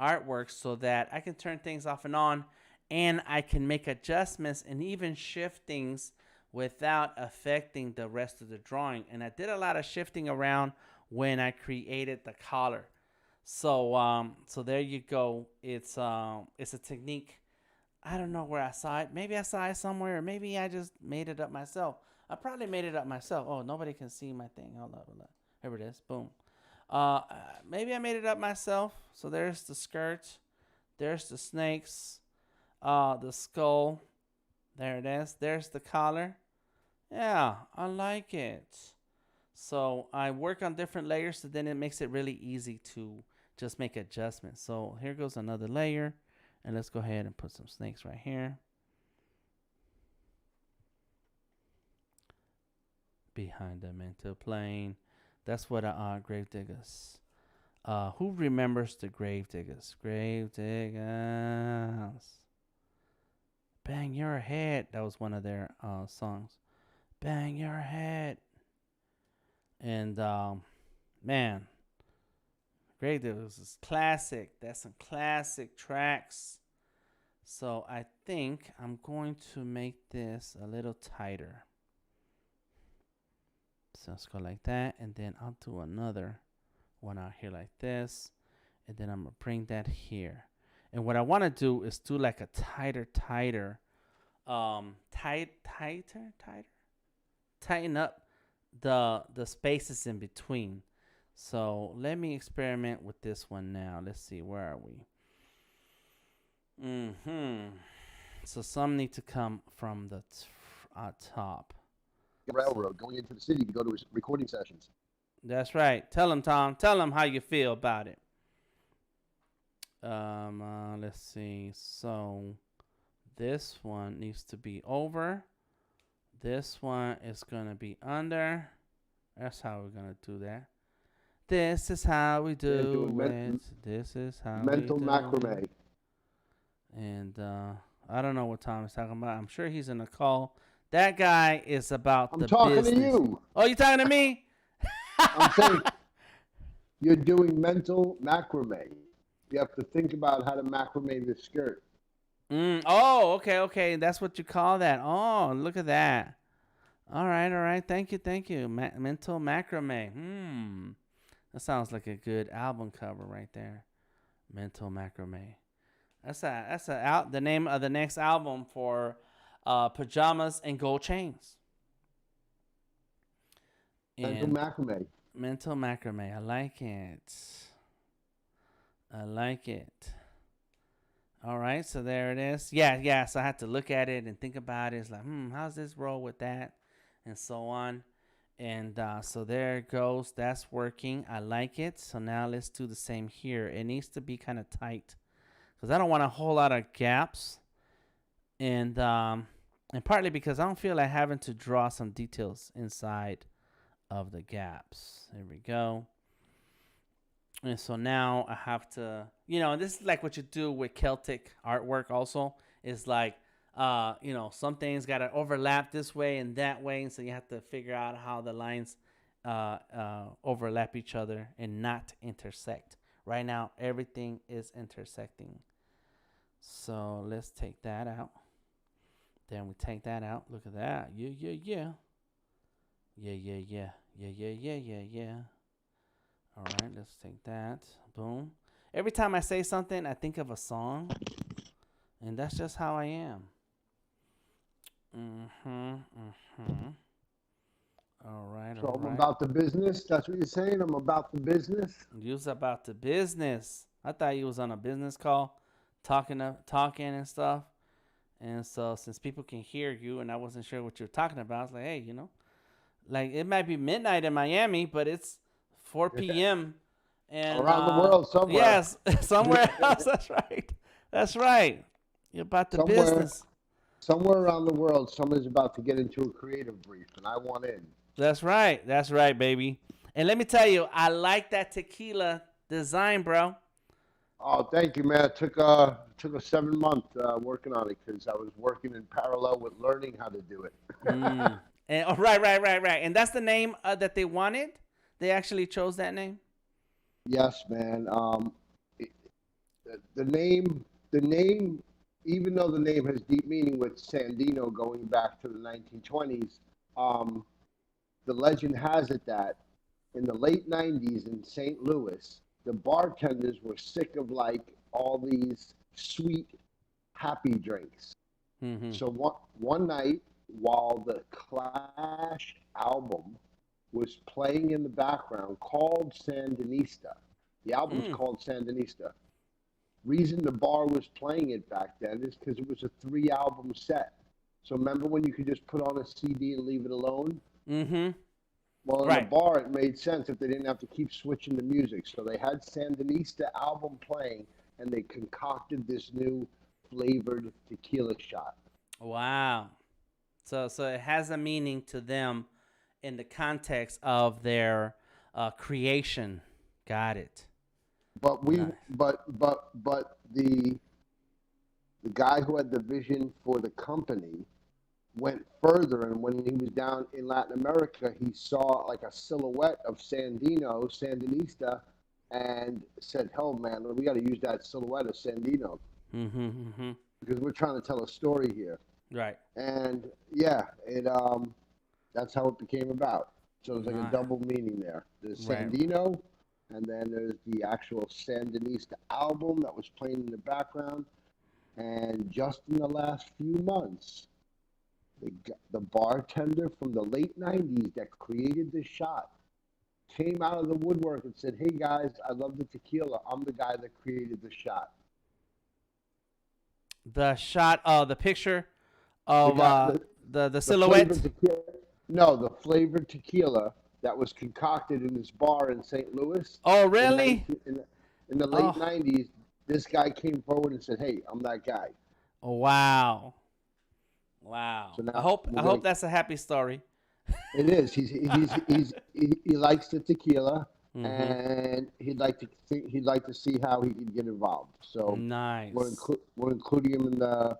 artwork so that I can turn things off and on, and I can make adjustments and even shift things without affecting the rest of the drawing. And I did a lot of shifting around when I created the collar. So there you go. It's a technique. I don't know where I saw it. Maybe I saw it somewhere, or maybe I just made it up myself. I probably made it up myself. Oh, nobody can see my thing. Hold up. Here it is. Boom. Maybe I made it up myself. So there's the skirt. There's the snakes. The skull. There it is. There's the collar. Yeah, I like it. So I work on different layers, so then it makes it really easy to just make adjustments. So here goes another layer, and let's go ahead and put some snakes right here. Behind the mental plane. That's what Gravediggers. Who remembers the Gravediggers? Gravediggers. Bang your head. That was one of their songs. Bang your head. And man, Gravediggers is classic. That's some classic tracks. So I think I'm going to make this a little tighter. So let's go like that, and then I'll do another one out here like this, and then I'm gonna bring that here. And what I want to do is do like a tighten up the spaces in between. So let me experiment with this one now. Let's see, where are we? So some need to come from the top. Railroad going into the city to go to his recording sessions. That's right. Tell him, Tom. Tell him how you feel about it. Let's see. So this one needs to be over. This one is gonna be under. That's how we're gonna do that. This is how we do it. This is how mental we do macrame. it. And I don't know what Tom is talking about. I'm sure he's in a call. That guy is about I'm the talking business. to you. Oh, you talking to me? I'm saying you're doing mental macrame. You have to think about how to macrame the skirt. Oh, okay. That's what you call that. Oh, look at that. All right. Thank you. Mental macrame. That sounds like a good album cover right there. Mental macrame. That's the name of the next album for pajamas and gold chains. Mental And macrame. mental macrame. I like it. All right, so there it is. Yeah. So I had to look at it and think about it. It's like, how's this roll with that, and so on. And so there it goes. That's working. I like it. So now let's do the same here. It needs to be kind of tight because I don't want a whole lot of gaps, and partly because I don't feel like having to draw some details inside of the gaps. There we go. And so now I have to, this is like what you do with Celtic artwork also. Is like, some things got to overlap this way and that way. And so you have to figure out how the lines overlap each other and not intersect. Right now, everything is intersecting. So let's take that out. Then we take that out. Look at that. Yeah. All right, let's take that. Boom. Every time I say something, I think of a song. And that's just how I am. All right. So I'm about the business. That's what you're saying? I'm about the business? You's about the business. I thought you was on a business call talking and stuff. And so since people can hear you and I wasn't sure what you were talking about, I was like, hey, like it might be midnight in Miami, but it's 4 p.m. and around the world somewhere. Yes, somewhere else. That's right. You're about the business. Somewhere around the world, someone's about to get into a creative brief, and I want in. That's right, baby. And let me tell you, I like that tequila design, bro. Oh, thank you, man. It took a 7-month working on it because I was working in parallel with learning how to do it. And right. And that's the name that they wanted. They actually chose that name. Yes, man. The name, even though the name has deep meaning with Sandino going back to the 1920s, the legend has it that in the late 90s in St. Louis, the bartenders were sick of like all these sweet, happy drinks. Mm-hmm. So one night, while the Clash album was playing in the background, called Sandinista. The album is called Sandinista. Reason the bar was playing it back then is because it was a 3-album set. So remember when you could just put on a CD and leave it alone? Mm-hmm. Well, in the bar, it made sense if they didn't have to keep switching the music. So they had Sandinista album playing, and they concocted this new flavored tequila shot. Wow. So it has a meaning to them in the context of their creation. Got it. But the guy who had the vision for the company went further, and when he was down in Latin America, he saw like a silhouette of Sandinista, and said, "Hell, man, we got to use that silhouette of Sandino because we're trying to tell a story here." Right. And yeah, that's how it became about. So it's like a double meaning there. There's Sandino, and then there's the actual Sandinista album that was playing in the background. And just in the last few months, the bartender from the late 90s that created this shot came out of the woodwork and said, "Hey guys, I love the tequila. I'm the guy that created the shot." The shot, the picture of the silhouette. The flavored tequila that was concocted in this bar in St. Louis. Oh, really? In the late 90s, this guy came forward and said, "Hey, I'm that guy." Oh, wow. Wow. So I now hope we're I gonna. hope that's a happy story. It is. He likes the tequila, Mm-hmm. and he'd like to see how he can get involved. So Nice. we're including him in the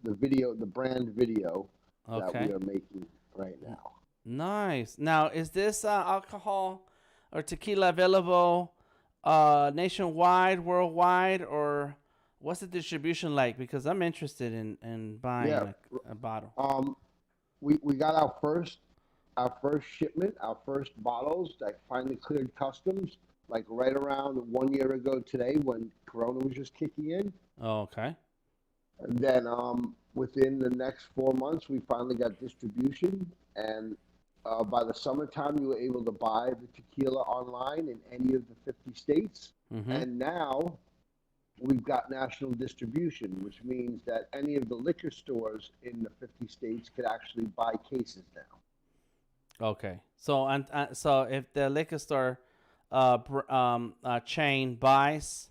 video, the brand video that we Okay. are making right now. Nice. Now, is this alcohol or tequila available nationwide, worldwide, or what's the distribution like? Because I'm interested in buying Yeah. a bottle. Um, we got our first shipment, our first bottles that finally cleared customs, like right around 1 year ago today when Corona was just kicking in. Oh, okay. And then within the next 4 months, we finally got distribution. And by the summertime, you were able to buy the tequila online in any of the 50 states. Mm-hmm. And now we've got national distribution, which means that any of the liquor stores in the 50 states could actually buy cases now. Okay. So if the liquor store chain buys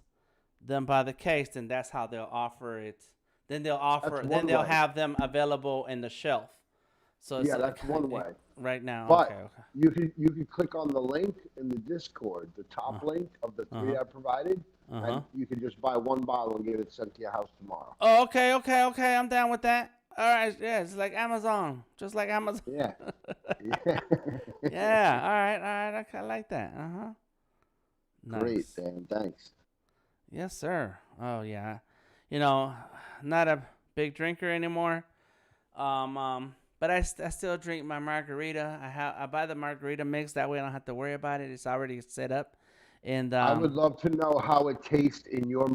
them by the case, then that's how they'll offer it. Then they'll way. have them available in the shelf. So Yeah, that's one way. Right now. But Okay. Okay. you can click on the link in the Discord, the top link of the 3 I provided, and you can just buy one bottle and get it sent to your house tomorrow. Oh, okay. I'm down with that. All right. Yeah, it's like Amazon, just like Amazon. Yeah. Yeah. Yeah. All right. I like that. Nice. Great, Dan. Thanks. Yes, sir. Oh yeah. You know, not a big drinker anymore. But I still drink my margarita. I buy the margarita mix, that way I don't have to worry about it. It's already set up. And I would love to know how it tastes in your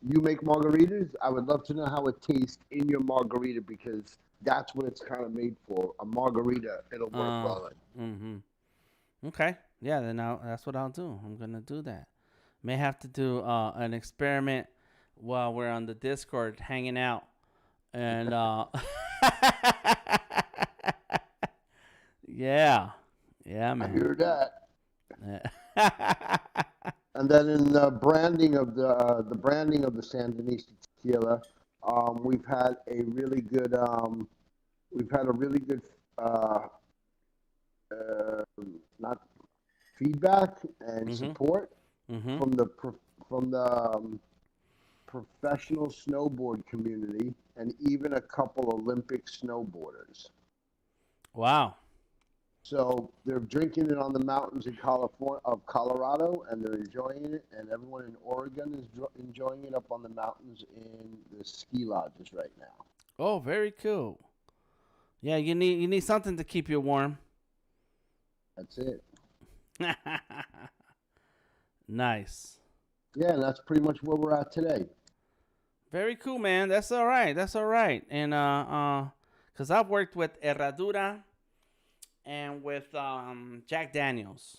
you make margaritas. I would love to know how it tastes in your margarita because that's what it's kind of made for. A margarita, it'll work well in. Mm-hmm. Okay. Yeah, then that's what I'll do. I'm gonna do that. May have to do an experiment while we're on the Discord hanging out, and yeah, man. I hear that. Yeah. And then in the branding of the Sandinista tequila, we've had a really good not feedback and support from the professional snowboard community and even a couple Olympic snowboarders. Wow. So they're drinking it on the mountains of Colorado, and they're enjoying it. And everyone in Oregon is enjoying it up on the mountains in the ski lodges right now. Oh, very cool. Yeah, you need something to keep you warm. That's it. Nice. Yeah, and that's pretty much where we're at today. Very cool, man. That's all right. And cause I've worked with Herradura and with Jack Daniels.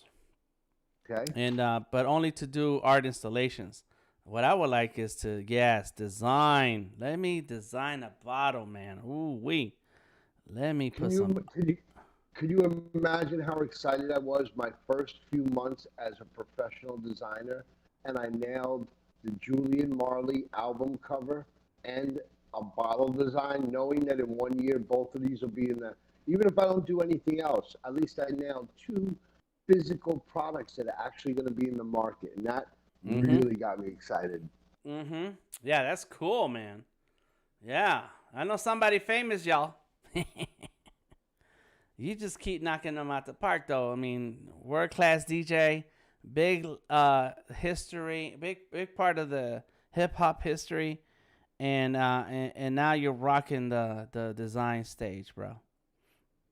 Okay. And but only to do art installations. What I would like is to design. Let me design a bottle, man. Ooh wee. Let me put some. Could you imagine how excited I was my first few months as a professional designer, and I nailed the Julian Marley album cover and a bottle design, knowing that in 1 year both of these will be in the. Even if I don't do anything else, at least I nailed two physical products that are actually going to be in the market, and that really got me excited. Yeah, that's cool, man. Yeah, I know somebody famous, y'all. You just keep knocking them out the park, though. I mean, world class DJ, big history, big part of the hip hop history, and now you're rocking the design stage, bro.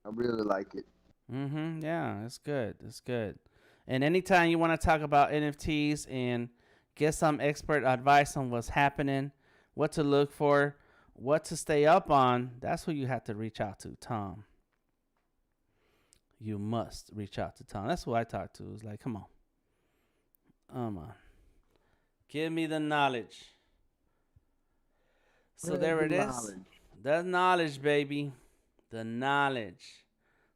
I really like it. Yeah, it's good. It's good. And anytime you want to talk about NFTs and get some expert advice on what's happening, what to look for, what to stay up on, that's who you have to reach out to, Tom. You must reach out to Tom. That's who I talk to. It's like, come on. Give me the knowledge. So there it is. The knowledge, baby. The knowledge.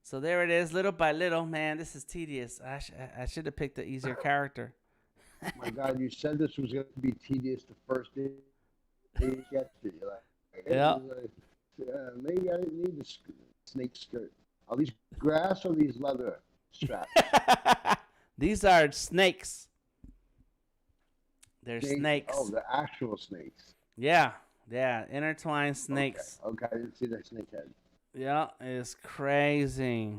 So there it is, little by little. Man, this is tedious. I should have picked the easier character. My God, you said this was going to be tedious the first day you get to. You're like, hey, Yeah. maybe I didn't need the snake skirt. Are these grass or these leather straps? These are snakes. They're Snakes. Oh, snakes. the actual snakes. Yeah. Yeah. Intertwined Okay. snakes. Okay. I didn't see that snake head. Yeah. It's crazy.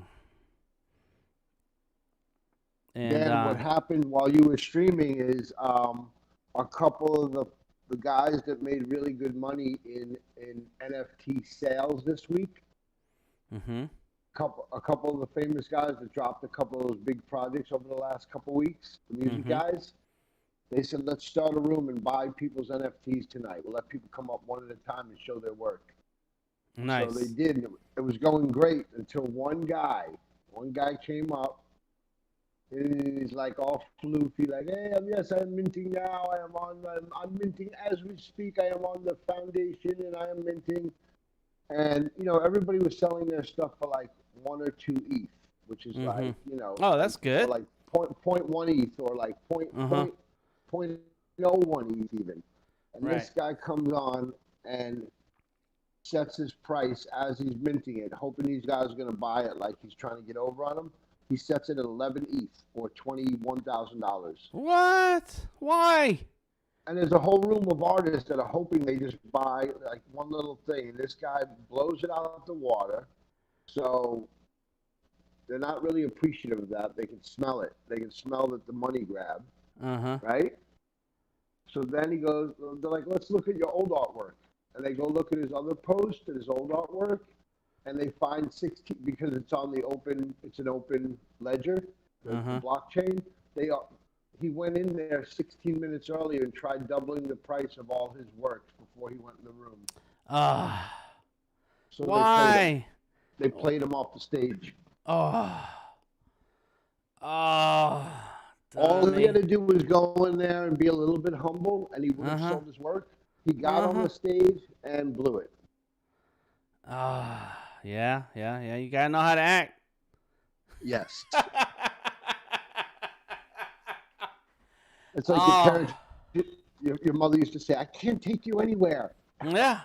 And Then what happened while you were streaming is a couple of the guys that made really good money in NFT sales this week. mm-hmm. A couple of the famous guys that dropped a couple of those big projects over the last couple of weeks, the music Mm-hmm. guys, they said, let's start a room and buy people's NFTs tonight. We'll let people come up one at a time and show their work. Nice. So they did. And it was going great until one guy came up and he's like all floofy, like, hey, yes, I'm minting now. I'm minting as we speak. I am on the foundation and I am minting. And, everybody was selling their stuff for like 1 or 2 ETH, which is like, Oh, that's good. or like point 0.1 ETH or like Uh-huh. point 0.01 ETH even. And Right. this guy comes on and sets his price as he's minting it, hoping these guys are going to buy it like he's trying to get over on them. He sets it at 11 ETH or $21,000. What? Why? And there's a whole room of artists that are hoping they just buy like one little thing. And this guy blows it out of the water. So they're not really appreciative of that. They can smell it. They can smell that the money grab, Uh-huh. right? So then he goes, they're like, let's look at your old artwork. And they go look at his other post and his old artwork. And they find 16, because it's an open ledger, the blockchain. He went in there 16 minutes earlier and tried doubling the price of all his works before he went in the room. So Why? They played him off the stage. Oh. All he had to do was go in there and be a little bit humble, and he would have sold his work. He got on the stage and blew it. Yeah. You gotta know how to act. Yes. It's like your parents, your mother used to say, I can't take you anywhere. Yeah.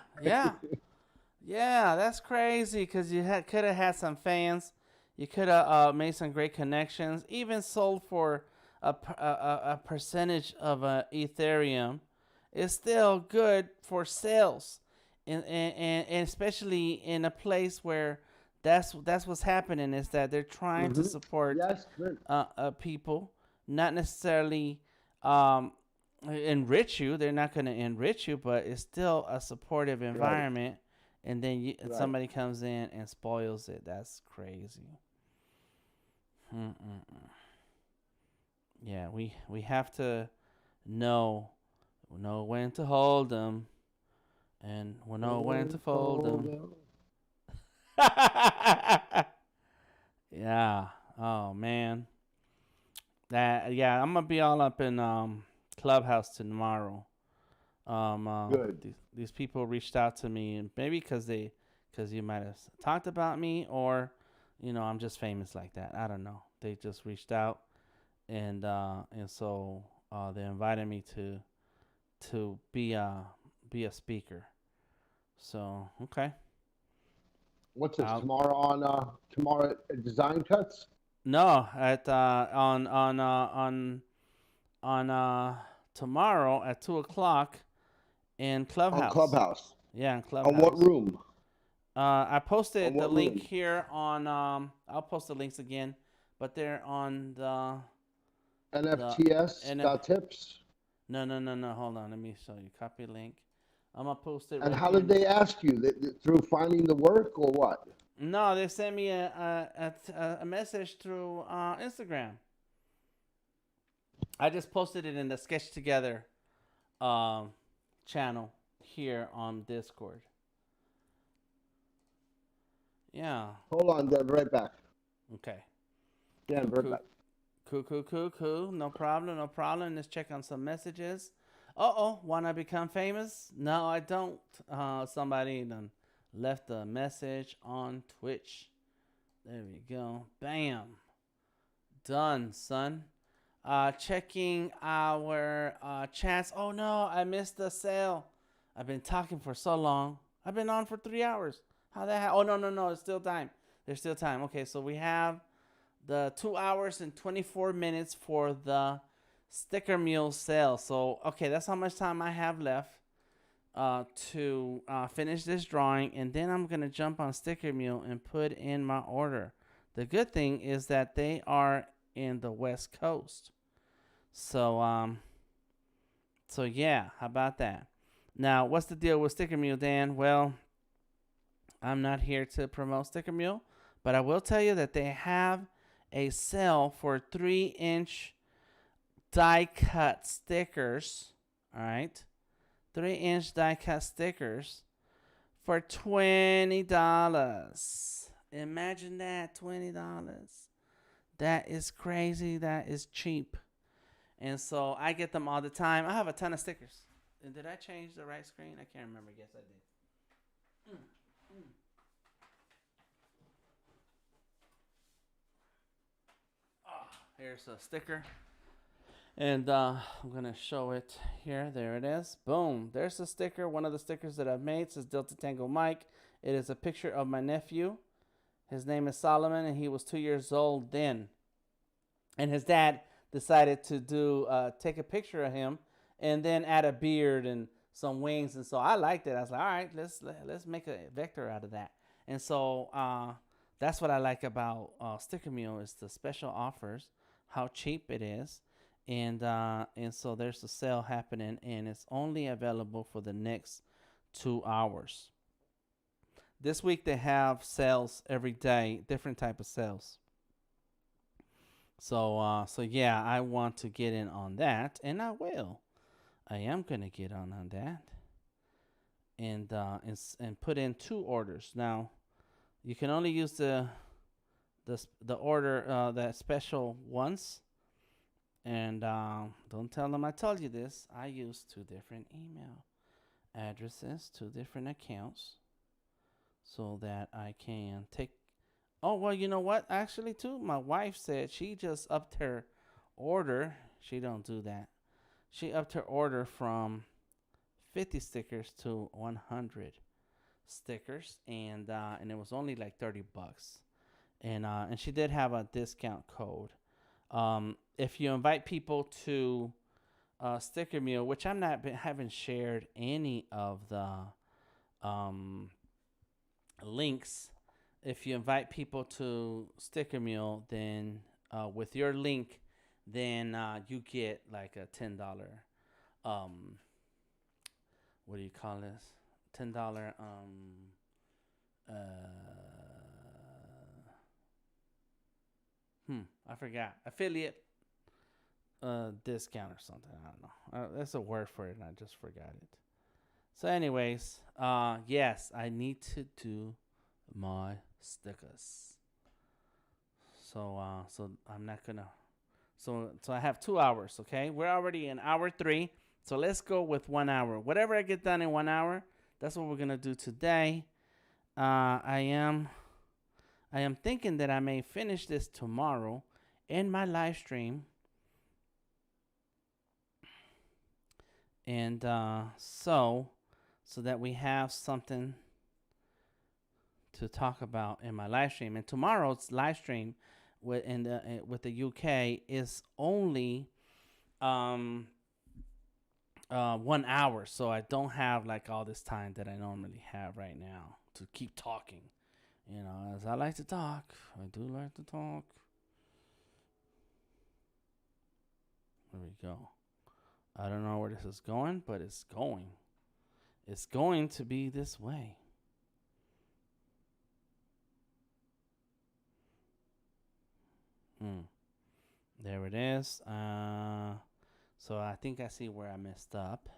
Yeah, that's crazy because you could have had some fans. You could have made some great connections, even sold for a percentage of Ethereum. It's still good for sales, and especially in a place where that's what's happening, is that they're trying to support people, not necessarily enrich you. They're not going to enrich you, but it's still a supportive environment. And then somebody comes in and spoils it. That's crazy. Yeah, we have to know when to hold them, and know when to fold them. Yeah. Oh man. I'm gonna be all up in Clubhouse tomorrow. Good. These people reached out to me, and maybe because you might have talked about me, or I'm just famous like that. I don't know. They just reached out, and so they invited me to be a speaker. So okay. What's this tomorrow at Design Cuts? No, at on tomorrow at 2:00 in Clubhouse. On Clubhouse. Yeah, in Clubhouse. On what room? I posted the link room? here on. I'll post the links again, but they're on the NFTS.tips. No. Hold on, let me show you. Copy link. I'm gonna post it. And how did they ask you? Through finding the work or what? No, they sent me a message through Instagram. I just posted it in the Sketch Together channel here on Discord. Yeah. Hold on, Deb. Right back. Okay. Yeah, right back. Cool. No problem. Let's check on some messages. Wanna become famous? No, I don't. Somebody done left a message on Twitch. There we go. Bam. Done, son. Checking our chats. Oh no, I missed the sale. I've been talking for so long. I've been on for 3 hours. How that? Oh no, it's still time. There's still time. Okay, so we have the 2 hours and 24 minutes for the sticker mule sale. So okay, that's how much time I have left to finish this drawing, and then I'm gonna jump on sticker mule and put in my order. The good thing is that they are in the West Coast. So yeah, how about that? Now, what's the deal with Sticker Mule, Dan? Well, I'm not here to promote Sticker Mule, but I will tell you that they have a sale for 3-inch die cut stickers. All right, 3-inch die cut stickers for $20. Imagine that, $20. That is crazy. That is cheap. And so I get them all the time. I have a ton of stickers. And did I change the right screen? I can't remember. Yes, I did. Oh, here's a sticker. And I'm going to show it here. There it is. Boom. There's a sticker. One of the stickers that I've made says Delta Tango Mike. It is a picture of my nephew. His name is Solomon, and he was 2 years old then. And his dad decided to take a picture of him and then add a beard and some wings. And so I liked it. I was like, all right, let's make a vector out of that. And so that's what I like about Sticker Mule is the special offers, how cheap it is. And so there's a sale happening, and it's only available for the next 2 hours. This week they have sales every day, different type of sales. So yeah, I want to get in on that, and I will. I am gonna get on that, and put in 2 orders. Now, you can only use the order that special once, and don't tell them I told you this. I use 2 different email addresses, 2 different accounts, so that I can take. Oh, well, you know what? Actually, too, my wife said she just upped her order. She don't do that. She upped her order from 50 stickers to 100 stickers, and it was only like $30. And she did have a discount code. If you invite people to Sticker Mule, which haven't shared any of the links. If you invite people to Sticker Mule, then with your link, then you get like a $10. What do you call this? $10. I forgot. Affiliate discount or something. I don't know. That's a word for it, and I just forgot it. So, anyways, yes, I need to do my stickers. So I'm not gonna. So I have 2 hours. Okay, we're already in hour 3. So let's go with 1 hour. Whatever I get done in 1 hour, that's what we're gonna do today. I am thinking that I may finish this tomorrow in my live stream. And so that we have something to talk about in my live stream. And tomorrow's live stream with the UK is only 1 hour, so I don't have like all this time that I normally have right now to keep talking. You know, as I like to talk, I do like to talk. There we go. I don't know where this is going, but it's going. It's going to be this way. There it is. So I think I see where I messed up.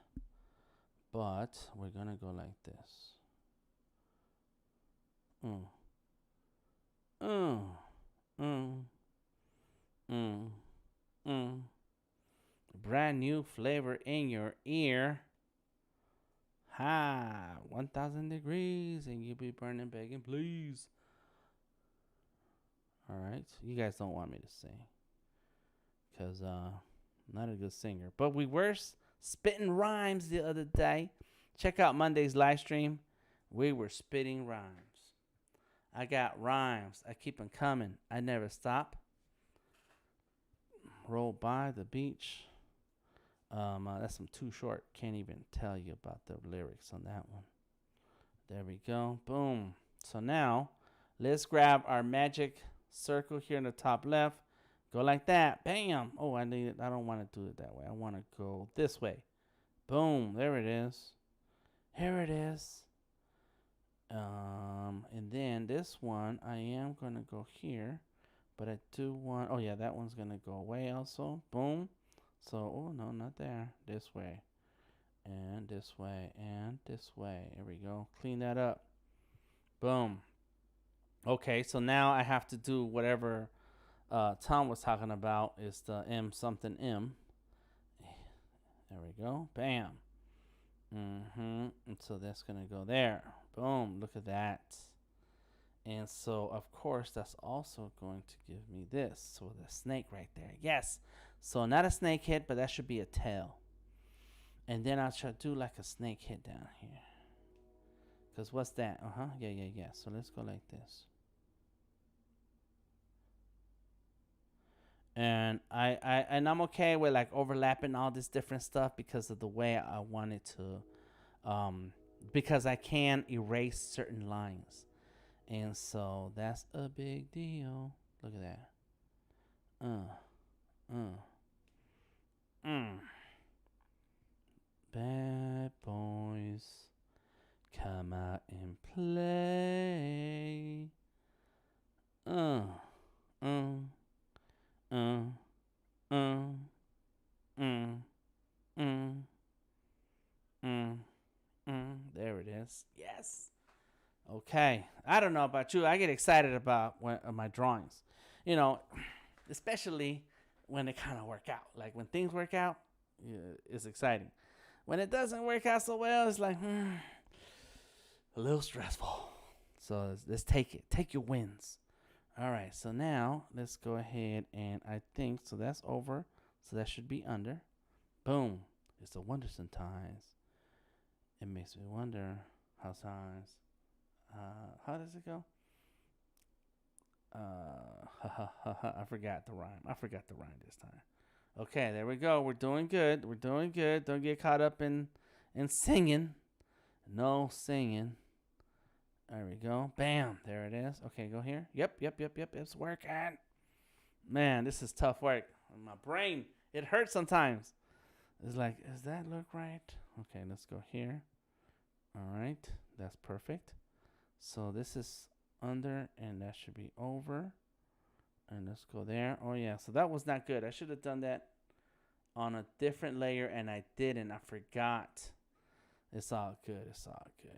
But we're going to go like this. Brand new flavor in your ear. 1,000 degrees, and you'll be burning, begging, please. All right. You guys don't want me to sing. because not a good singer. But we were spitting rhymes the other day. Check out Monday's live stream. We were spitting rhymes. I got rhymes. I keep them coming. I never stop. Roll by the beach. That's some Too Short. Can't even tell you about the lyrics on that one. There we go. Boom. So now, let's grab our magic circle here in the top left. Go like that. Bam. Oh, I don't want to do it that way. I want to go this way. Boom. There it is. Here it is. And then this one, I am going to go here. But I do want... Oh, yeah, that one's going to go away also. Boom. So, oh, no, not there. This way. And this way. And this way. Here we go. Clean that up. Boom. Okay, so now I have to do whatever Tom was talking about. Is the M something M. There we go. Bam. And so that's going to go there. Boom. Look at that. And so, of course, that's also going to give me this. So the snake right there. Yes. So not a snake hit, but that should be a tail. And then I'll try to do like a snake hit down here. Because what's that? Yeah. So let's go like this. And I'm okay with like overlapping all this different stuff because of the way I want it to, because I can erase certain lines. And so that's a big deal. Look at that. Bad boys, come out and play. There it is. Yes. Okay. I don't know about you. I get excited about my drawings. You know, especially when they kind of work out. Like when things work out, yeah, it's exciting. When it doesn't work out so well, it's like, a little stressful. So let's take it. Take your wins. All right. So now let's go ahead and I think, so that's over. So that should be under. Boom. It's a wonder sometimes. It makes me wonder how times. How does it go? I forgot the rhyme. I forgot the rhyme this time. Okay, there we go. We're doing good. We're doing good. Don't get caught up in singing. No singing. There we go. Bam. There it is. Okay, go here. Yep. It's working. Man, this is tough work. My brain, it hurts sometimes. It's like, does that look right? Okay, let's go here. All right. That's perfect. So this is under, and that should be over. And let's go there. Oh, yeah. So that was not good. I should have done that on a different layer, and I didn't. I forgot. It's all good. It's all good.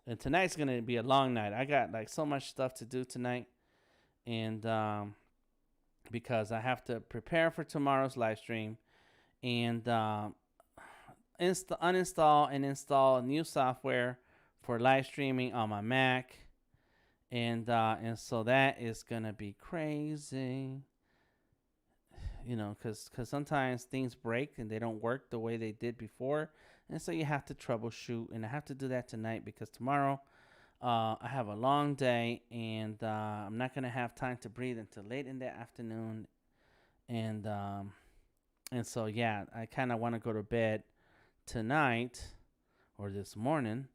And tonight's going to be a long night. I got like so much stuff to do tonight. And because I have to prepare for tomorrow's live stream. And uninstall and install new software for live streaming on my Mac, and so that is gonna be crazy, you know, because sometimes things break and they don't work the way they did before, and so you have to troubleshoot, and I have to do that tonight because tomorrow I have a long day, and I'm not gonna have time to breathe until late in the afternoon, and so yeah, I kind of want to go to bed tonight or this morning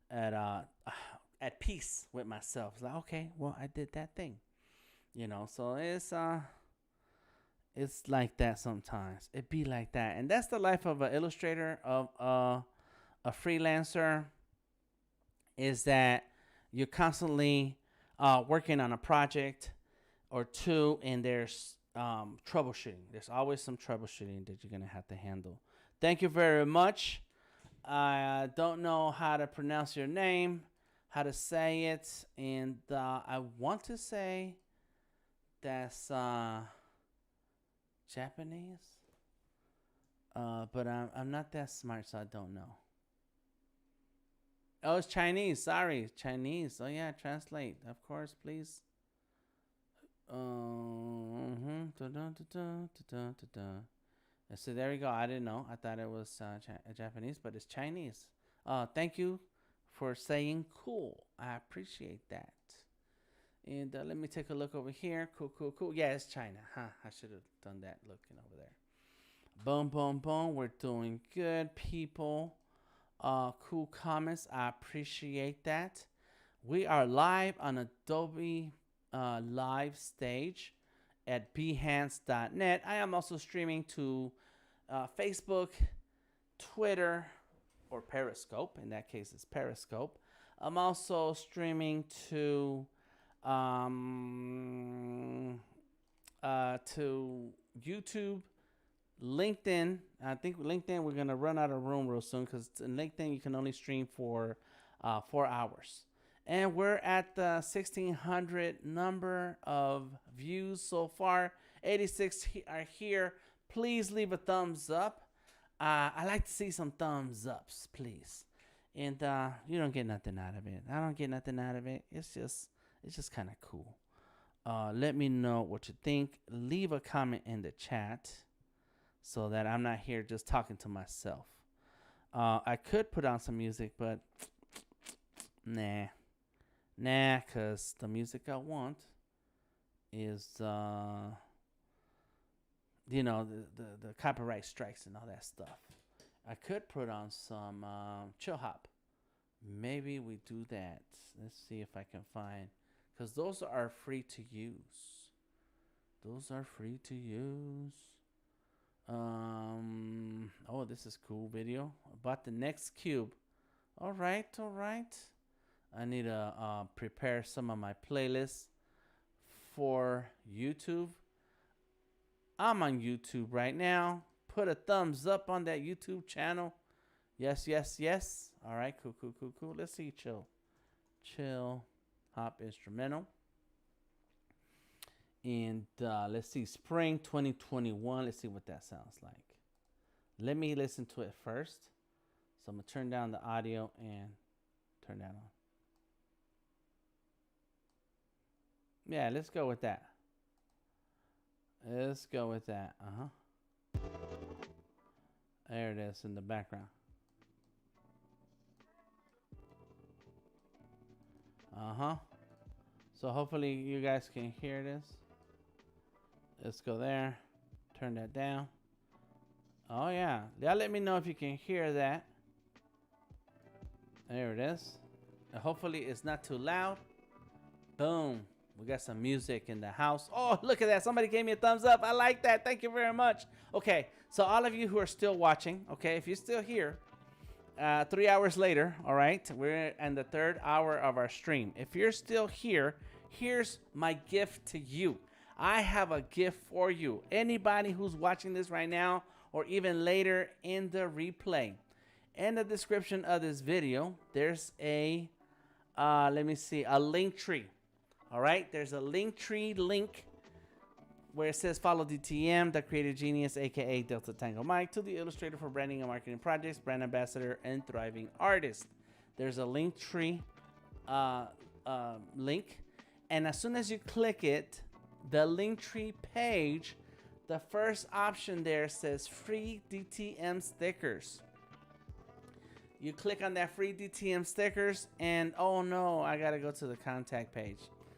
at peace with myself. It's like, okay, well, I did that thing, you know. So it's like that sometimes. It be like that, and that's the life of an illustrator, of a freelancer. Is that you're constantly working on a project or two, and there's troubleshooting. There's always some troubleshooting that you're gonna have to handle. Thank you very much. I don't know how to pronounce your name, how to say it, and I want to say that's Japanese, but I'm not that smart, so I don't know. Oh, it's Chinese. Sorry, Chinese. Oh yeah, translate, of course, please. So there you go. I didn't know. I thought it was Japanese, but it's Chinese. Thank you for saying cool. I appreciate that. And let me take a look over here. Cool. Yeah, it's China. Huh? I should have done that looking over there. Boom. We're doing good, people. Cool comments. I appreciate that. We are live on Adobe Live Stage at behance.net. I am also streaming to Facebook, Twitter, or Periscope. In that case, it's Periscope. I'm also streaming to YouTube, LinkedIn. I think LinkedIn, we're going to run out of room real soon because in LinkedIn, you can only stream for 4 hours. And we're at the 1,600 number of views so far. 86 are here. Please leave a thumbs up. I like to see some thumbs ups, please. And you don't get nothing out of it. I don't get nothing out of it. It's just kind of cool. Let me know what you think. Leave a comment in the chat so that I'm not here just talking to myself. I could put on some music, but nah, because the music I want is, the copyright strikes and all that stuff. I could put on some chill hop. Maybe we do that. Let's see if I can find, because those are free to use. Oh, this is cool video about the next cube. All right. I need to prepare some of my playlists for YouTube. I'm on YouTube right now. Put a thumbs up on that YouTube channel. Yes. All right, cool. Let's see, chill hop instrumental. And let's see, spring 2021. Let's see what that sounds like. Let me listen to it first. So I'm going to turn down the audio and turn that on. Yeah, let's go with that. Uh-huh. There it is in the background. Uh-huh. So hopefully you guys can hear this. Let's go there. Turn that down. Oh, yeah. Let me know if you can hear that. There it is. Hopefully it's not too loud. Boom. We got some music in the house. Oh, look at that. Somebody gave me a thumbs up. I like that. Thank you very much. Okay. So all of you who are still watching, okay, if you're still here, 3 hours later, all right, we're in the 3rd hour of our stream. If you're still here, here's my gift to you. I have a gift for you. Anybody who's watching this right now or even later in the replay. In the description of this video, there's a, a link tree. All right, there's a link tree link where it says follow DTM, the creative genius, aka Delta Tango Mike, to the illustrator for branding and marketing projects, brand ambassador, and thriving artist. There's a link tree link, and as soon as you click it, the link tree page, the first option there says free DTM stickers. You click on that free DTM stickers, and oh no, I gotta go to the contact page.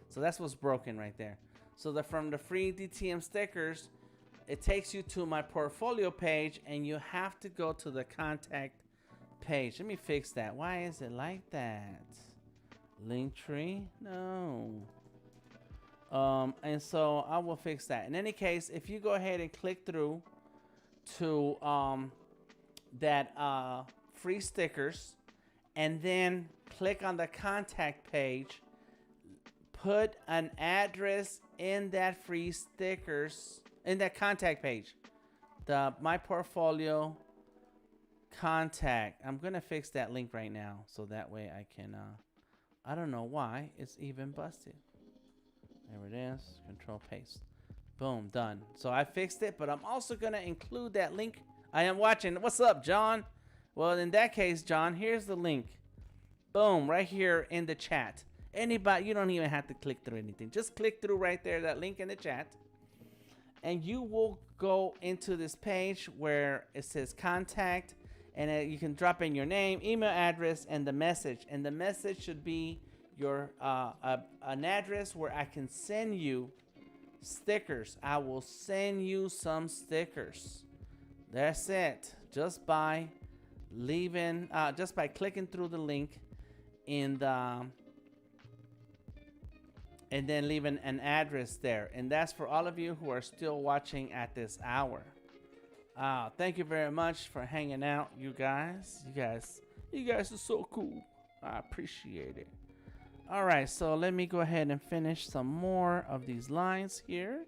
So that's what's broken right there. So from the free DTM stickers, it takes you to my portfolio page, and you have to go to the contact page. Let me fix that. Why is it like that? Linktree? No. And so I will fix that. In any case, if you go ahead and click through to that free stickers, and then click on the contact page, put an address in that free stickers, in that contact page, the my portfolio contact. I'm gonna fix that link right now, so that way I can I don't know why it's even busted. There it is. Control paste. Boom, done. So I fixed it, but I'm also gonna include that link. I am watching. What's up, John? Well, in that case, John, here's the link. Boom, right here in the chat. Anybody, you don't even have to click through anything. Just click through right there, that link in the chat. And you will go into this page where it says contact. And you can drop in your name, email address, and the message. And the message should be your an address where I can send you stickers. I will send you some stickers. That's it. Just by leaving, just by clicking through the link in the, and then leaving an address there. And that's for all of you who are still watching at this hour. Thank you very much for hanging out, you guys. You guys are so cool. I appreciate it. All right, so let me go ahead and finish some more of these lines here.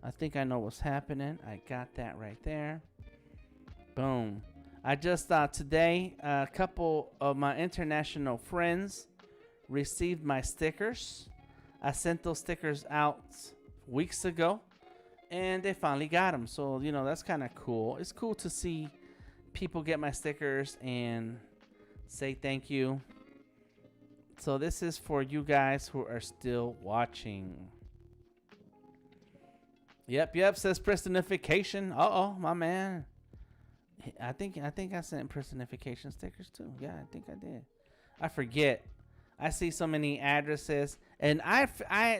I think I know what's happening. I got that right there. Boom. I just today, a couple of my international friends received my stickers. I sent those stickers out weeks ago. And they finally got them. So, you know, that's kind of cool. It's cool to see people get my stickers and say thank you. So this is for you guys who are still watching. Yep, says personification. Uh-oh, my man. I think I sent personification stickers too. Yeah, I think I did. I forget. I see so many addresses. And I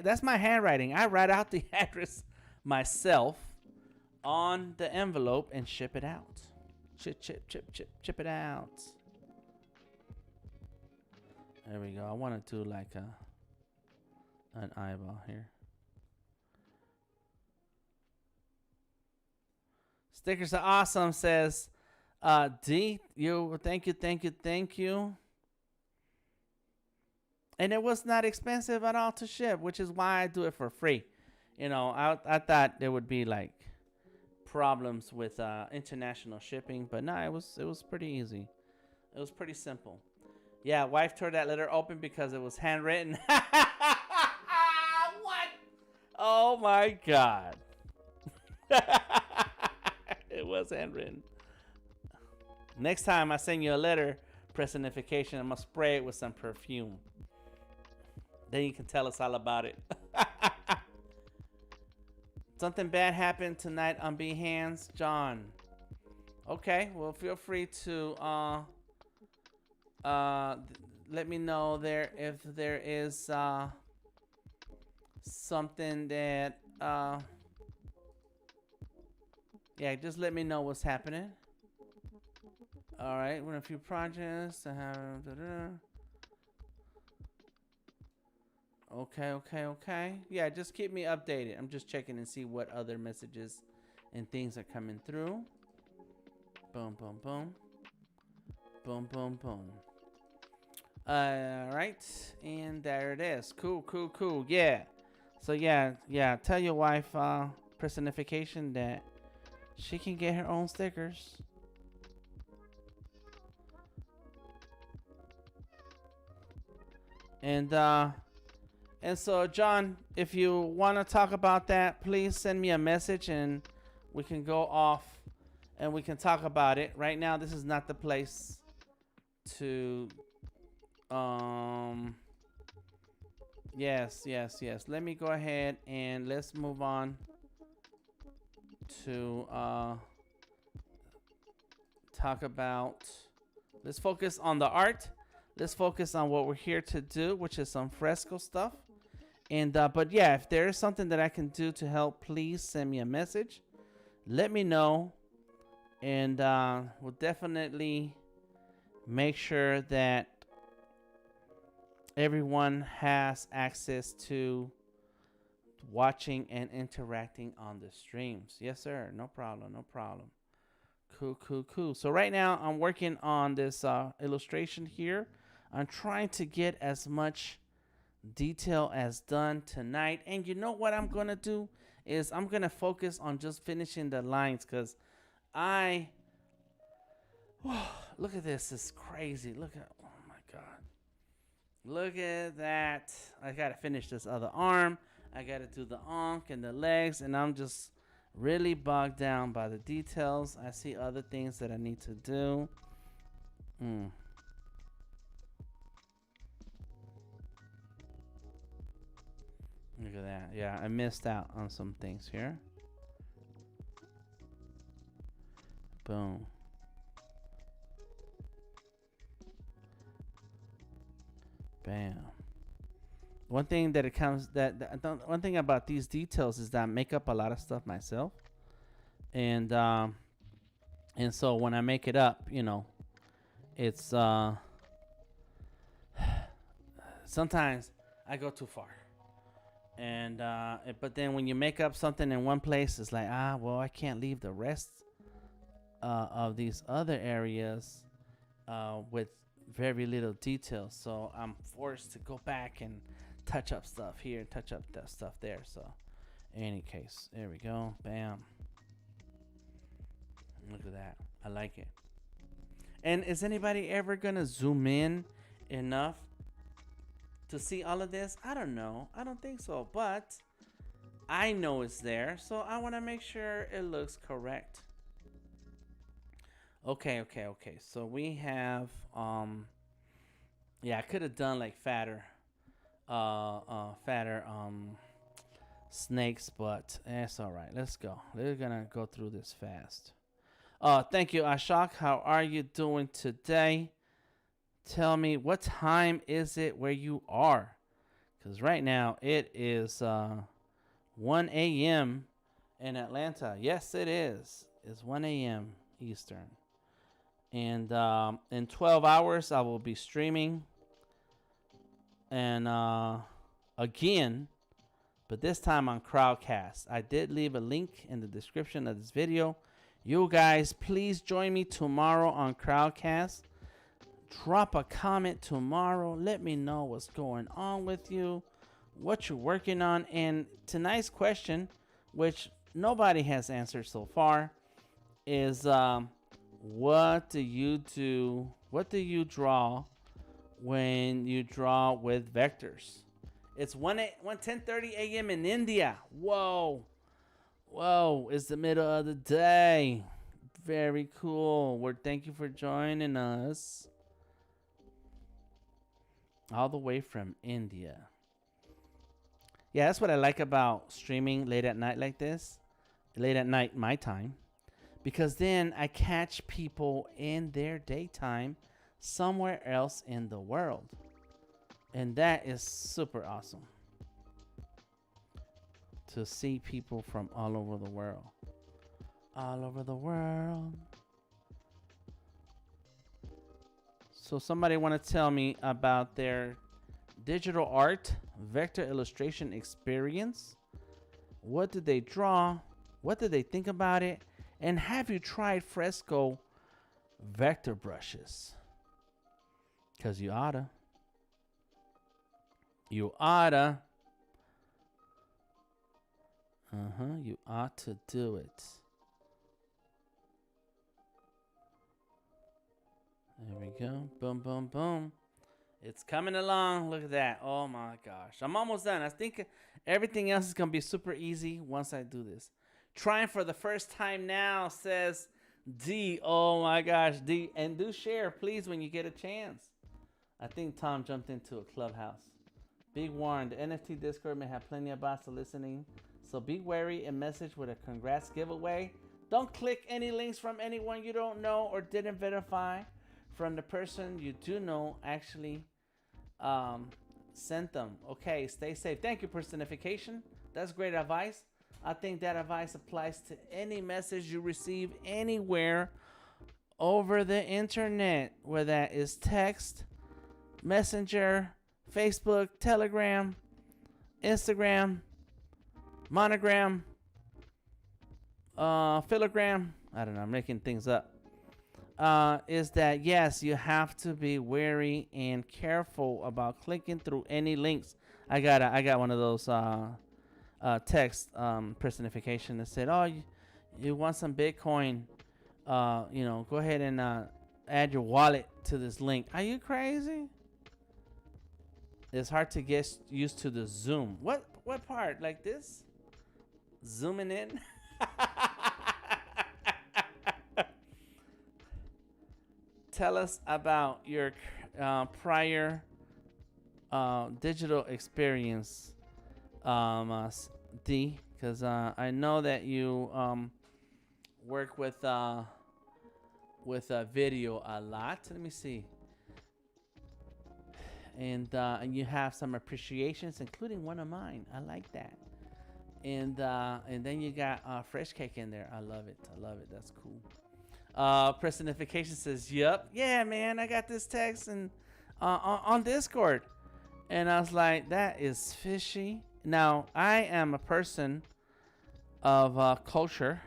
that's my handwriting. I write out the address myself on the envelope and ship it out. Chip it out. There we go. I want to do like an eyeball here. Stickers are awesome, says D. Thank you. And it was not expensive at all to ship, which is why I do it for free. You know, I thought there would be like problems with international shipping, but no, it was pretty easy. It was pretty simple. Yeah, wife tore that letter open because it was handwritten. What? Oh my God. It was handwritten. Next time I send you a letter, personification, I'm gonna spray it with some perfume. Then you can tell us all about it. Something bad happened tonight on Behance, John. Okay, well, feel free to let me know there if there is something that yeah, just let me know what's happening. All right, we're in a few projects. Okay. Yeah, just keep me updated. I'm just checking and see what other messages and things are coming through. Boom. All right, and there it is. Cool. Yeah. So yeah. Tell your wife, personification, that she can get her own stickers. And so, John, if you want to talk about that, please send me a message and we can go off and we can talk about it. Right now, this is not the place to... Yes. Let me go ahead and let's move on to talk about... Let's focus on the art. Let's focus on what we're here to do, which is some fresco stuff. And but yeah, if there is something that I can do to help, please send me a message. Let me know, and we'll definitely make sure that everyone has access to watching and interacting on the streams. Yes, sir. No problem. Cool. So right now I'm working on this illustration here. I'm trying to get as much detail as done tonight. And you know what I'm going to do is I'm going to focus on just finishing the lines, because look at this. It's crazy. Oh my God. Look at that. I got to finish this other arm. I got to do the onk and the legs, and I'm just really bogged down by the details. I see other things that I need to do. Yeah, I missed out on some things here. Boom. Bam. One thing that it comes one thing about these details is that I make up a lot of stuff myself, and so when I make it up, you know, it's sometimes I go too far, and but then when you make up something in one place, it's like, well, I can't leave the rest of these other areas with very little detail, so I'm forced to go back and touch up stuff here, touch up that stuff there. So in any case, there we go. Bam. Look at that. I like it. And is anybody ever gonna zoom in enough to see all of this? I don't know. I don't think so, but I know it's there, so I want to make sure it looks correct. Okay. So we have yeah, I could have done like fatter snakes, but it's all right. Let's go. We're gonna go through this fast. Thank you, Ashok. How are you doing today? Tell me, what time is it where you are? Because right now it is 1 a.m. in Atlanta. Yes, it is. It's 1 a.m. Eastern. And in 12 hours, I will be streaming. And again, but this time on Crowdcast. I did leave a link in the description of this video. You guys, please join me tomorrow on Crowdcast. Drop a comment tomorrow. Let me know what's going on with you, what you're working on. And tonight's question, which nobody has answered so far, is what do you do? What do you draw when you draw with vectors? It's 10:30 a.m. in India. Whoa. It's the middle of the day. Very cool. Thank you for joining us. All the way from India. Yeah, that's what I like about streaming late at night like this. Late at night, my time. Because then I catch people in their daytime somewhere else in the world. And that is super awesome. To see people from all over the world. All over the world. So somebody want to tell me about their digital art vector illustration experience. What did they draw? What did they think about it? And have you tried fresco vector brushes? Because you oughta. You oughta. You ought to do it. There we go. Boom, boom, boom. It's coming along. Look at that. Oh my gosh. I'm almost done. I think everything else is going to be super easy once I do this. Trying for the first time now, says D. Oh my gosh, D. And do share, please, when you get a chance. I think Tom jumped into a clubhouse. Be warned, NFT Discord may have plenty of bots listening, so be wary and message with a congrats giveaway. Don't click any links from anyone you don't know or didn't verify. From the person you do know actually sent them. Okay, stay safe. Thank you, personification. That's great advice. I think that advice applies to any message you receive anywhere over the internet, whether that is text, messenger, Facebook, Telegram, Instagram, monogram, filogram. I don't know, I'm making things up. Is that yes, you have to be wary and careful about clicking through any links. I got one of those text personification that said, "Oh, you want some Bitcoin? Go ahead and add your wallet to this link." Are you crazy? It's hard to get used to the zoom. What part? Like this? Zooming in? Tell us about your prior digital experience D, because I know that you work with video a lot. Let me see. And you have some appreciations, including one of mine. I like that. And then you got fresh cake in there. I love it. I love it. That's cool. Personification says, "Yup, yeah, man, I got this text and on Discord." And I was like, "That is fishy." Now I am a person of culture,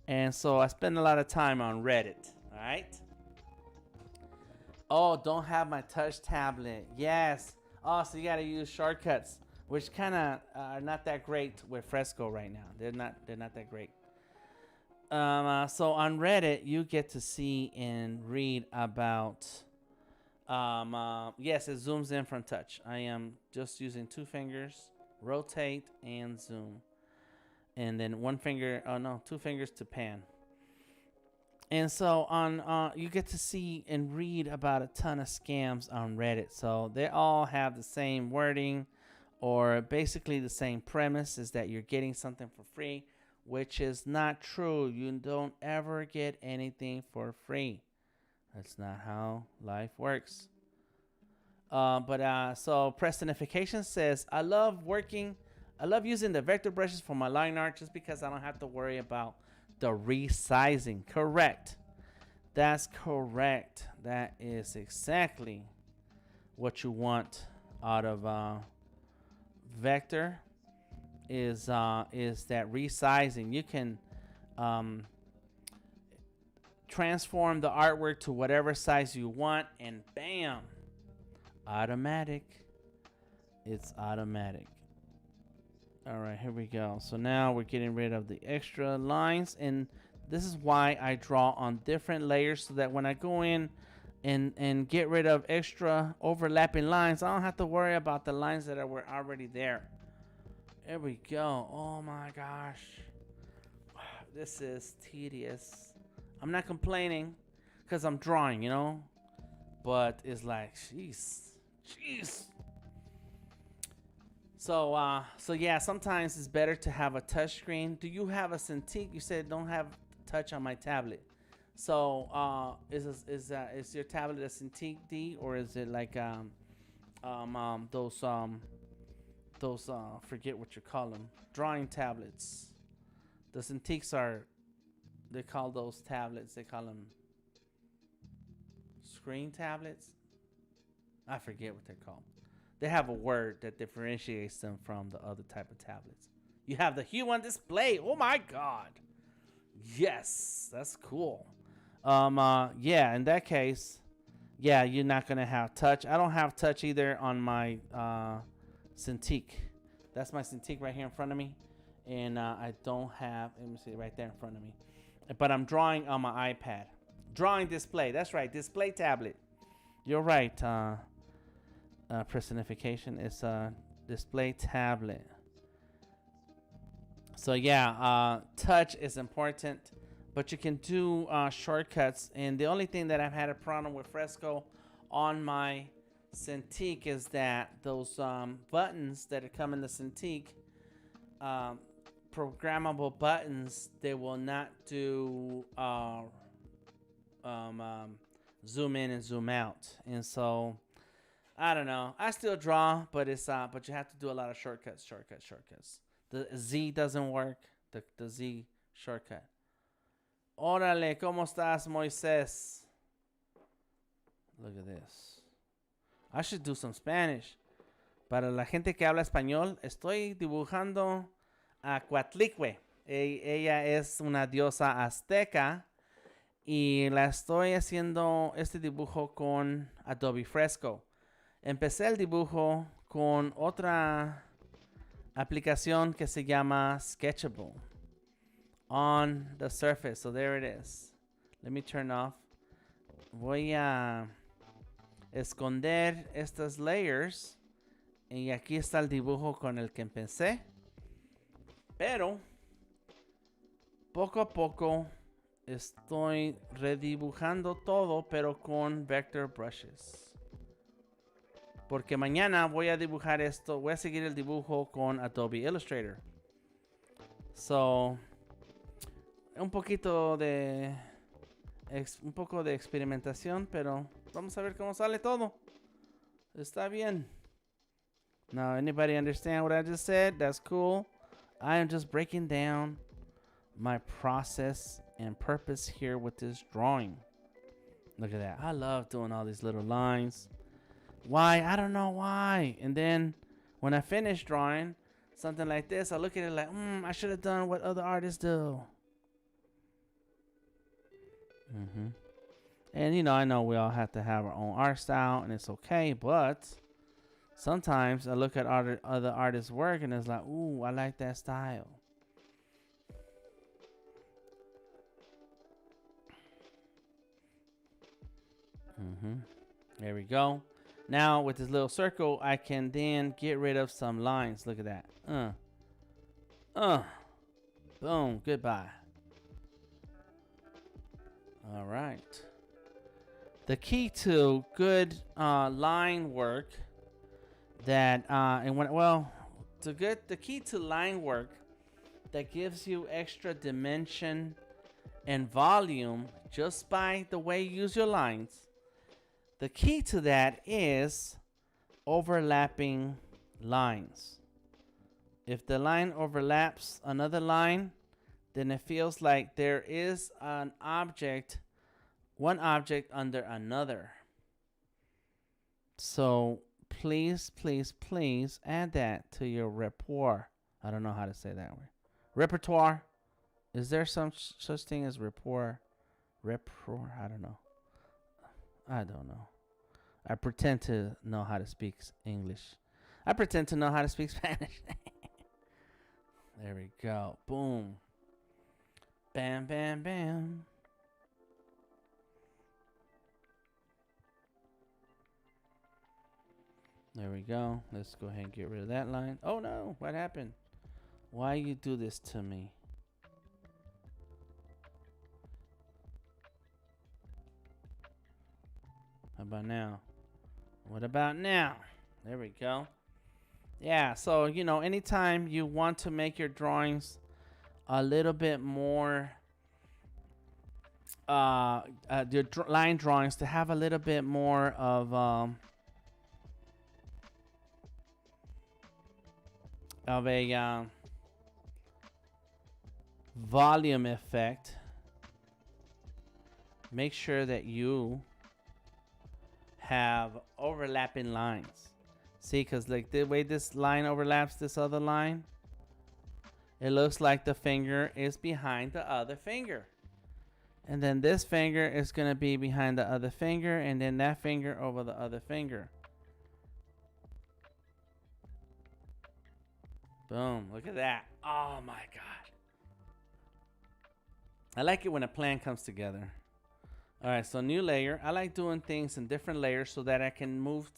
and so I spend a lot of time on Reddit. All right. Oh, don't have my touch tablet. Yes. Oh, so you got to use shortcuts, which kind of are not that great with Fresco right now. They're not that great. So on Reddit, you get to see and read about. Yes, it zooms in from touch. I am just using 2 fingers, rotate and zoom, and then 1 finger. Oh no, 2 fingers to pan. And so on, you get to see and read about a ton of scams on Reddit. So they all have the same wording, or basically the same premise, is that you're getting something for free, which is not true. You don't ever get anything for free. That's not how life works. So Prestonification says, I love using the vector brushes for my line art just because I don't have to worry about the resizing. Correct. That's correct. That is exactly what you want out of vector is that resizing. You can transform the artwork to whatever size you want, and bam, automatic. It's automatic. All right, here we go. So now we're getting rid of the extra lines, and this is why I draw on different layers, so that when I go in and get rid of extra overlapping lines, I don't have to worry about the lines that were already there. There we go. Oh my gosh, this is tedious. I'm not complaining because I'm drawing, but it's like, jeez. So yeah, sometimes it's better to have a touch screen. Do you have a Cintiq? You said don't have touch on my tablet. So is your tablet a Cintiq D, or is it like those forget what you call them, drawing tablets? The Cintiqs they call those tablets, they call them screen tablets. I forget what they're called. They have a word that differentiates them from the other type of tablets. You have the hue on display. Oh my god. Yes, that's cool. Yeah, in that case, yeah, you're not gonna have touch. I don't have touch either on my Cintiq. That's my Cintiq right here in front of me, and I don't have. Let me see, right there in front of me. But I'm drawing on my iPad. Drawing display. That's right, display tablet. You're right. Personification is a display tablet. So yeah, touch is important, but you can do shortcuts. And the only thing that I've had a problem with Fresco on my Cintiq is that those buttons that come in the Cintiq, programmable buttons, they will not do zoom in and zoom out. And so I don't know. I still draw, but but you have to do a lot of shortcuts. The Z doesn't work. The Z shortcut. Órale, ¿cómo estás, Moisés? Look at this. I should do some Spanish. Para la gente que habla español, estoy dibujando a Coatlicue. Ella es una diosa azteca y la estoy haciendo este dibujo con Adobe Fresco. Empecé el dibujo con otra aplicación que se llama Sketchable on the surface. So there it is. Let me turn off. Voy a esconder estas layers y aquí está el dibujo con el que empecé. Pero poco a poco estoy redibujando todo, pero con vector brushes. Porque mañana voy a dibujar esto. Voy a seguir el dibujo con Adobe Illustrator. So, un poquito de... un poco de experimentación, pero vamos a ver cómo sale todo. Está bien. Now, anybody understand what I just said? That's cool. I am just breaking down my process and purpose here with this drawing. Look at that. I love doing all these little lines. Why? I don't know why. And then when I finish drawing something like this, I look at it like, I should have done what other artists do. And you know, I know we all have to have our own art style, and it's okay, but sometimes I look at other artists' work and it's like, ooh, I like that style. There we go. Now with this little circle, I can then get rid of some lines. Look at that. Boom. Goodbye. All right. The key to good line work the key to line work that gives you extra dimension and volume just by the way you use your lines. The key to that is overlapping lines. If the line overlaps another line, then it feels like there is one object under another. So please add that to your repertoire. I don't know how to say that word. Repertoire. Is there some such thing as repertoire? Repertoire? I don't know. I pretend to know how to speak English. I pretend to know how to speak Spanish. There we go. Boom. Bam, bam, bam. There we go. Let's go ahead and get rid of that line. Oh no, what happened? Why you do this to me? How about now? What about now? There we go. Yeah, so you know, anytime you want to make your drawings a little bit more your line drawings to have a little bit more of a volume effect, make sure that you have overlapping lines. See, because like the way this line overlaps this other line, it looks like the finger is behind the other finger. And then this finger is going to be behind the other finger, and then that finger over the other finger. Boom, look at that. Oh my God. I like it when a plan comes together. All right, so new layer. I like doing things in different layers so that I can move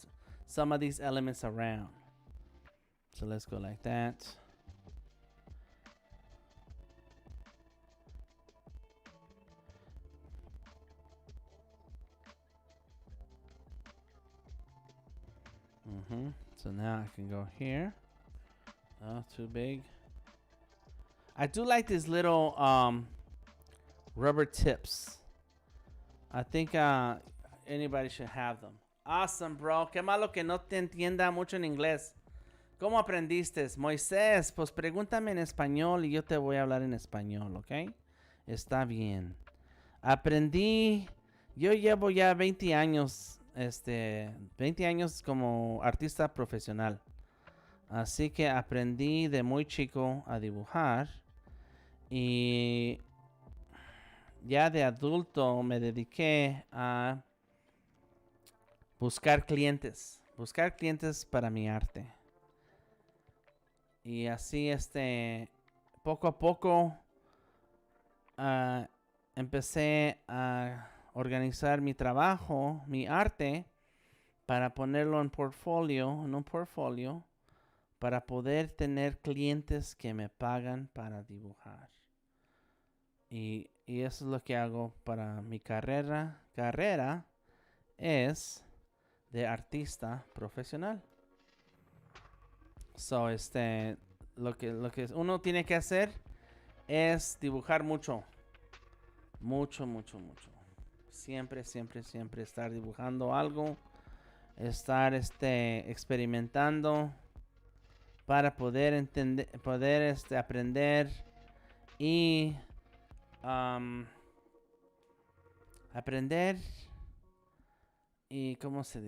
some of these elements around. So let's go like that. So now I can go here. Oh, too big. I do like these little rubber tips. I think anybody should have them. Awesome, bro. Qué malo que no te entienda mucho en inglés. ¿Cómo aprendiste? Moisés, pues pregúntame en español y yo te voy a hablar en español, ¿ok? Está bien. Aprendí, yo llevo ya 20 años, 20 años como artista profesional. Así que aprendí de muy chico a dibujar y ya de adulto me dediqué a buscar clientes para mi arte. Y así poco a poco empecé a organizar mi trabajo, mi arte, para ponerlo en un portfolio, para poder tener clientes que me pagan para dibujar. Y eso es lo que hago para mi carrera es de artista profesional. So, lo que uno tiene que hacer es dibujar mucho. Mucho, mucho, mucho. Siempre, siempre, siempre estar dibujando algo. Estar, experimentando para poder entender, poder, aprender y aprender y cómo se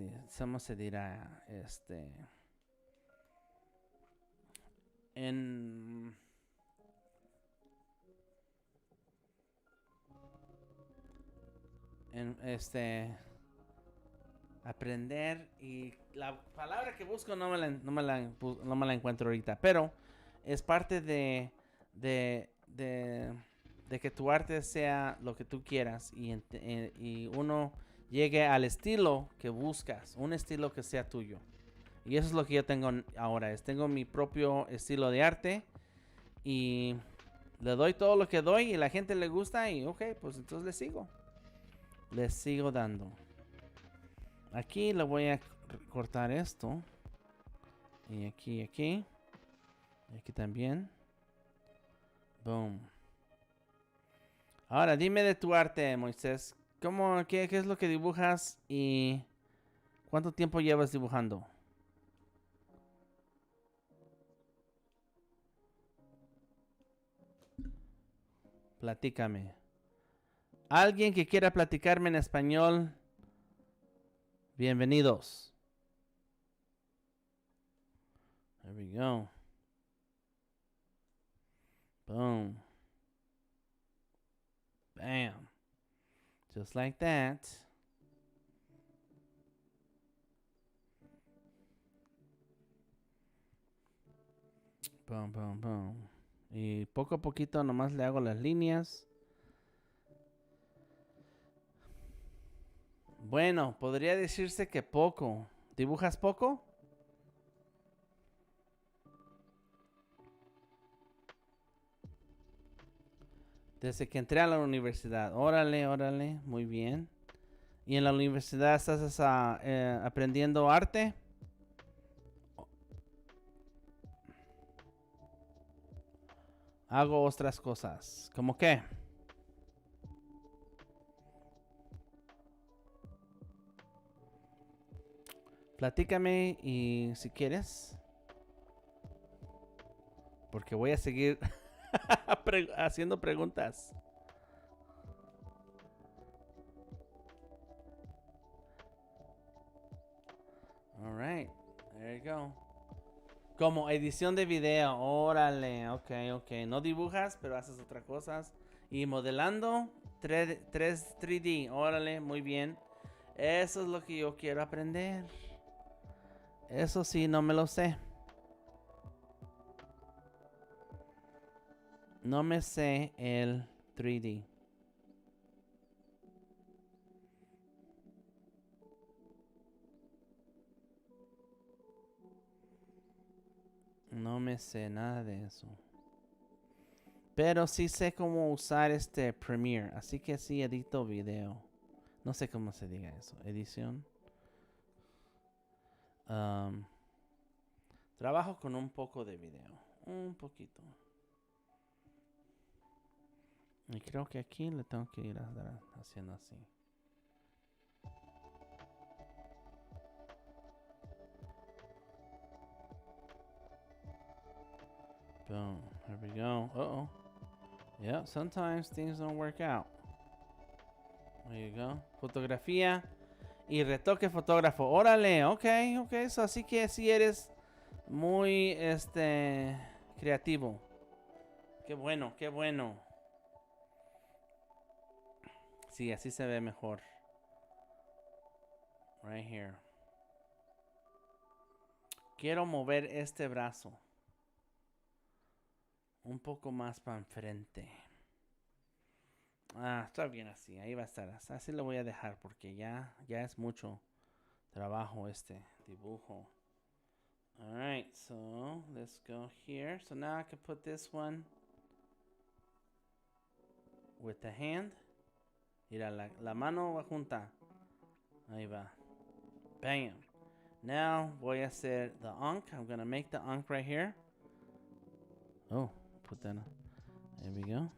dirá, en aprender, y la palabra que busco no me la encuentro ahorita, pero es parte de que tu arte sea lo que tú quieras y uno llegue al estilo que buscas, un estilo que sea tuyo. Y eso es lo que yo tengo ahora, tengo mi propio estilo de arte y le doy todo lo que doy y la gente le gusta y ok, pues entonces le sigo dando. Aquí le voy a cortar esto. Y aquí, aquí. Y aquí también. Boom. Ahora, dime de tu arte, Moisés. ¿Qué es lo que dibujas y cuánto tiempo llevas dibujando? Platícame. Alguien que quiera platicarme en español, bienvenidos. There we go. Boom. Bam. Just like that. Boom, boom, boom. Y poco a poquito nomás le hago las líneas. Bueno, podría decirse que poco. ¿Dibujas poco? Desde que entré a la universidad. Órale, órale. Muy bien. ¿Y en la universidad estás aprendiendo arte? Hago otras cosas. ¿Cómo qué? Platícame y si quieres. Porque voy a seguir haciendo preguntas. Alright, there you go. Como edición de video, órale, ok, ok. No dibujas, pero haces otras cosas. Y modelando 3D, órale, muy bien. Eso es lo que yo quiero aprender. Eso sí, no me lo sé. No me sé el 3D. No me sé nada de eso. Pero sí sé cómo usar Premiere. Así que sí edito video. No sé cómo se diga eso. Edición. Trabajo con un poco de video. Un poquito. Y creo que aquí le tengo que ir haciendo así. Boom. There we go. Uh-oh. Yeah, sometimes things don't work out. There you go. Fotografía y retoque fotógrafo. Órale, ok, ok. So, así que si eres muy, creativo. Qué bueno, qué bueno. Sí, así se ve mejor. Right here. Quiero mover este brazo un poco más para enfrente. Ah, está bien así. Ahí va a estar. Así lo voy a dejar porque ya es mucho trabajo dibujo. Alright, so let's go here. So now I can put this one with the hand. Mira, la mano va junta. Ahí va. Bam. Now voy a hacer the unk. I'm gonna make the unk right here. Oh, put that on. There we go.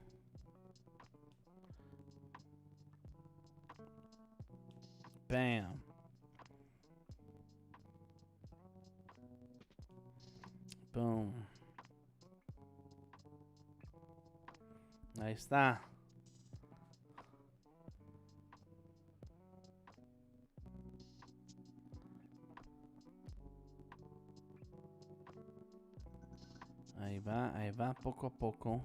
Bam. Boom. Ahí está. Ahí va, poco a poco.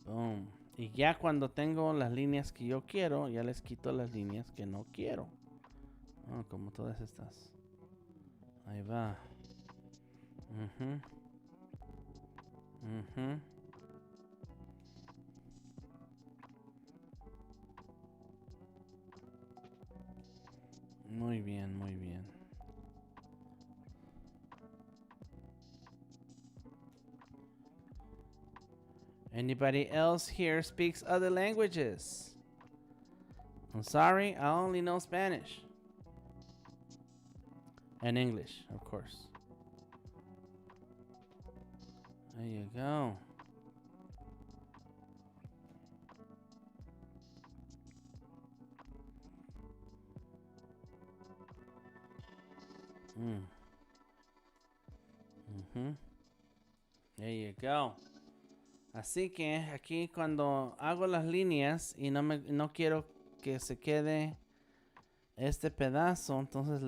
Boom. Y ya cuando tengo las líneas que yo quiero, ya les quito las líneas que no quiero. Oh, como todas estas. Ahí va. Muy bien, muy bien. Anybody else here speaks other languages? I'm sorry, I only know Spanish. And English, of course. There you go. There you go. Así que aquí cuando hago las líneas y no quiero que se quede este pedazo, entonces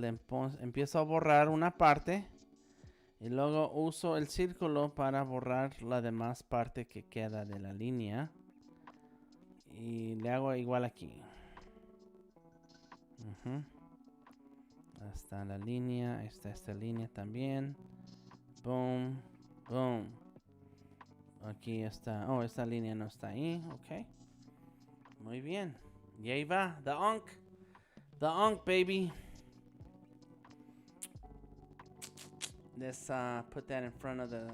empiezo a borrar una parte y luego uso el círculo para borrar la demás parte que queda de la línea y le hago igual aquí. Está la línea, está esta línea también. Boom, boom. Aquí está. Oh, esta línea no está ahí. Ok. Muy bien. Y ahí va. The unk. The unk, baby. Let's put that in front of the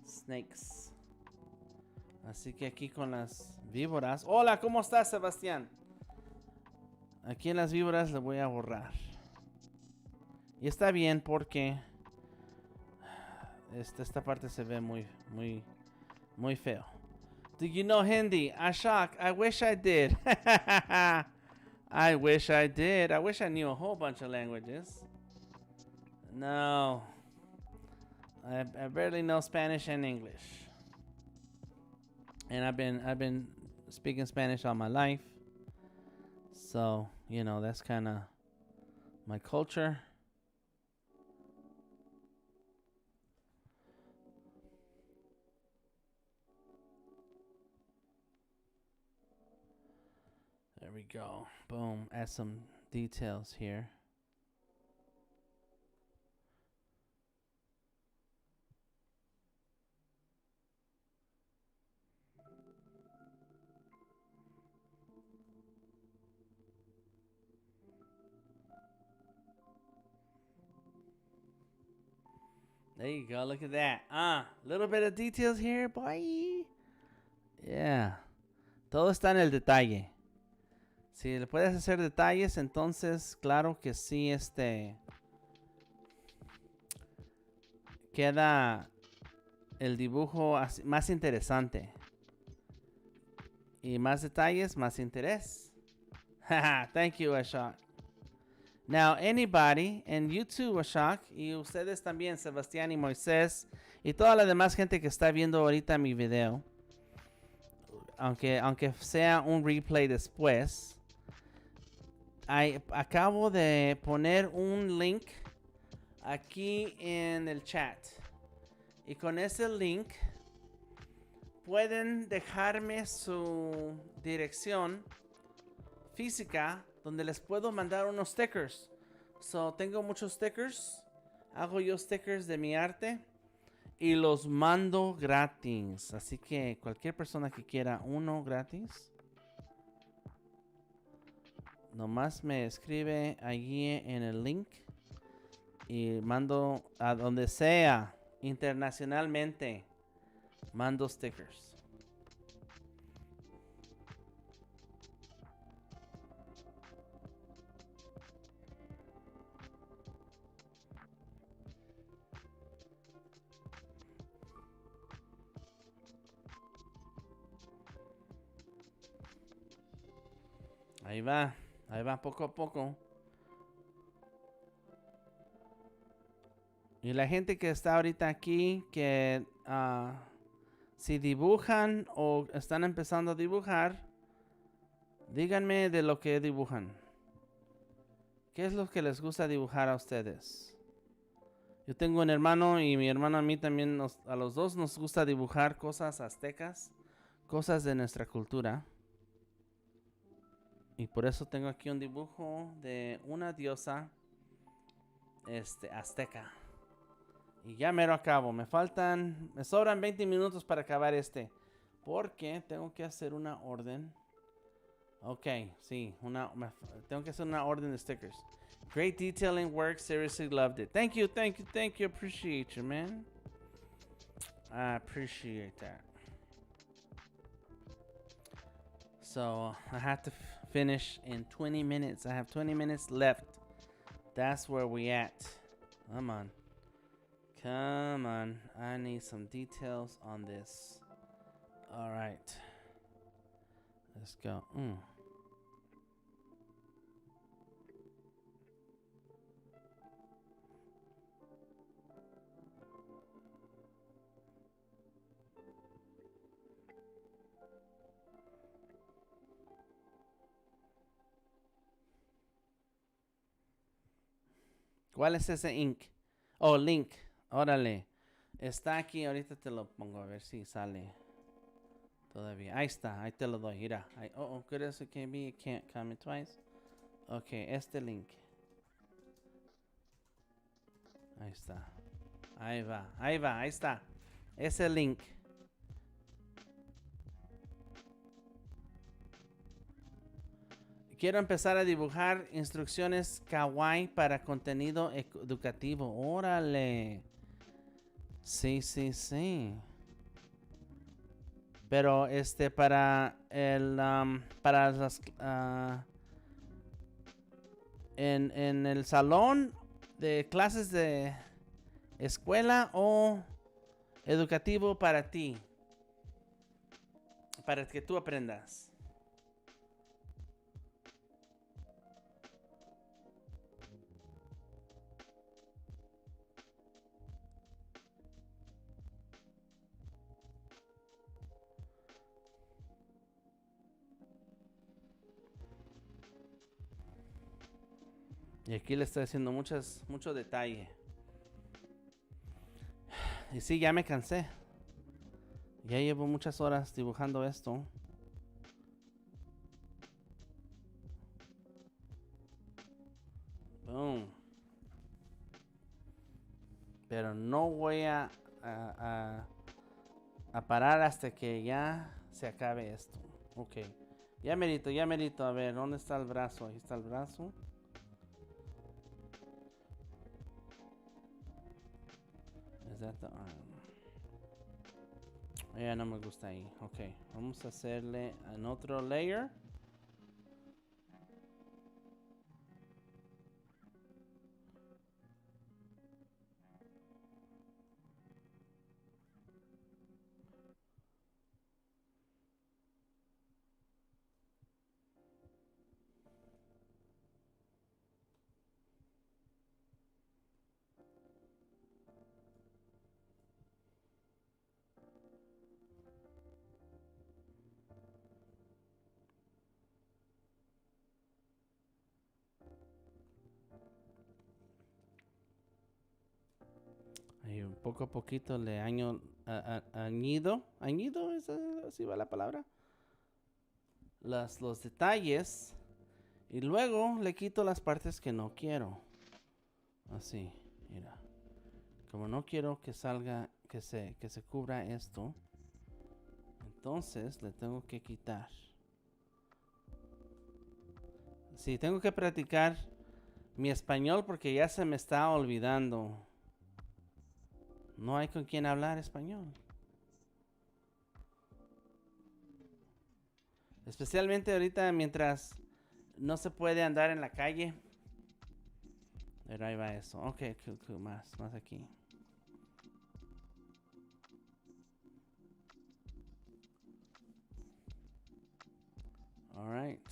snakes. Así que aquí con las víboras. Hola, ¿cómo estás, Sebastián? Aquí en las víboras le voy a borrar. Y está bien porque esta parte se ve muy feo. Do you know Hindi? Ashok, I wish I did. I wish I did. I wish I knew a whole bunch of languages. No. I barely know Spanish and English. And I've been speaking Spanish all my life. So, you know, that's kind of my culture. There we go. Boom. Add some details here. There you go. Look at that. Little bit of details here, boy. Yeah. Todo está en el detalle. Si le puedes hacer detalles, entonces, claro que sí, queda el dibujo más interesante. Y más detalles, más interés. Thank you, Ashok. Now, anybody, and you too, Ashok, y ustedes también, Sebastián y Moisés, y toda la demás gente que está viendo ahorita mi video, aunque sea un replay después, acabo de poner un link aquí en el chat. Y con ese link pueden dejarme su dirección física donde les puedo mandar unos stickers. So, tengo muchos stickers. Hago yo stickers de mi arte y los mando gratis. Así que cualquier persona que quiera uno gratis, nomás me escribe allí en el link y mando a donde sea, internacionalmente, mando stickers. Ahí va poco a poco. Y la gente que está ahorita aquí, que si dibujan o están empezando a dibujar, díganme de lo que dibujan. ¿Qué es lo que les gusta dibujar a ustedes? Yo tengo un hermano y mi hermano a mí también, a los dos nos gusta dibujar cosas aztecas, cosas de nuestra cultura. Y por eso tengo aquí un dibujo de una diosa azteca. Y ya mero acabo. Me sobran 20 minutos para acabar porque tengo que hacer una orden. Ok, sí, tengo que hacer una orden de stickers. Great detailing work, seriously loved it. Thank you. Appreciate you, man. I appreciate that. So I have to finish in 20 minutes. I have 20 minutes left. That's where we at. Come on. I need some details on this. All right. Let's go. ¿Cuál es ese ink? Oh, link. Órale. Está aquí. Ahorita te lo pongo a ver si sale. Todavía. Ahí está. Ahí te lo doy. Mira. Good as it can be. It can't comment twice. Ok. Este link. Ahí está. Ahí va. Ahí está. Ese link. Quiero empezar a dibujar instrucciones kawaii para contenido educativo. Órale. Sí. Pero para las en el salón de clases de escuela o educativo para ti. Para que tú aprendas. Y aquí le estoy haciendo mucho detalle. Y sí, ya me cansé. Ya llevo muchas horas dibujando esto. Boom. Pero no voy a parar hasta que ya se acabe esto. Ok. Ya merito. A ver, ¿dónde está el brazo? Ahí está el brazo. ¿Es that ya no me gusta ahí. Ok. Vamos a hacerle en otro layer. Y poco a poquito le añido. ¿Añido? ¿Así va la palabra? Los detalles. Y luego le quito las partes que no quiero. Así, mira. Como no quiero que salga, que se cubra esto. Entonces le tengo que quitar. Sí, tengo que practicar mi español porque ya se me está olvidando. No hay con quien hablar español. Especialmente ahorita mientras no se puede andar en la calle. Pero ahí va eso. Ok, cool. Más aquí. Alright.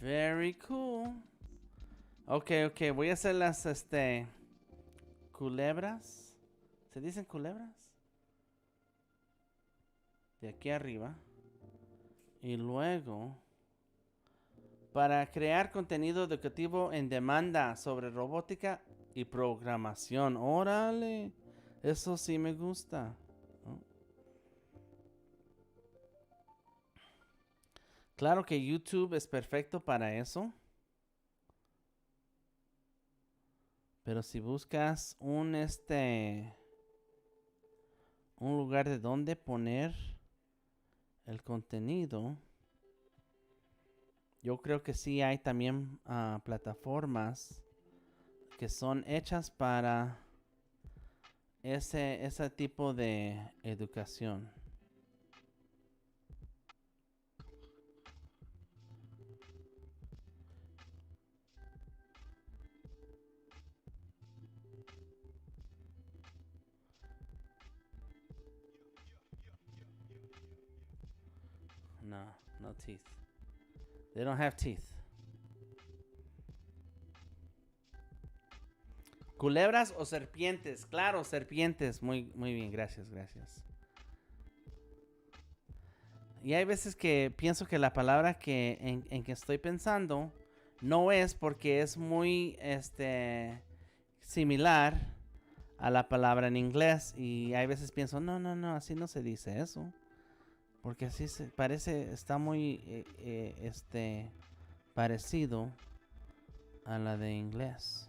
Very cool. Ok, voy a hacer las, culebras. ¿Se dicen culebras? De aquí arriba. Y luego, para crear contenido educativo en demanda sobre robótica y programación. Órale, eso sí me gusta. Claro que YouTube es perfecto para eso. Pero si buscas un lugar de donde poner el contenido, yo creo que sí hay también plataformas que son hechas para ese tipo de educación. No teeth. They don't have teeth. ¿Culebras o serpientes? Claro, serpientes. Muy bien, gracias. Y hay veces que pienso que la palabra en que estoy pensando no es porque es muy similar a la palabra en inglés. Y hay veces pienso, no, así no se dice eso. Porque así se parece, está muy parecido a la de inglés.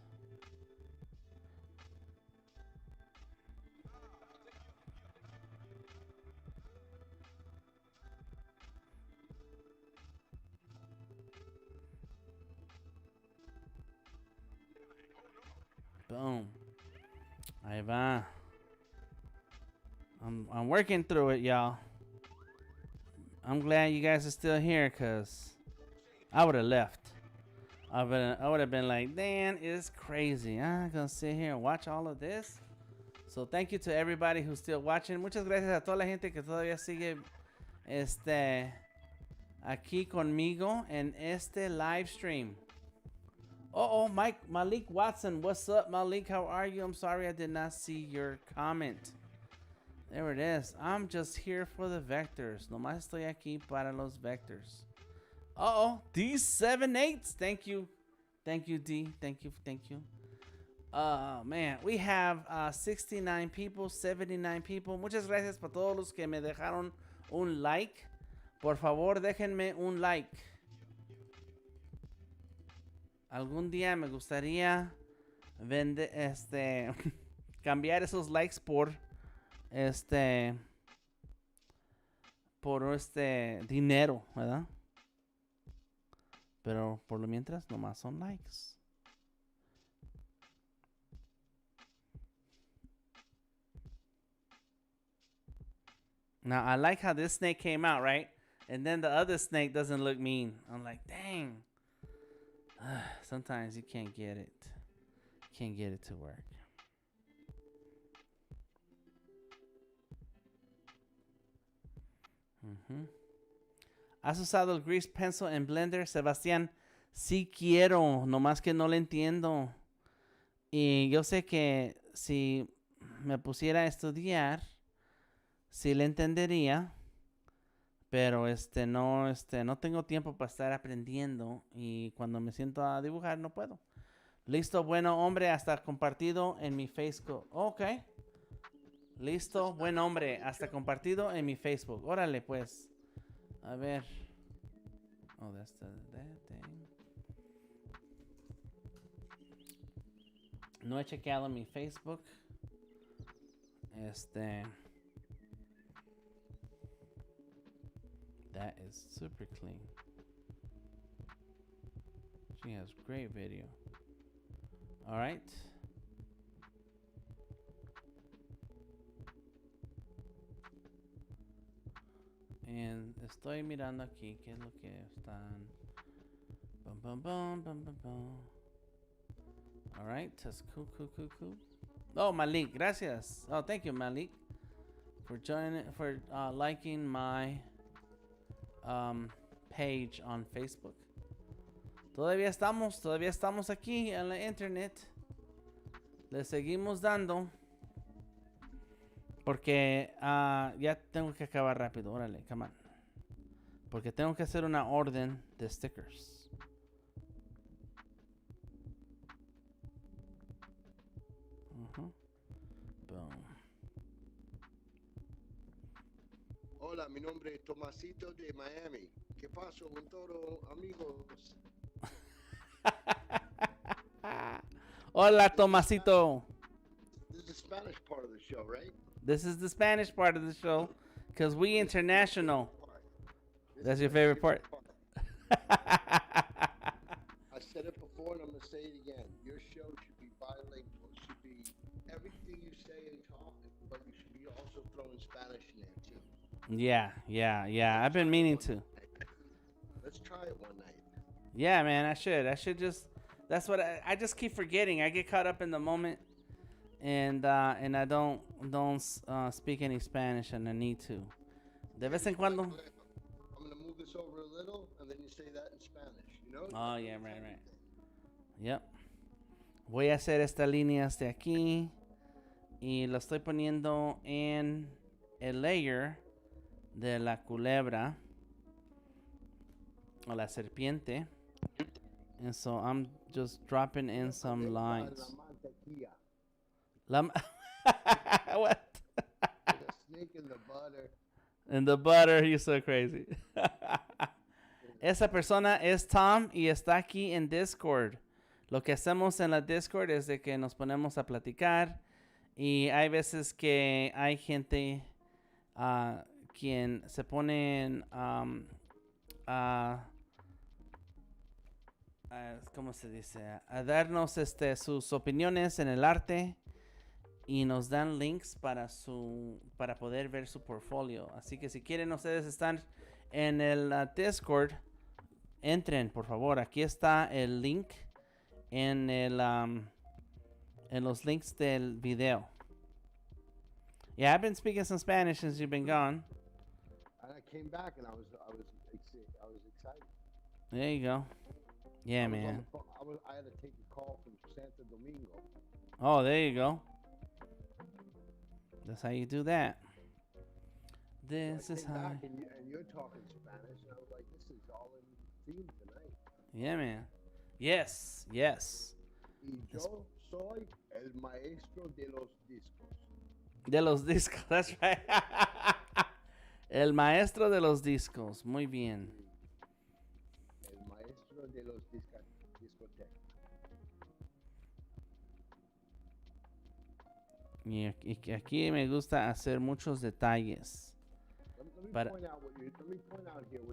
Boom. Ahí va. I'm working through it, y'all. I'm glad you guys are still here, cause I would have left. I would have been like, Dan, it's crazy. I'm gonna sit here and watch all of this. So thank you to everybody who's still watching. Muchas gracias a toda la gente que todavía sigue aquí conmigo en este live stream. Malik Watson, what's up, Malik? How are you? I'm sorry I did not see your comment. There it is. I'm just here for the vectors. Nomás estoy aquí para los vectors. D78. Thank you, D. Thank you. Man, we have 69 people, 79 people. Muchas gracias para todos los que me dejaron un like. Por favor, déjenme un like. Algún día me gustaría cambiar esos likes por dinero, ¿verdad? Pero por lo mientras nomás son likes. Now I like how this snake came out, right? And then the other snake doesn't look mean. I'm like, dang. Sometimes you can't get it. Can't get it to work. ¿Has usado el grease pencil en Blender, Sebastián? Sí quiero, nomás que no le entiendo. Y yo sé que si me pusiera a estudiar, sí le entendería. Pero no tengo tiempo para estar aprendiendo. Y cuando me siento a dibujar no puedo. Listo, bueno, hombre, hasta compartido en mi Facebook. Ok. Listo, buen hombre, hasta compartido en mi Facebook. Órale, pues. A ver. Oh, that's that thing. No he chequeado mi Facebook. That is super clean. She has great video. All right. And estoy mirando aquí qué es lo que están. Bum, bum, bum, bum, bum, bum. All right, that's cool. Oh, Malik, gracias. Oh, thank you, Malik, for liking my page on Facebook. Todavía estamos aquí en la internet. Le seguimos dando. Porque ya tengo que acabar rápido. Órale, come on. Porque tengo que hacer una orden de stickers. Boom. Hola, mi nombre es Tomasito de Miami. ¿Qué pasó con todos, amigos? Hola, Tomasito. This is the Spanish part of the show, right? This is the Spanish part of the show. Because we international. That's your favorite part. I said it before and I'm going to say it again. Your show should be bilingual. It should be everything you say and talk, but you should be also throwing Spanish in there too. Yeah. I've been meaning to. Let's try it one night. Yeah, man, I should just. That's what I just keep forgetting. I get caught up in the moment, and I don't speak any Spanish, and I need to. De vez en cuando. I'm going to move this over a little, and then you say that in Spanish. You know? Oh yeah, right. Yep. Voy a hacer estas líneas de aquí y lo estoy poniendo en el layer de la culebra o la serpiente. And so I'm just dropping in some lines. What? The snake in the butter. In the butter, you're so crazy. Esa persona es Tom y está aquí en Discord. Lo que hacemos en la Discord es de que nos ponemos a platicar y hay veces que hay gente quien se ponen ¿cómo se dice? A darnos sus opiniones en el arte y nos dan links para poder ver su portfolio. Así que si quieren ustedes estar en el Discord, entren por favor. Aquí está el link en los links del video. Yeah, I've been speaking some Spanish since you've been gone. And I came back and I was excited. There you go. Yeah, man. I had to take a call from Santo Domingo. Oh, there you go. That's how you do that. This is how. And you're talking Spanish, and I was like, this is all in theme tonight. Yeah, man. Yes. Y yo soy el maestro de los discos. De los discos, that's right. El maestro de los discos. Muy bien. El maestro de los discotecas. Y aquí me gusta hacer muchos detalles. Let me But- point out here what you're doing tonight, in case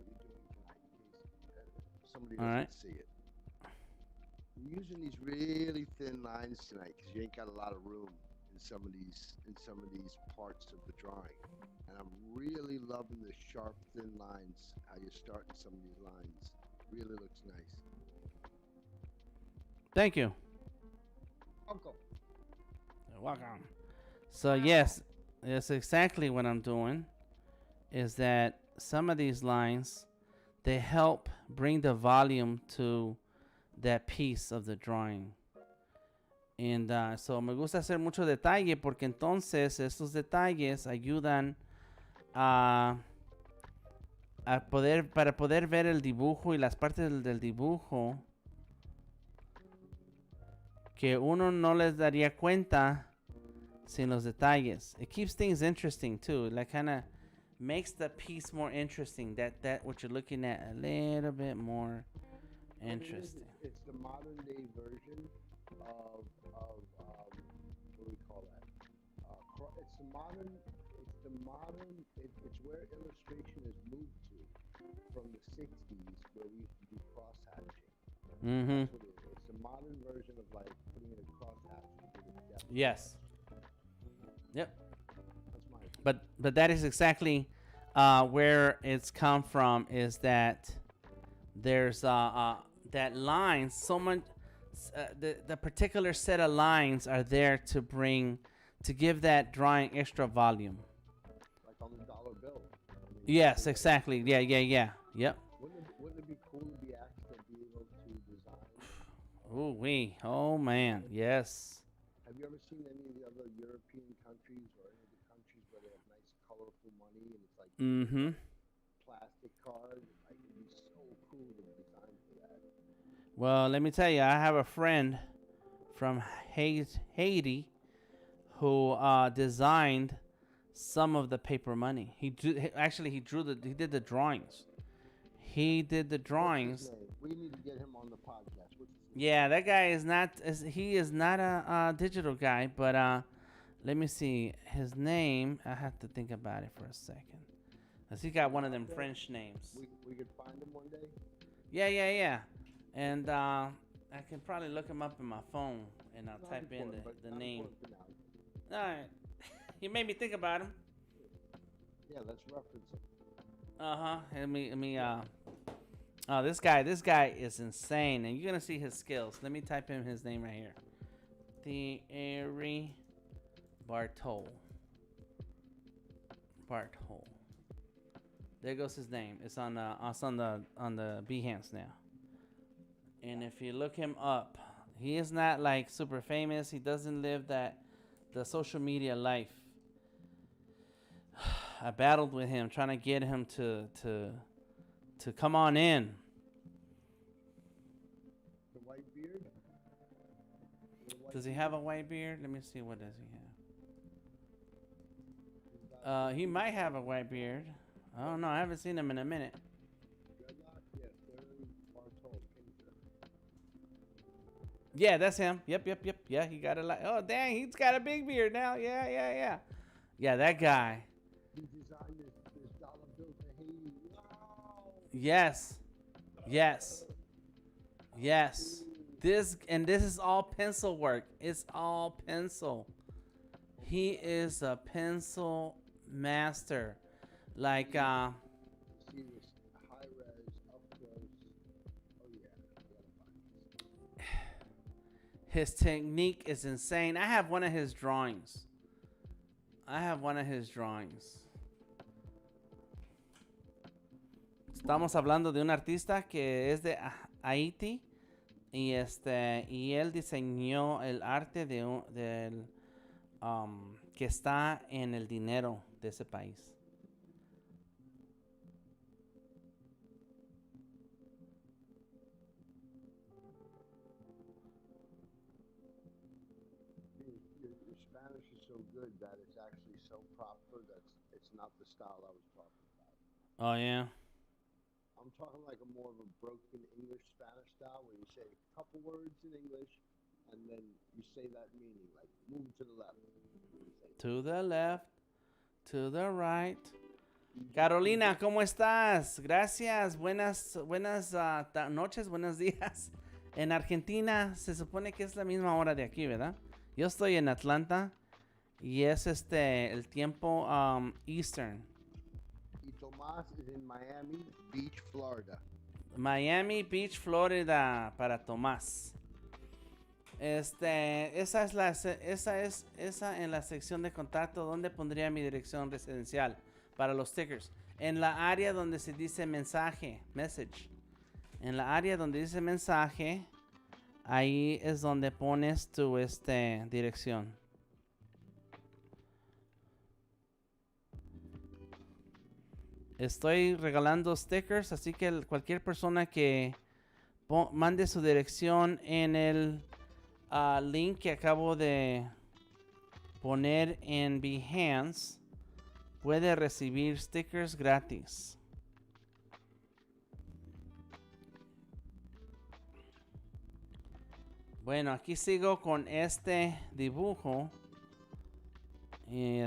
somebody All doesn't right. see it. You're using these really thin lines tonight because you ain't got a lot of room in some of these parts of the drawing. And I'm really loving the sharp, thin lines. How you're starting some of these lines. Really looks nice. Thank you. Uncle. You're welcome. So yes, that's exactly what I'm doing. Is that some of these lines, they help bring the volume to that piece of the drawing. And so me gusta hacer mucho detalle porque entonces estos detalles ayudan para poder ver el dibujo y las partes del dibujo que uno no les daría cuenta sin los detalles. It keeps things interesting too. It like kind of makes the piece more interesting. That what you're looking at a little bit more interesting. It's the modern day version of what do we call that? It's where illustration has moved to from the 60s where we used to do cross hatching. Mm-hmm. That's what it is. It's the modern version of like putting in a cross hatch. Yes. Yep. That's my opinion. But that is exactly where it's come from. Is that there's that line so much. The particular set of lines are there to give that drawing extra volume. Like on the dollar bill. Yes, exactly. Yeah. Yep. Wouldn't it be cool to be asked to be able to Ooh wee. Oh man. Yes. Have you ever seen any of the other European countries or any of the countries where they have nice, colorful money and it's like Mm-hmm. plastic card? Like it'd be so cool to design for that. Well, let me tell you, I have a friend from Haiti who designed some of the paper money. Actually he did the drawings. He did the What's drawings. his name? We need to get him on the podcast. What's his name? Yeah, that guy is not. He is not a digital guy, but let me see his name. I have to think about it for a second. Cause he got one of them French names. We could find him one day. Yeah. And I can probably look him up in my phone, and I'll Not type in important, but the not name. important for now. All right, you made me think about him. Yeah, let's reference him. Let me. Oh, this guy is insane, and you're gonna see his skills. Let me type in his name right here. Thierry Bartol. There goes his name. It's on the Behance now. And if you look him up, he is not like super famous. He doesn't live the social media life. I battled with him trying to get him to come on in. The white beard. Does he have a white beard? Let me see. What does he have? He might have a white beard. I don't know. I haven't seen him in a minute. Dreadlock? Yes, Thierry Bartol, painter. Yeah, that's him. Yep. Yeah, he got a lot. Oh, dang, he's got a big beard now. Yeah. Yeah, that guy. He designed this dollar bill to Haiti. Wow. Yes. This is all pencil work. It's all pencil. He is a pencil master. Like See this high res up close. Oh yeah, I gotta find this. his technique is insane. I have one of his drawings. Estamos hablando de un artista que es de Haití y él diseñó el arte del que está en el dinero de ese país. Your Spanish is so good that it's actually so proper that it's not the style I was talking about. Oh yeah. I'm talking like a more of a broken English Spanish style where you say a couple words in English and then you say that meaning, like move to the left. To the left, to the right. Carolina, ¿cómo estás? Gracias. Buenas noches, buenos días. En Argentina se supone que es la misma hora de aquí, ¿verdad? Yo estoy en Atlanta y es el tiempo Eastern. Y Tomás is in Miami Beach, Florida. Miami Beach, Florida para Tomás. Esa en la sección de contacto donde pondría mi dirección residencial para los stickers. En la área donde se dice mensaje, message. En la área donde dice mensaje, ahí es donde pones tu dirección. Estoy regalando stickers, así que cualquier persona que mande su dirección en el link que acabo de poner en Behance puede recibir stickers gratis. Bueno, aquí sigo con este dibujo y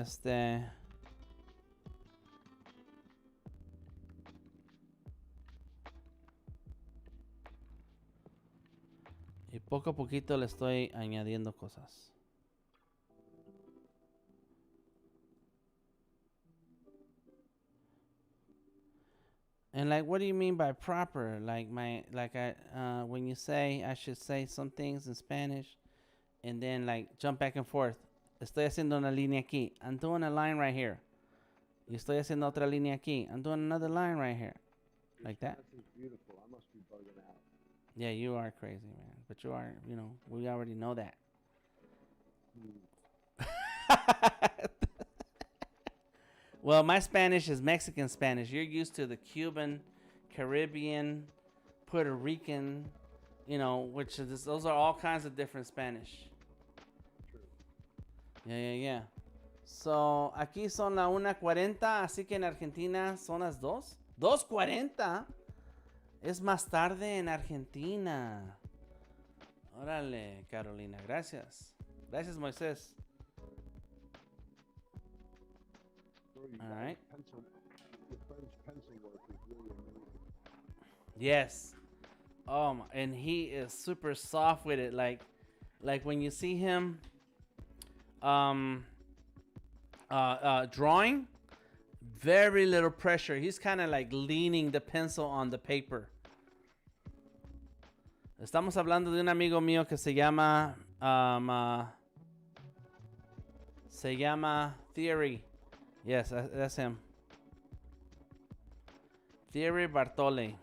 y poco a poquito le estoy añadiendo cosas. And like, what do you mean by proper? When you say I should say some things in Spanish, and then like jump back and forth. Estoy haciendo una línea aquí. I'm doing a line right here. Y estoy haciendo otra línea aquí. I'm doing another line right here. Like that. This is beautiful. I must be bugging out. Yeah, you are crazy, man. but you are, we already know that. Well, my Spanish is Mexican Spanish. You're used to the Cuban, Caribbean, Puerto Rican, which is, those are all kinds of different Spanish. True. Yeah. So, aquí son la 1:40, así que en Argentina son las 2. 2:40. Es más tarde en Argentina. Órale, Carolina, gracias. Gracias, Moisés. All right. Your French pencil work is really amazing. Yes. And he is super soft with it. Like when you see him drawing, very little pressure. He's kind of like leaning the pencil on the paper. Estamos hablando de un amigo mío que se llama Theory. Yes, that's him. Theory Bartol.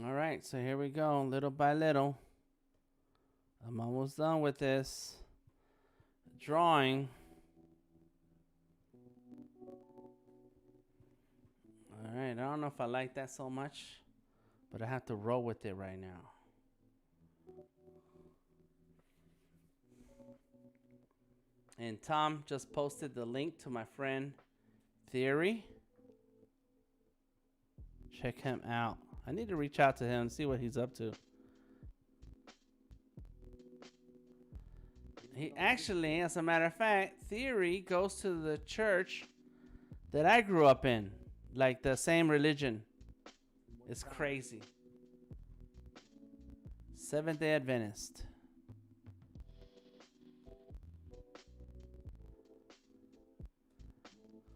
All right, so here we go, little by little. I'm almost done with this drawing. All right, I don't know if I like that so much, but I have to roll with it right now. And Tom just posted the link to my friend Theory. Check him out. I need to reach out to him and see what he's up to. He actually, as a matter of fact, Theory goes to the church that I grew up in, like the same religion. It's crazy. Seventh-day Adventist.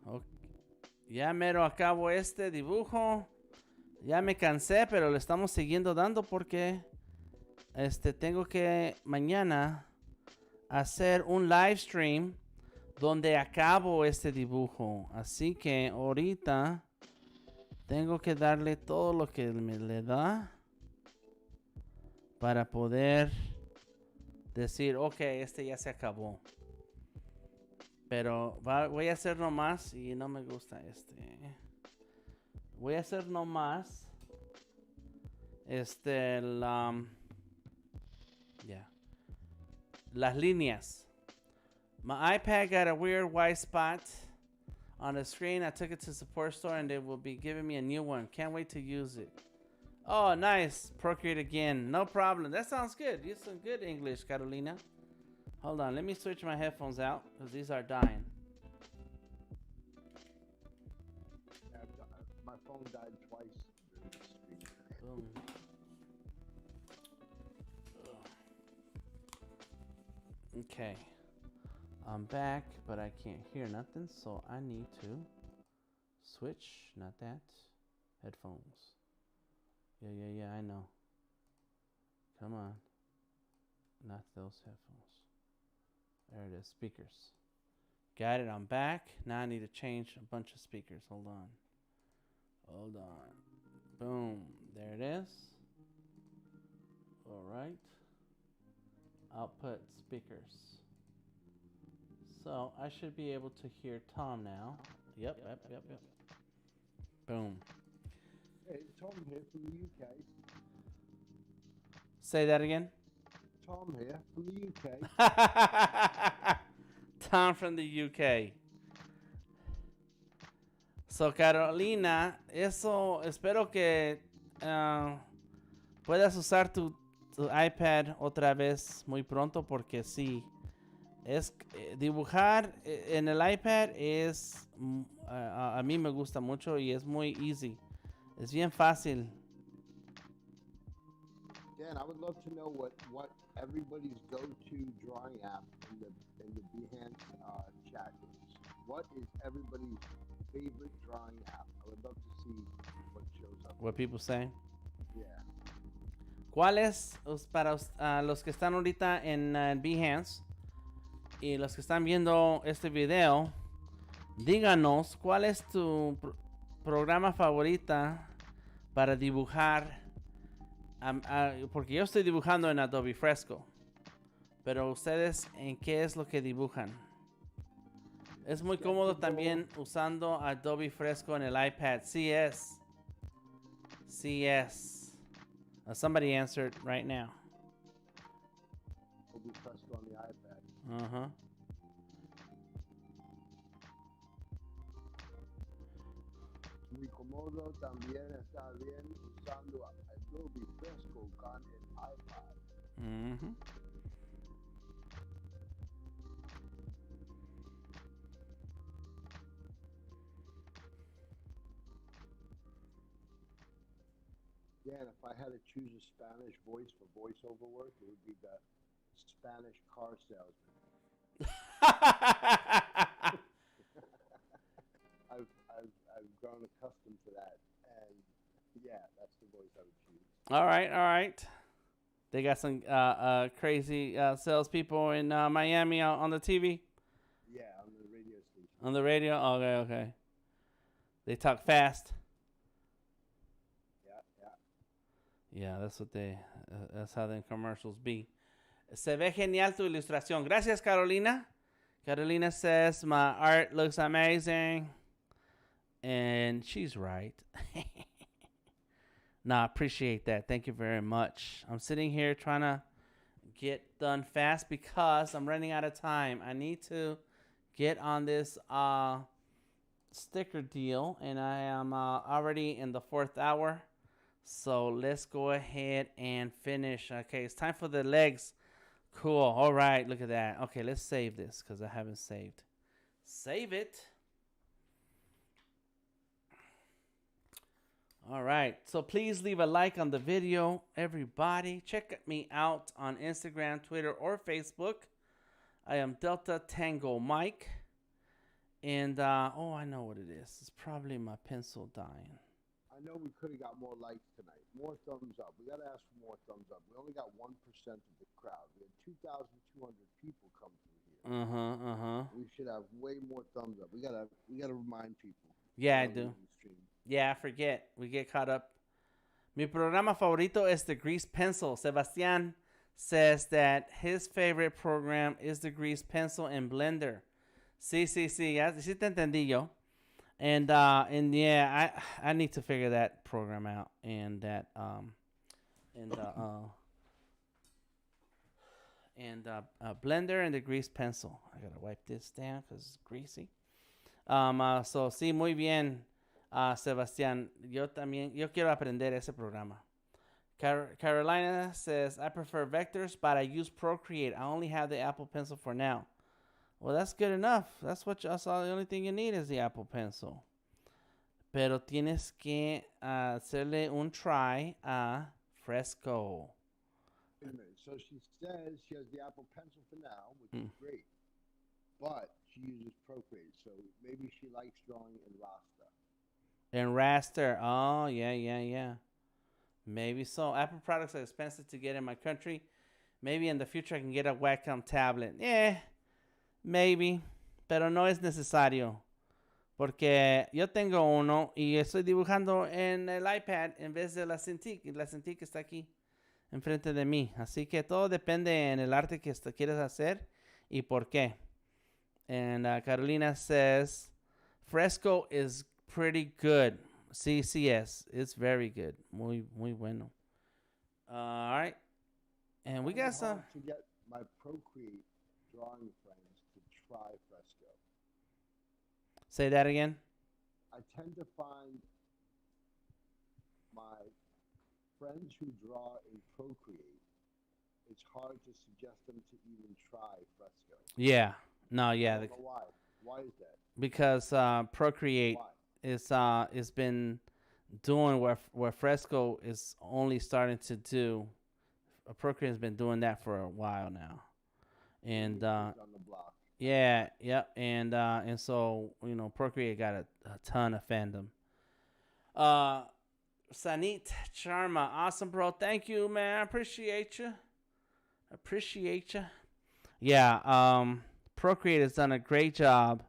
Okay. Ya mero acabo este dibujo. Ya me cansé, pero le estamos siguiendo dando porque tengo que mañana hacer un live stream donde acabo este dibujo. Así que ahorita tengo que darle todo lo que me le da para poder decir, ok, ya se acabó. Pero voy a hacer nomás y no me gusta Voy a hacer nomás las líneas. My iPad got a weird white spot on the screen. I took it to the support store and they will be giving me a new one. Can't wait to use it. Oh, nice. Procreate again. No problem. That sounds good. You some good English, Carolina. Hold on. Let me switch my headphones out because these are dying. My phone died twice. Boom. Okay. I'm back, but I can't hear nothing, so I need to switch. Not that. Headphones. Yeah, I know. Come on. Not those headphones. There it is. Speakers. Got it. I'm back. Now I need to change a bunch of speakers. Hold on. Boom. There it is. All right. Output speakers. So I should be able to hear Tom now. Yep. Boom. Hey, Tom here from the UK. Say that again. Tom here from the UK. Tom from the UK. So Carolina, espero que puedas usar tu iPad otra vez muy pronto porque sí, Dibujar en el iPad es a mí me gusta mucho y es muy easy. Es bien fácil. Dan, I would love to know what everybody's go-to drawing app in the Behance chat is. What is everybody's favorite drawing app? I would love to see what shows up. What people say. Yeah. ¿Cuál es para los que están ahorita en Behance y los que están viendo este video? Díganos cuál es tu programa favorita para dibujar. Porque yo estoy dibujando en Adobe Fresco. Pero ustedes, ¿en qué es lo que dibujan? Es muy cómodo también usando Adobe Fresco en el iPad. Sí es. Sí es. Somebody answered right now. Adobe Fresco on the iPad. Uh-huh. Muy cómodo también está bien usando Adobe Fresco con el iPad. Mm-hmm. Dan, if I had to choose a Spanish voice for voiceover work, it would be the Spanish car salesman. I've grown accustomed to that, and yeah, that's the voice I would choose. All right. They got some crazy salespeople in Miami on the TV. Yeah, on the radio station. On the radio. Okay. They talk fast. Yeah, that's what that's how the commercials be. Se ve genial tu ilustración. Gracias, Carolina. Carolina says, my art looks amazing. And she's right. I appreciate that. Thank you very much. I'm sitting here trying to get done fast because I'm running out of time. I need to get on this sticker deal, and I am already in the 4th hour. So let's go ahead and finish. Okay, it's time for the legs. Cool. All right, look at that. Okay, let's save this because I haven't saved. Save it. All right, so please leave a like on the video, everybody. Check me out on Instagram, Twitter, or Facebook. I am Delta Tango Mike. And, I know what it is. It's probably my pencil dying. I know we could have got more likes tonight. More thumbs up. We got to ask for more thumbs up. We only got 1% of the crowd. We had 2,200 people come through here. We should have way more thumbs up. We gotta remind people. Yeah, I do. Yeah, I forget. We get caught up. Mi programa favorito is the grease pencil. Sebastian says that his favorite program is the grease pencil in Blender. Sí, sí te entendí yo. And yeah, I need to figure that program out and that Blender and the grease pencil. I gotta wipe this down because it's greasy. So sí, muy bien, Sebastián. Yo quiero aprender ese programa. Carolina says, I prefer vectors, but I use Procreate. I only have the Apple Pencil for now. Well, that's good enough. That's all. The only thing you need is the Apple Pencil. Pero tienes que hacerle un try a Fresco. Wait a minute. So she says she has the Apple Pencil for now, which is great. But she uses Procreate, so maybe she likes drawing in raster. In raster. Oh, yeah. Maybe so. Apple products are expensive to get in my country. Maybe in the future I can get a Wacom tablet. Yeah. Maybe, pero no es necesario. Porque yo tengo uno y estoy dibujando en el iPad en vez de la Cintiq. Y la Cintiq está aquí, enfrente de mí. Así que todo depende en el arte que quieres hacer y por qué. And Carolina says, Fresco is pretty good. CCS, it's very good. Muy bueno. All right. And we got some. To get my Procreate drawing friends to try Fresco. Say that again. I tend to find my friends who draw in Procreate, it's hard to suggest them to even try Fresco. Yeah. No. I Yeah. don't know why. Why is that? Because Procreate Why? is been doing what Fresco is only starting to do. Procreate has been doing that for a while now, New and kids on the block. yeah, yep, and so Procreate got a ton of fandom. Uh, Sanit Sharma, awesome, bro. Thank you, man. I appreciate you. Appreciate you. Yeah. Procreate has done a great job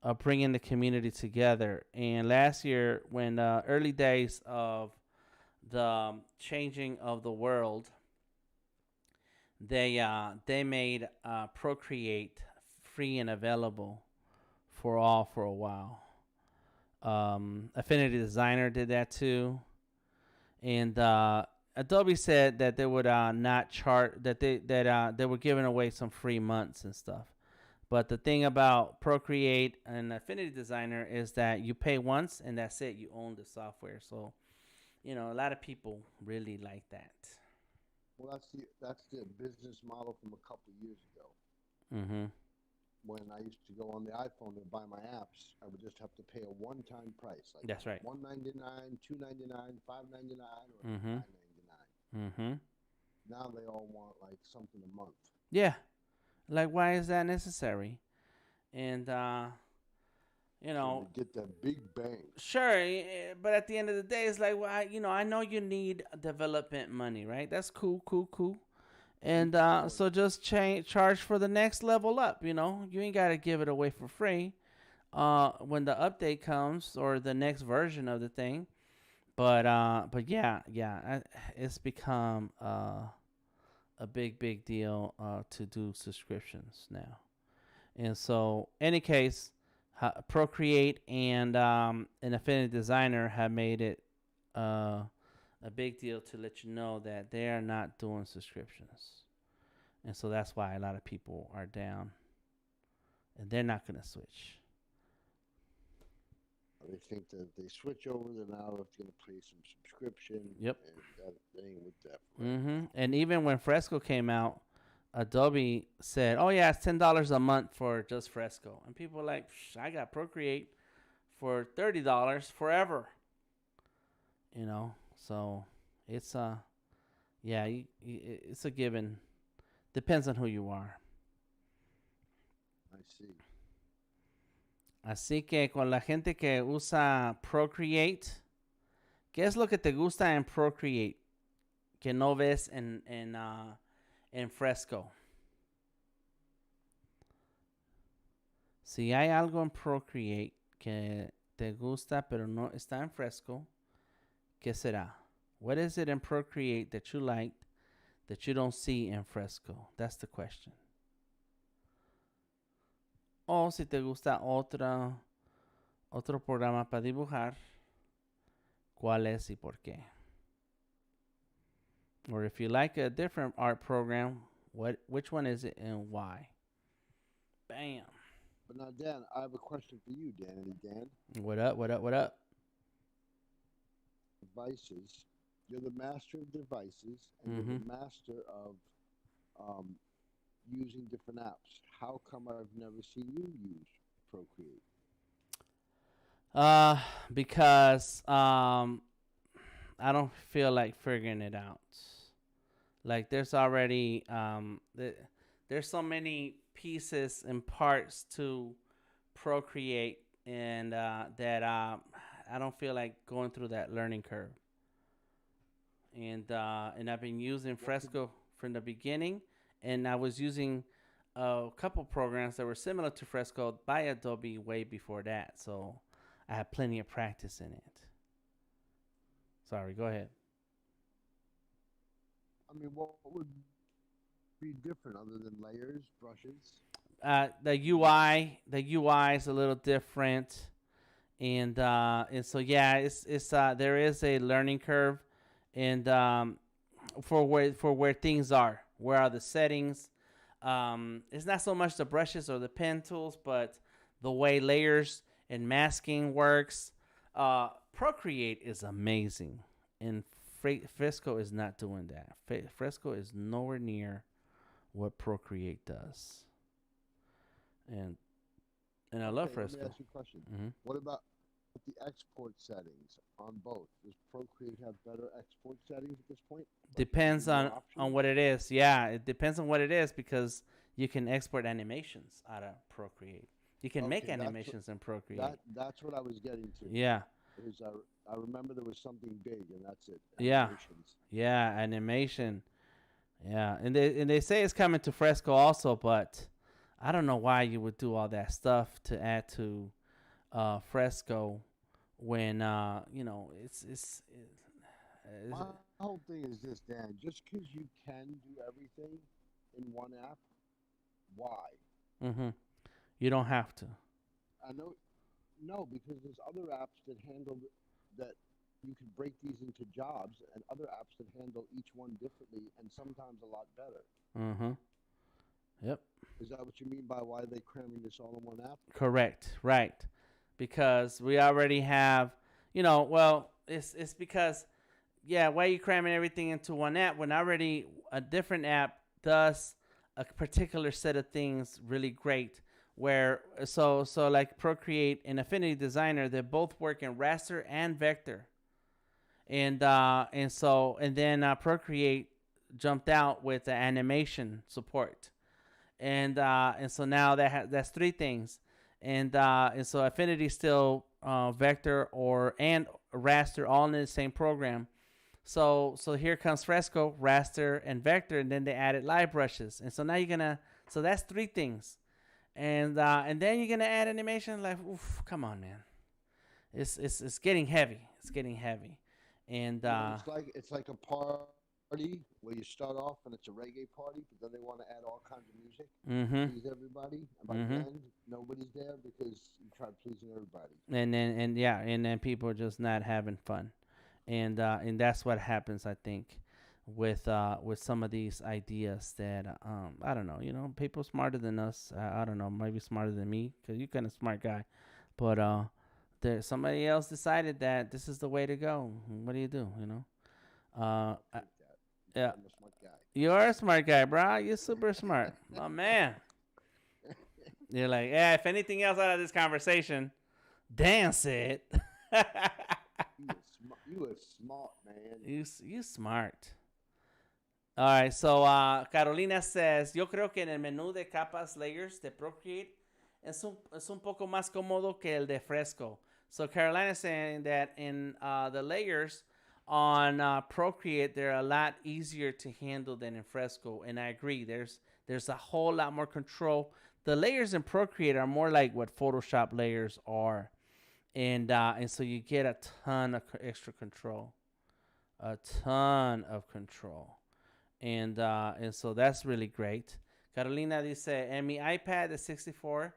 of bringing the community together. And last year, when early days of the changing of the world, they made Procreate free and available for all for a while. Affinity Designer did that too, and Adobe said that they would not chart that they were giving away some free months and stuff. But the thing about Procreate and Affinity Designer is that you pay once and that's it. You own the software. So, a lot of people really like that. Well, that's the business model from a couple years ago. Mm-hmm. When I used to go on the iPhone to buy my apps, I would just have to pay a one-time price, like That's right. $1.99, $2.99, $5.99, or Mm-hmm. $9.99. Mm-hmm. Now they all want like something a month. Yeah. Like, why is that necessary? And, So they get that big bang. sure, but at the end of the day, it's like, well, I know you need development money, right? That's cool, cool, cool. And so just charge for the next level up. You ain't got to give it away for free. When the update comes or the next version of the thing. But yeah, it's become a big deal to do subscriptions now. And so, any case, Procreate and Affinity Designer have made it a big deal to let you know that they are not doing subscriptions, and so that's why a lot of people are down, and they're not gonna switch. They think that they switch over, then now it's going to pay some subscription. Yep. And that ain't with that. Mm-hmm. And even when Fresco came out, Adobe said, "Oh yeah, it's $10 a month for just Fresco," and people were like, "I got Procreate for $30 forever." So it's yeah, it's a given. Depends on who you are. I see. Así que con la gente que usa Procreate, ¿qué es lo que te gusta en Procreate que no ves en Fresco? Si hay algo en Procreate que te gusta pero no está en Fresco, ¿qué será? What is it in Procreate that you liked that you don't see in Fresco? That's the question. O si te gusta otro programa para dibujar, ¿cuál es y por qué? Or if you like a different art program, which one is it and why? Bam. But now, Dan, I have a question for you, Dan. What up? Devices. You're the master of devices, and you're the master of using different apps. How come I've never seen you use Procreate? Because I don't feel like figuring it out. Like there's already there's so many pieces and parts to Procreate, and that I don't feel like going through that learning curve. And I've been using Fresco from the beginning, and I was using a couple programs that were similar to Fresco by Adobe way before that, so I have plenty of practice in it. Sorry, go ahead. I mean, what would be different other than layers, brushes? The UI is a little different, and so yeah, it's there is a learning curve, and for where things are, where are the settings. It's not so much the brushes or the pen tools, but the way layers and masking works. Procreate is amazing, and Fresco is not doing that. Fresco is nowhere near what Procreate does. and I love Okay, let me Fresco. ask you a question. Hmm. What about the export settings on both? Does Procreate have better export settings at this point? Like Depends maybe more on options? what it is. Yeah, it depends on what it is because you can export animations out of Procreate. You can make Okay, animations in Procreate. that's what I was getting to. Yeah, Is I remember there was something big, and that's it. yeah, Animations. yeah, animation. Yeah, and they say it's coming to Fresco also, but I don't know why you would do all that stuff to add to Fresco when it's My whole thing is this, Dan. Just because you can do everything in one app, why? hmm you don't have to. I know, no, because there's other apps that handle that you could break these into jobs, and other apps that handle each one differently and sometimes a lot better. hmm Yep. Is that what you mean by why they cramming this all in one app? Correct. Right. Because we already have, well, it's because why are you cramming everything into one app when already a different app does a particular set of things really great? Where so like Procreate and Affinity Designer, they both work in raster and vector, and then Procreate jumped out with the animation support, and so now that's three things, and so Affinity still vector or and raster all in the same program. So here comes Fresco, raster, and vector, and then they added live brushes, and so now so that's three things, and then you're gonna add animation. Like, oof, come on, man, it's getting heavy. It's getting heavy, and You know, it's like a party where you start off and it's a reggae party, but then they want to add all kinds of music, mm-hmm, please everybody, and by the mm-hmm, end, nobody's there because you tried pleasing everybody. and then people are just not having fun, and that's what happens, I think, with some of these ideas that I don't know, people smarter than us. I don't know, maybe smarter than me because you're kind of smart guy, but there somebody else decided that this is the way to go. What do you do? I think that. Yeah, I'm a smart guy. you are a smart guy, bro. You're super smart, my man. You're like, yeah. If anything else out of this conversation, dance it. You are smart, man. You smart. All right, so Carolina says, yo creo que en el menú de capas layers de Procreate es un poco más cómodo que el de Fresco. So Carolina is saying that in the layers on Procreate, they're a lot easier to handle than in Fresco, and I agree. There's a whole lot more control. The layers in Procreate are more like what Photoshop layers are, and so you get a ton of extra control, a ton of control. And so that's really great. Carolina dice, en mi iPad de 64,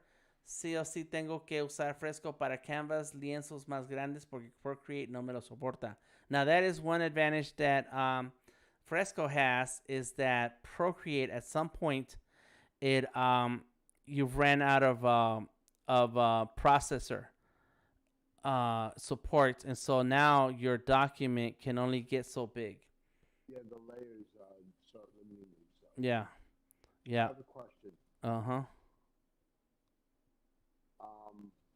sí o sí tengo que usar Fresco para Canvas, lienzos más grandes porque Procreate no me lo soporta. Now that is one advantage that Fresco has, is that Procreate at some point it you've ran out of processor support, and so now your document can only get so big. Yeah, the layers start limiting themselves. Yeah. I Yeah. have a question. Uh-huh.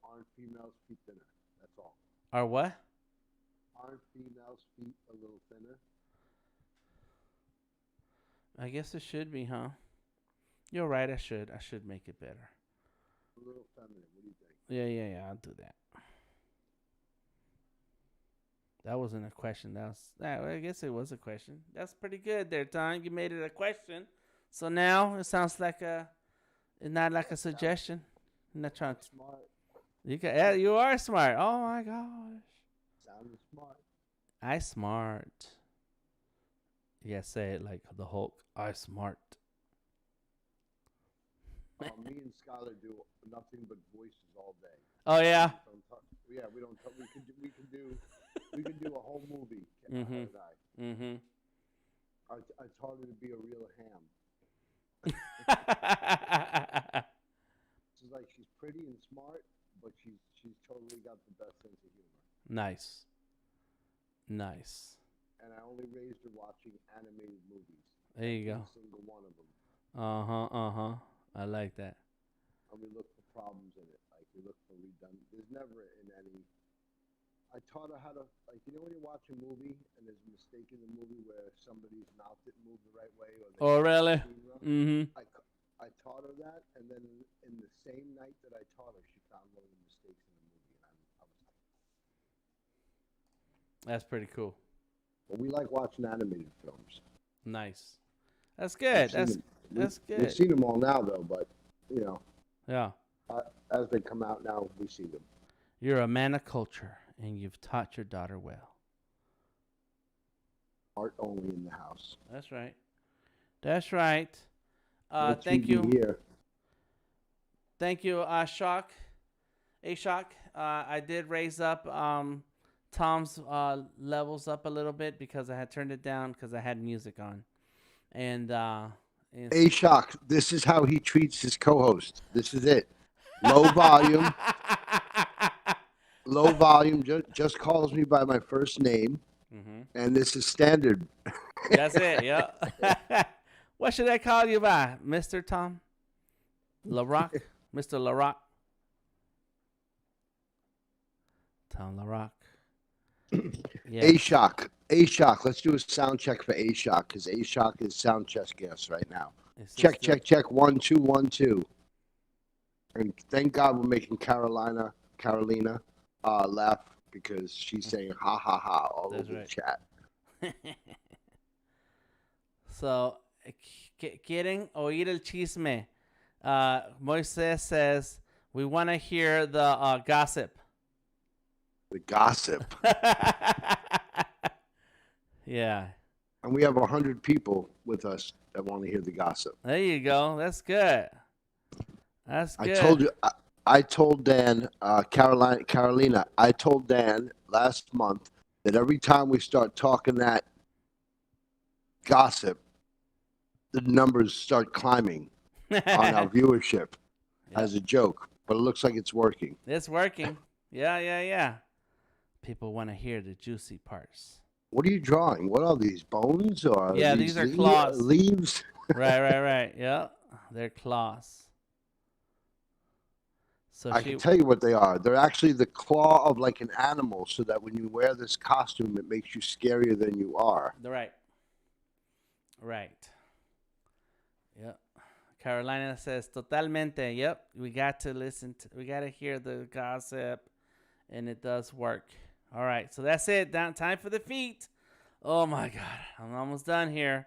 Aren't females' feet thinner? That's all. Or what? Aren't females' feet a little thinner? I guess it should be, huh? You're right. I should make it better. A little feminine. What do you think? Yeah. I'll do that. That wasn't a question. I guess it was a question. That's pretty good there, Tom. You made it a question. So now it sounds like it's not like a suggestion. I'm not trying to. Smart. You are smart. Oh my gosh. Sounded smart. I smart. Yeah, say it like the Hulk. I smart. Me and Skylar do nothing but voices all day. Oh yeah. Yeah, we don't talk. We can do a whole movie. Mm-hmm. Her and I. Mm-hmm. I taught her to be a real ham. She's like, she's pretty and smart, but she's totally got the best sense of humor. Nice. And I only raised her watching animated movies. There you go. Every single one of them. Uh-huh. I like that. and we look for problems in it. Like we look for redundant. There's never in any. I taught her how to, like, you know, when you watch a movie and there's a mistake in the movie where somebody's mouth didn't move the right way or they Oh, really? I, I taught her that, and then in the same night that I taught her, she found one of the mistakes in the movie, and I was like, That's pretty cool. well, we like watching animated films. Nice. That's good. That's We've good. seen them all now, though, but, you know, Yeah. as they come out now, we see them. You're a man of culture, and you've taught your daughter well. Art only in the house. That's right. That's right. No Thank TV you. Here. Thank you, Ashok. I did raise up Tom's levels up a little bit because I had turned it down because I had music on. And Hey, Shock, this is how he treats his co-host. This is it. Low volume. Low volume. Just calls me by my first name. Mm-hmm. And this is standard. That's it, yeah. What should I call you by, Mr. Tom? LaRock? Mr. LaRock? Tom LaRock. Yeah. A-Shock. A-Shock. Let's do a sound check for A-Shock because A-Shock is sound check guest right now. Check. 1 2 1 2. And thank God we're making Carolina laugh because she's saying ha ha ha all That's over right. the chat. So, quieren oír el chisme. Moises says, we want to hear the gossip. The gossip. Yeah. And we have 100 people with us that want to hear the gossip. There you go. That's good. That's good. I told you. I told Dan, Carolina. I told Dan last month that every time we start talking that gossip, the numbers start climbing on our viewership as a joke. But it looks like it's working. It's working. Yeah. People want to hear the juicy parts. What are you drawing? What are these, bones or these are claws. Leaves? Right. Yeah, they're claws. So I can tell you what they are. They're actually the claw of like an animal, so that when you wear this costume, it makes you scarier than you are. Right. Yep. Carolina says, totalmente. Yep. We got to hear the gossip, and it does work. All right. So that's it. Time for the feet. Oh my God. I'm almost done here.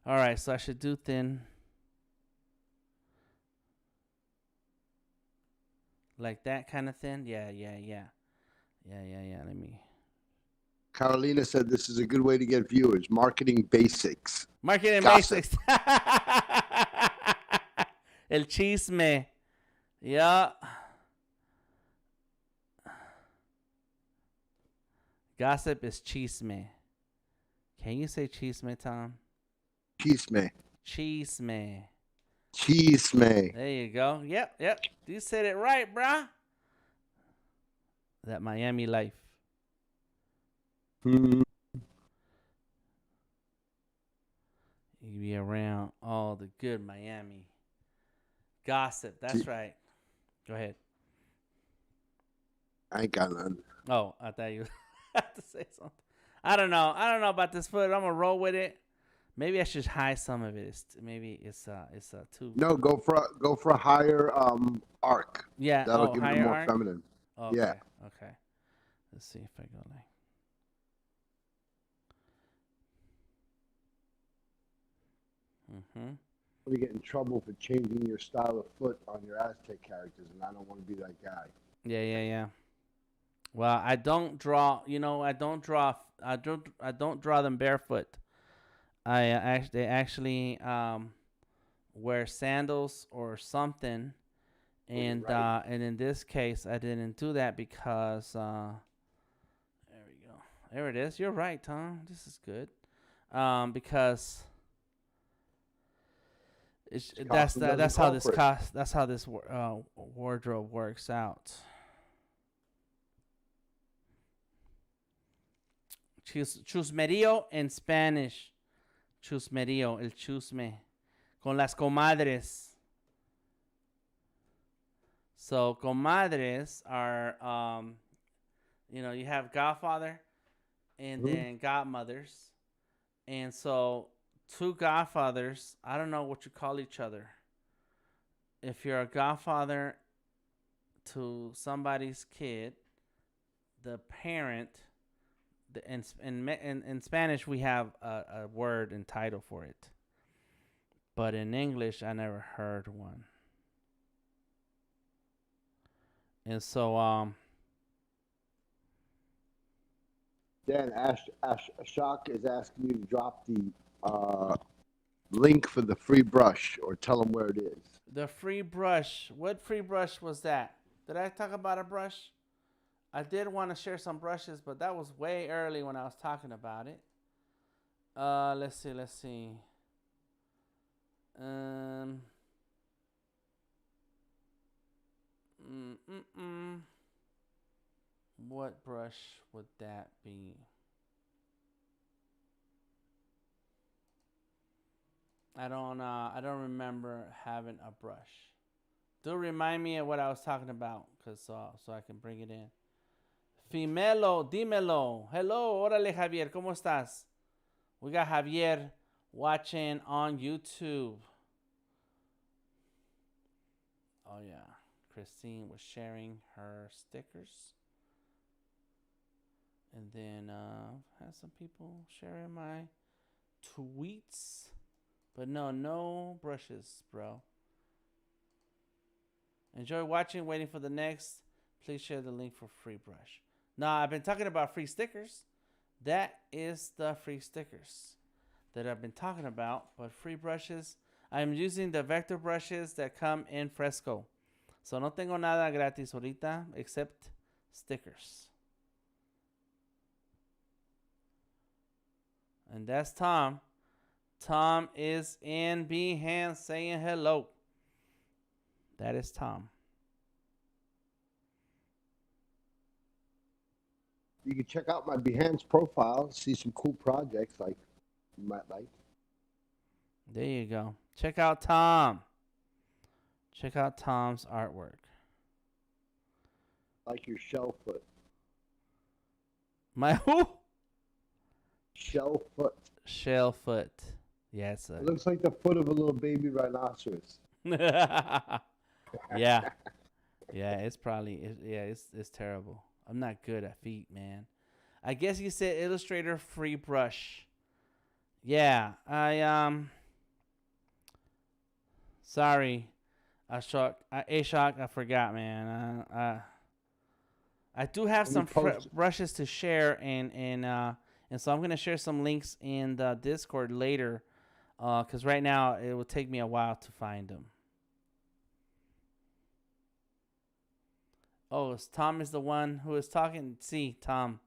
All right. So I should do thin. Like that kind of thin? Yeah. Let me. Carolina said this is a good way to get viewers. Marketing basics. Basics. El chisme. Yeah. Gossip is chisme. Can you say chisme, Tom? Chisme. There you go. Yep. You said it right, bruh. That Miami life. You be around all the good Miami gossip. That's right. Go ahead. I ain't got none. Oh, I thought you had to say something. I don't know about this foot. I'm gonna roll with it. Maybe I should hide some of it. Maybe it's too. No, go for a higher arc. Yeah. That'll give it more arc? feminine. Okay. Yeah. Okay. Let's see if I go like. You get in trouble for changing your style of foot on your Aztec characters, and I don't want to be that guy. Yeah. Well, I don't draw. I don't draw them barefoot. They actually wear sandals or something, and right. and in this case, I didn't do that because there we go. There it is. You're right, Tom. This is good. Because that's how this wardrobe works out. Chusmerío in Spanish. Chusmerío, el chusme. Con las comadres. So comadres are, you have godfather and Mhm. then godmothers. And so two godfathers, I don't know what you call each other. If you're a godfather to somebody's kid, the parent, in Spanish we have a word and title for it, but in English I never heard one. And so Dan Ashok is asking you to drop the link for the free brush or tell them where it is. the free brush. What free brush was that? Did I talk about a brush? I did want to share some brushes, but that was way early when I was talking about it. Let's see. Um. What brush would that be? I don't remember having a brush. Do remind me of what I was talking about, cause so I can bring it in. Fimelo, dímelo. Hello, órale Javier, ¿cómo estás? We got Javier watching on YouTube. Oh yeah, Christine was sharing her stickers, and then had some people sharing my tweets, but no brushes, bro. Enjoy watching, waiting for the next. Please share the link for free brush. Now, I've been talking about free stickers. That is the free stickers that I've been talking about. But free brushes, I'm using the vector brushes that come in Fresco. So no tengo nada gratis ahorita except stickers. And that's Tom. Tom is in Behance saying hello. That is Tom. You can check out my Behance profile, see some cool projects like you might like. There you go. Check out Tom. Check out Tom's artwork. Like your shell foot. My who? Shell foot. Shell foot. Yes. It looks like the foot of a little baby rhinoceros. Yeah. Yeah, it's probably it's terrible. I'm not good at feet, man. I guess you said Illustrator free brush. Yeah, sorry, Ashok, I forgot, man. I do have some brushes to share, and so I'm gonna share some links in the Discord later, because right now it will take me a while to find them. Oh, Tom is the one who is talking. Sí, Tom.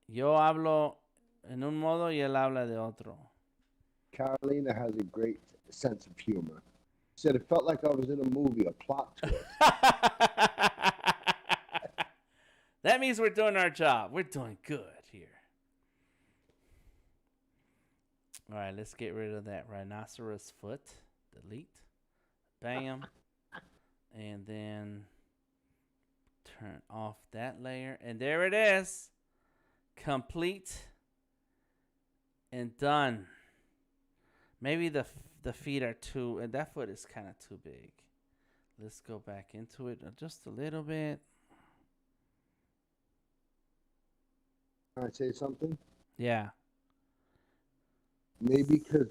Yo hablo en un modo y él habla de otro. Carolina has a great sense of humor. She said it felt like I was in a movie, a plot twist. That means we're doing our job. We're doing good here. All right, let's get rid of that rhinoceros foot. Delete. Bam. And then turn off that layer. And there it is. Complete and done. Maybe the feet are too, and that foot is kind of too big. Let's go back into it just a little bit. Can I say something? Yeah. Maybe because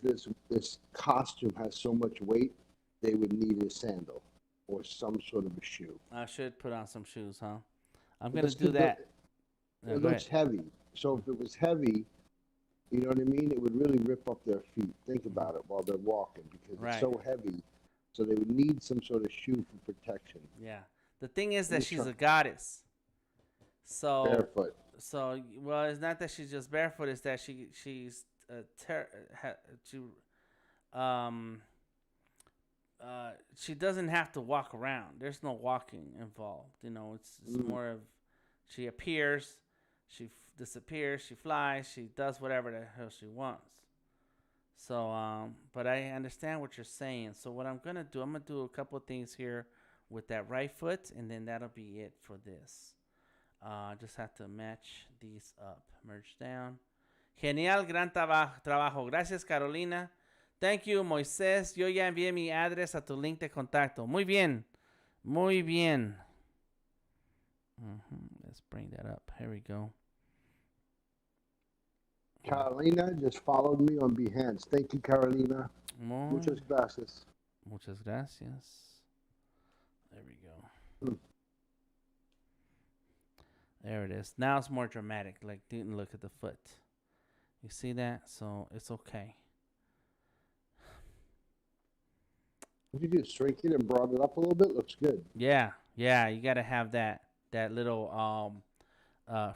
this costume has so much weight, they would need a sandal or some sort of a shoe. I should put on some shoes, huh? I'm going to do that. It looks heavy. So if it was heavy, you know what I mean? It would really rip up their feet. Think about it while they're walking because it's so heavy. So they would need some sort of shoe for protection. Yeah. The thing is that she's a goddess. So barefoot. So well, it's not that she's just barefoot. It's that she's she doesn't have to walk around. There's no walking involved. You know, it's more of she appears, she disappears, she flies, she does whatever the hell she wants. So, but I understand what you're saying. So what I'm gonna do, I'm gonna do a couple of things here with that right foot, and then that'll be it for this. Just have to match these up. Merge down. Genial, gran trabajo. Gracias, Carolina. Thank you, Moisés. Yo ya envié mi address a tu link de contacto. Muy bien. Muy bien. Let's bring that up. Here we go. Carolina just followed me on Behance. Thank you, Carolina. Muchas gracias. Muchas gracias. There we go. There it is. Now it's more dramatic. Like, didn't look at the foot. You see that? So it's okay. You just shrink it and brought it up a little bit. Looks good. Yeah. You gotta have that little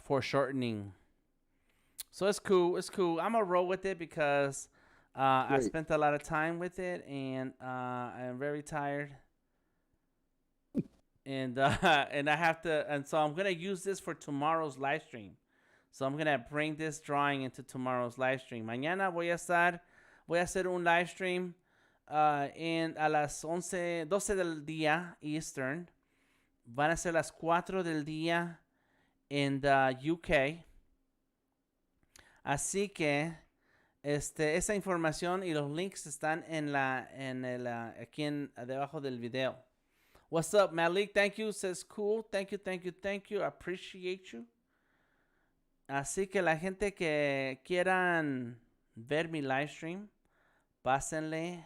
foreshortening. So it's cool. I'm gonna roll with it because I spent a lot of time with it, and I'm very tired. And and I have to, and so I'm gonna use this for tomorrow's live stream. So I'm gonna bring this drawing into tomorrow's live stream. Mañana voy a hacer un live stream a las 12 del día Eastern. Van a ser las 4 del día en the UK. Así que esa información y los links están aquí debajo del video. What's up, Malik? Thank you. Says cool. Thank you. I appreciate you. Así que la gente que quieran ver mi live stream, pásenle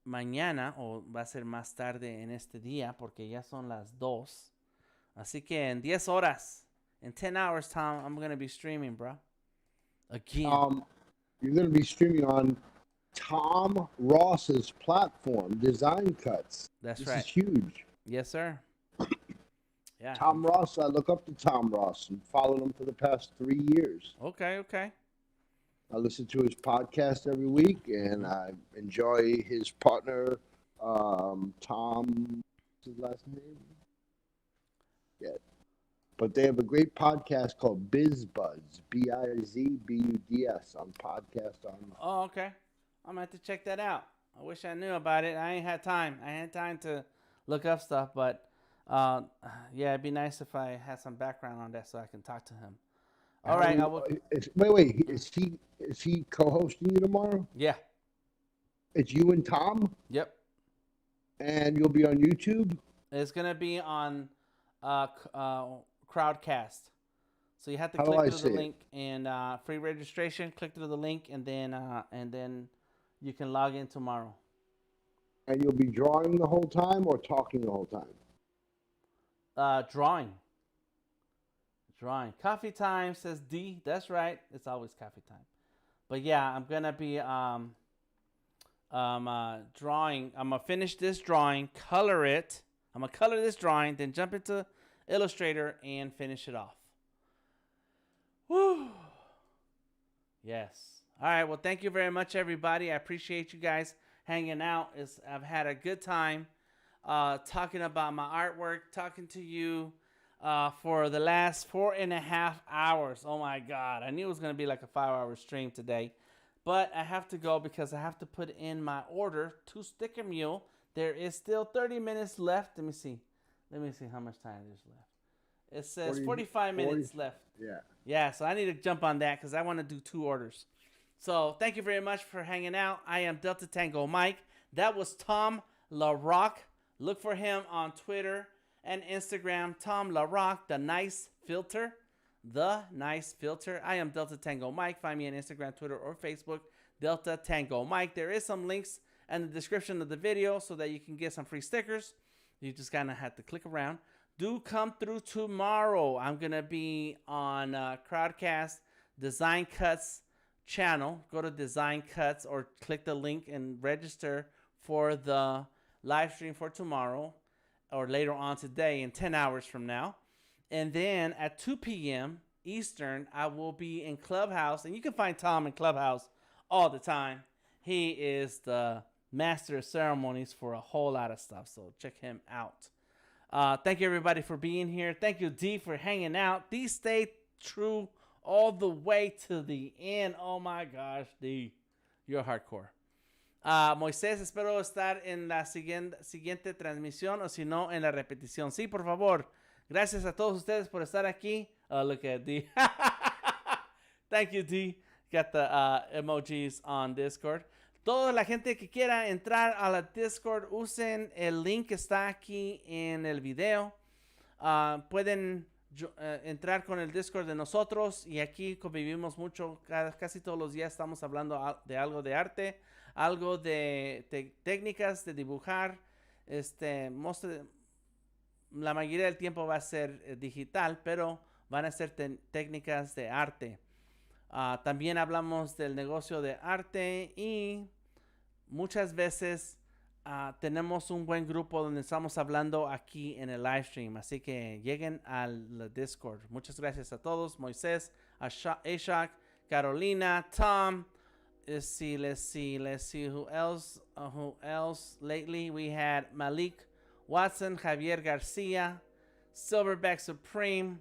mañana o va a ser más tarde en este día porque ya son las 2. Así que en 10 horas, in 10 hours, Tom, I'm going to be streaming, bro. Again. You're going to be streaming on Tom Ross's platform, Design Cuts. That's this right. This is huge. Yes, sir. Yeah. Tom Ross, I look up to Tom Ross and followed him for the past 3 years. Okay. I listen to his podcast every week, and I enjoy his partner, Tom. What's his last name? Yeah. But they have a great podcast called Biz Buds, BIZBUDS, on podcast on. Oh, okay. I'm going to have to check that out. I wish I knew about it. I ain't had time. I had time to look up stuff, but yeah, it'd be nice if I had some background on that so I can talk to him. All right. Wait. Is he co-hosting you tomorrow? Yeah. It's you and Tom? Yep. And you'll be on YouTube? It's going to be on Crowdcast. So you have to How click do I through the see link and free registration. Click through the link and then you can log in tomorrow. And you'll be drawing the whole time or talking the whole time? Drawing. Coffee time, says D. That's right. It's always coffee time. But yeah, I'm gonna be drawing. I'm gonna finish this drawing, color it. I'm gonna color this drawing, then jump into Illustrator and finish it off. Woo! Yes. All right. Well, thank you very much, everybody. I appreciate you guys hanging out. I've had a good time talking about my artwork, talking to you for the last 4.5 hours. Oh my God. I knew it was going to be like a 5-hour stream today, but I have to go because I have to put in my order to Sticker Mule. There is still 30 minutes left. Let me see how much time there's left. It says 45 minutes left. Yeah, so I need to jump on that because I want to do 2 orders. So thank you very much for hanging out. I am Delta Tango Mike. That was Tom LaRock. Look for him on Twitter and Instagram. Tom LaRock, the nice filter. I am Delta Tango Mike. Find me on Instagram, Twitter, or Facebook. Delta Tango Mike. There is some links in the description of the video so that you can get some free stickers. You just kind of have to click around. Do come through tomorrow. I'm going to be on Crowdcast Design Cuts channel. Go to Design Cuts or click the link and register for the live stream for tomorrow or later on today in 10 hours from now. And then at 2 p.m. Eastern, I will be in Clubhouse. And you can find Tom in Clubhouse all the time. He is the master of ceremonies for a whole lot of stuff. So check him out. Thank you, everybody, for being here. Thank you, D, for hanging out. D stayed true all the way to the end. Oh, my gosh, D. you're hardcore. Moisés, espero estar en la siguiente transmisión o si no, en la repetición. Sí, por favor. Gracias a todos ustedes por estar aquí. Oh, look at D. Thank you, D. Got the emojis on Discord. Toda la gente que quiera entrar a la Discord, usen el link que está aquí en el video. Pueden entrar con el Discord de nosotros y aquí convivimos mucho. Casi todos los días estamos hablando de algo de arte, algo de técnicas de dibujar. La mayoría del tiempo va a ser digital, pero van a ser técnicas de arte. También hablamos del negocio de arte y muchas veces tenemos un buen grupo donde estamos hablando aquí en el live stream. Así que lleguen al Discord. Muchas gracias a todos. Moisés, Ashak, Carolina, Tom. Let's see. Who else? Lately we had Malik Watson, Javier Garcia, Silverback Supreme,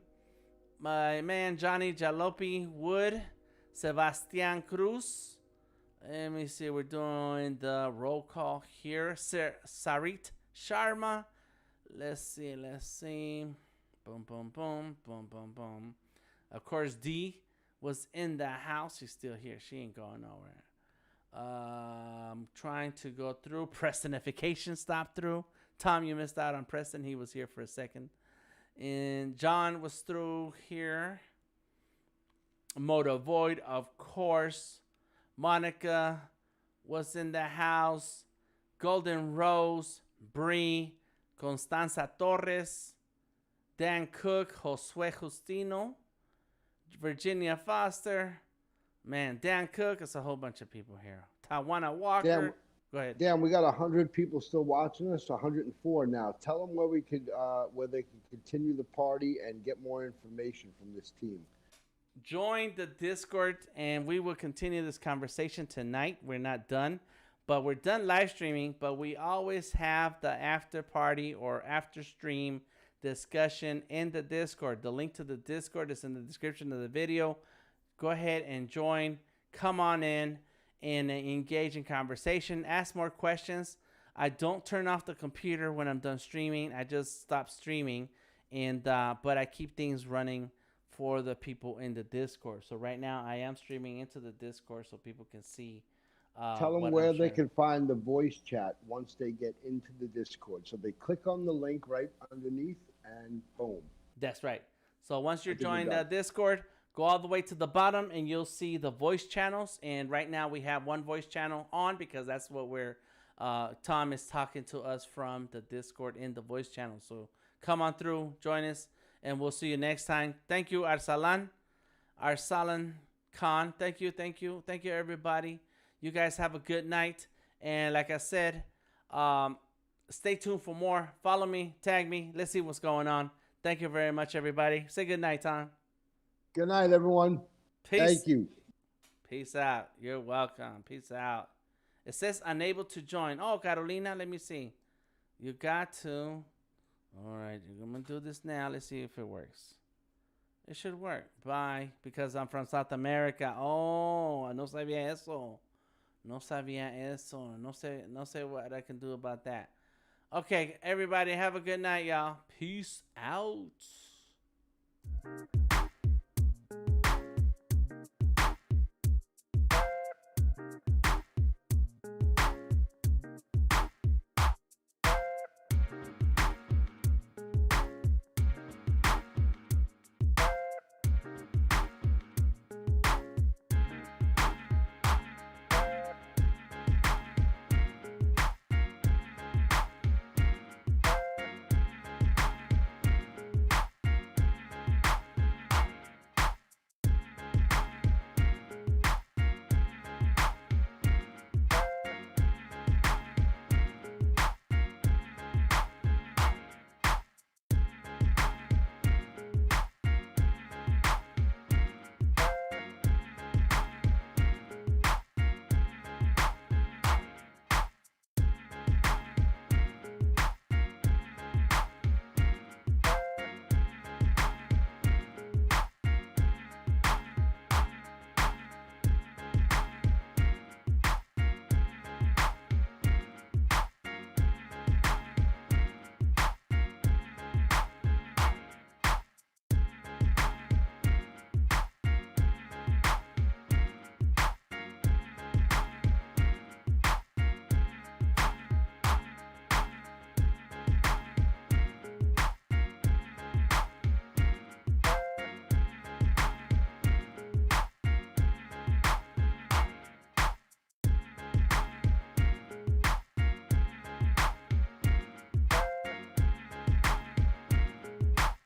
my man Johnny Jalopy Wood, Sebastian Cruz. Let me see, we're doing the roll call here. Sarit Sharma. Let's see. Boom. Of course, D was in the house. She's still here. She ain't going nowhere. Trying to go through. Prestonification stopped through. Tom, you missed out on Preston. He was here for a second. And John was through here. Moto Void, of course. Monica was in the house. Golden Rose, Bree, Constanza Torres, Dan Cook, Josue Justino, Virginia Foster. Man, Dan Cook, it's a whole bunch of people here. Tawana Walker. Go ahead. Dan, we got 100 people still watching us, 104 now. Tell them where they can continue the party and get more information from this team. Join the Discord and we will continue this conversation tonight. We're not done, but we're done live streaming, but we always have the after party or after stream discussion in the Discord. The link to the Discord is in the description of the video. Go ahead and join. Come on in and engage in conversation. Ask more questions. I don't turn off the computer when I'm done streaming. I just stop streaming, and but I keep things running for the people in the Discord. So right now I am streaming into the Discord so people can see. Tell them where they can find the voice chat once they get into the Discord. So they click on the link right underneath and boom. That's right. So once you're joined the Discord, go all the way to the bottom and you'll see the voice channels. And right now we have one voice channel on because that's what Tom is talking to us from the Discord in the voice channel. So come on through, join us, and we'll see you next time. Thank you, Arsalan Khan. Thank you, everybody. You guys have a good night. And like I said, stay tuned for more. Follow me, tag me. Let's see what's going on. Thank you very much, everybody. Say good night, Tom. Good night, everyone. Peace. Thank you. Peace out. You're welcome. Peace out. It says unable to join. Oh, Carolina, let me see. You got to. All right, I'm going to do this now. Let's see if it works. It should work. Bye. Because I'm from South America. Oh, no sabía eso. No sé what I can do about that. Okay, everybody, have a good night, y'all. Peace out.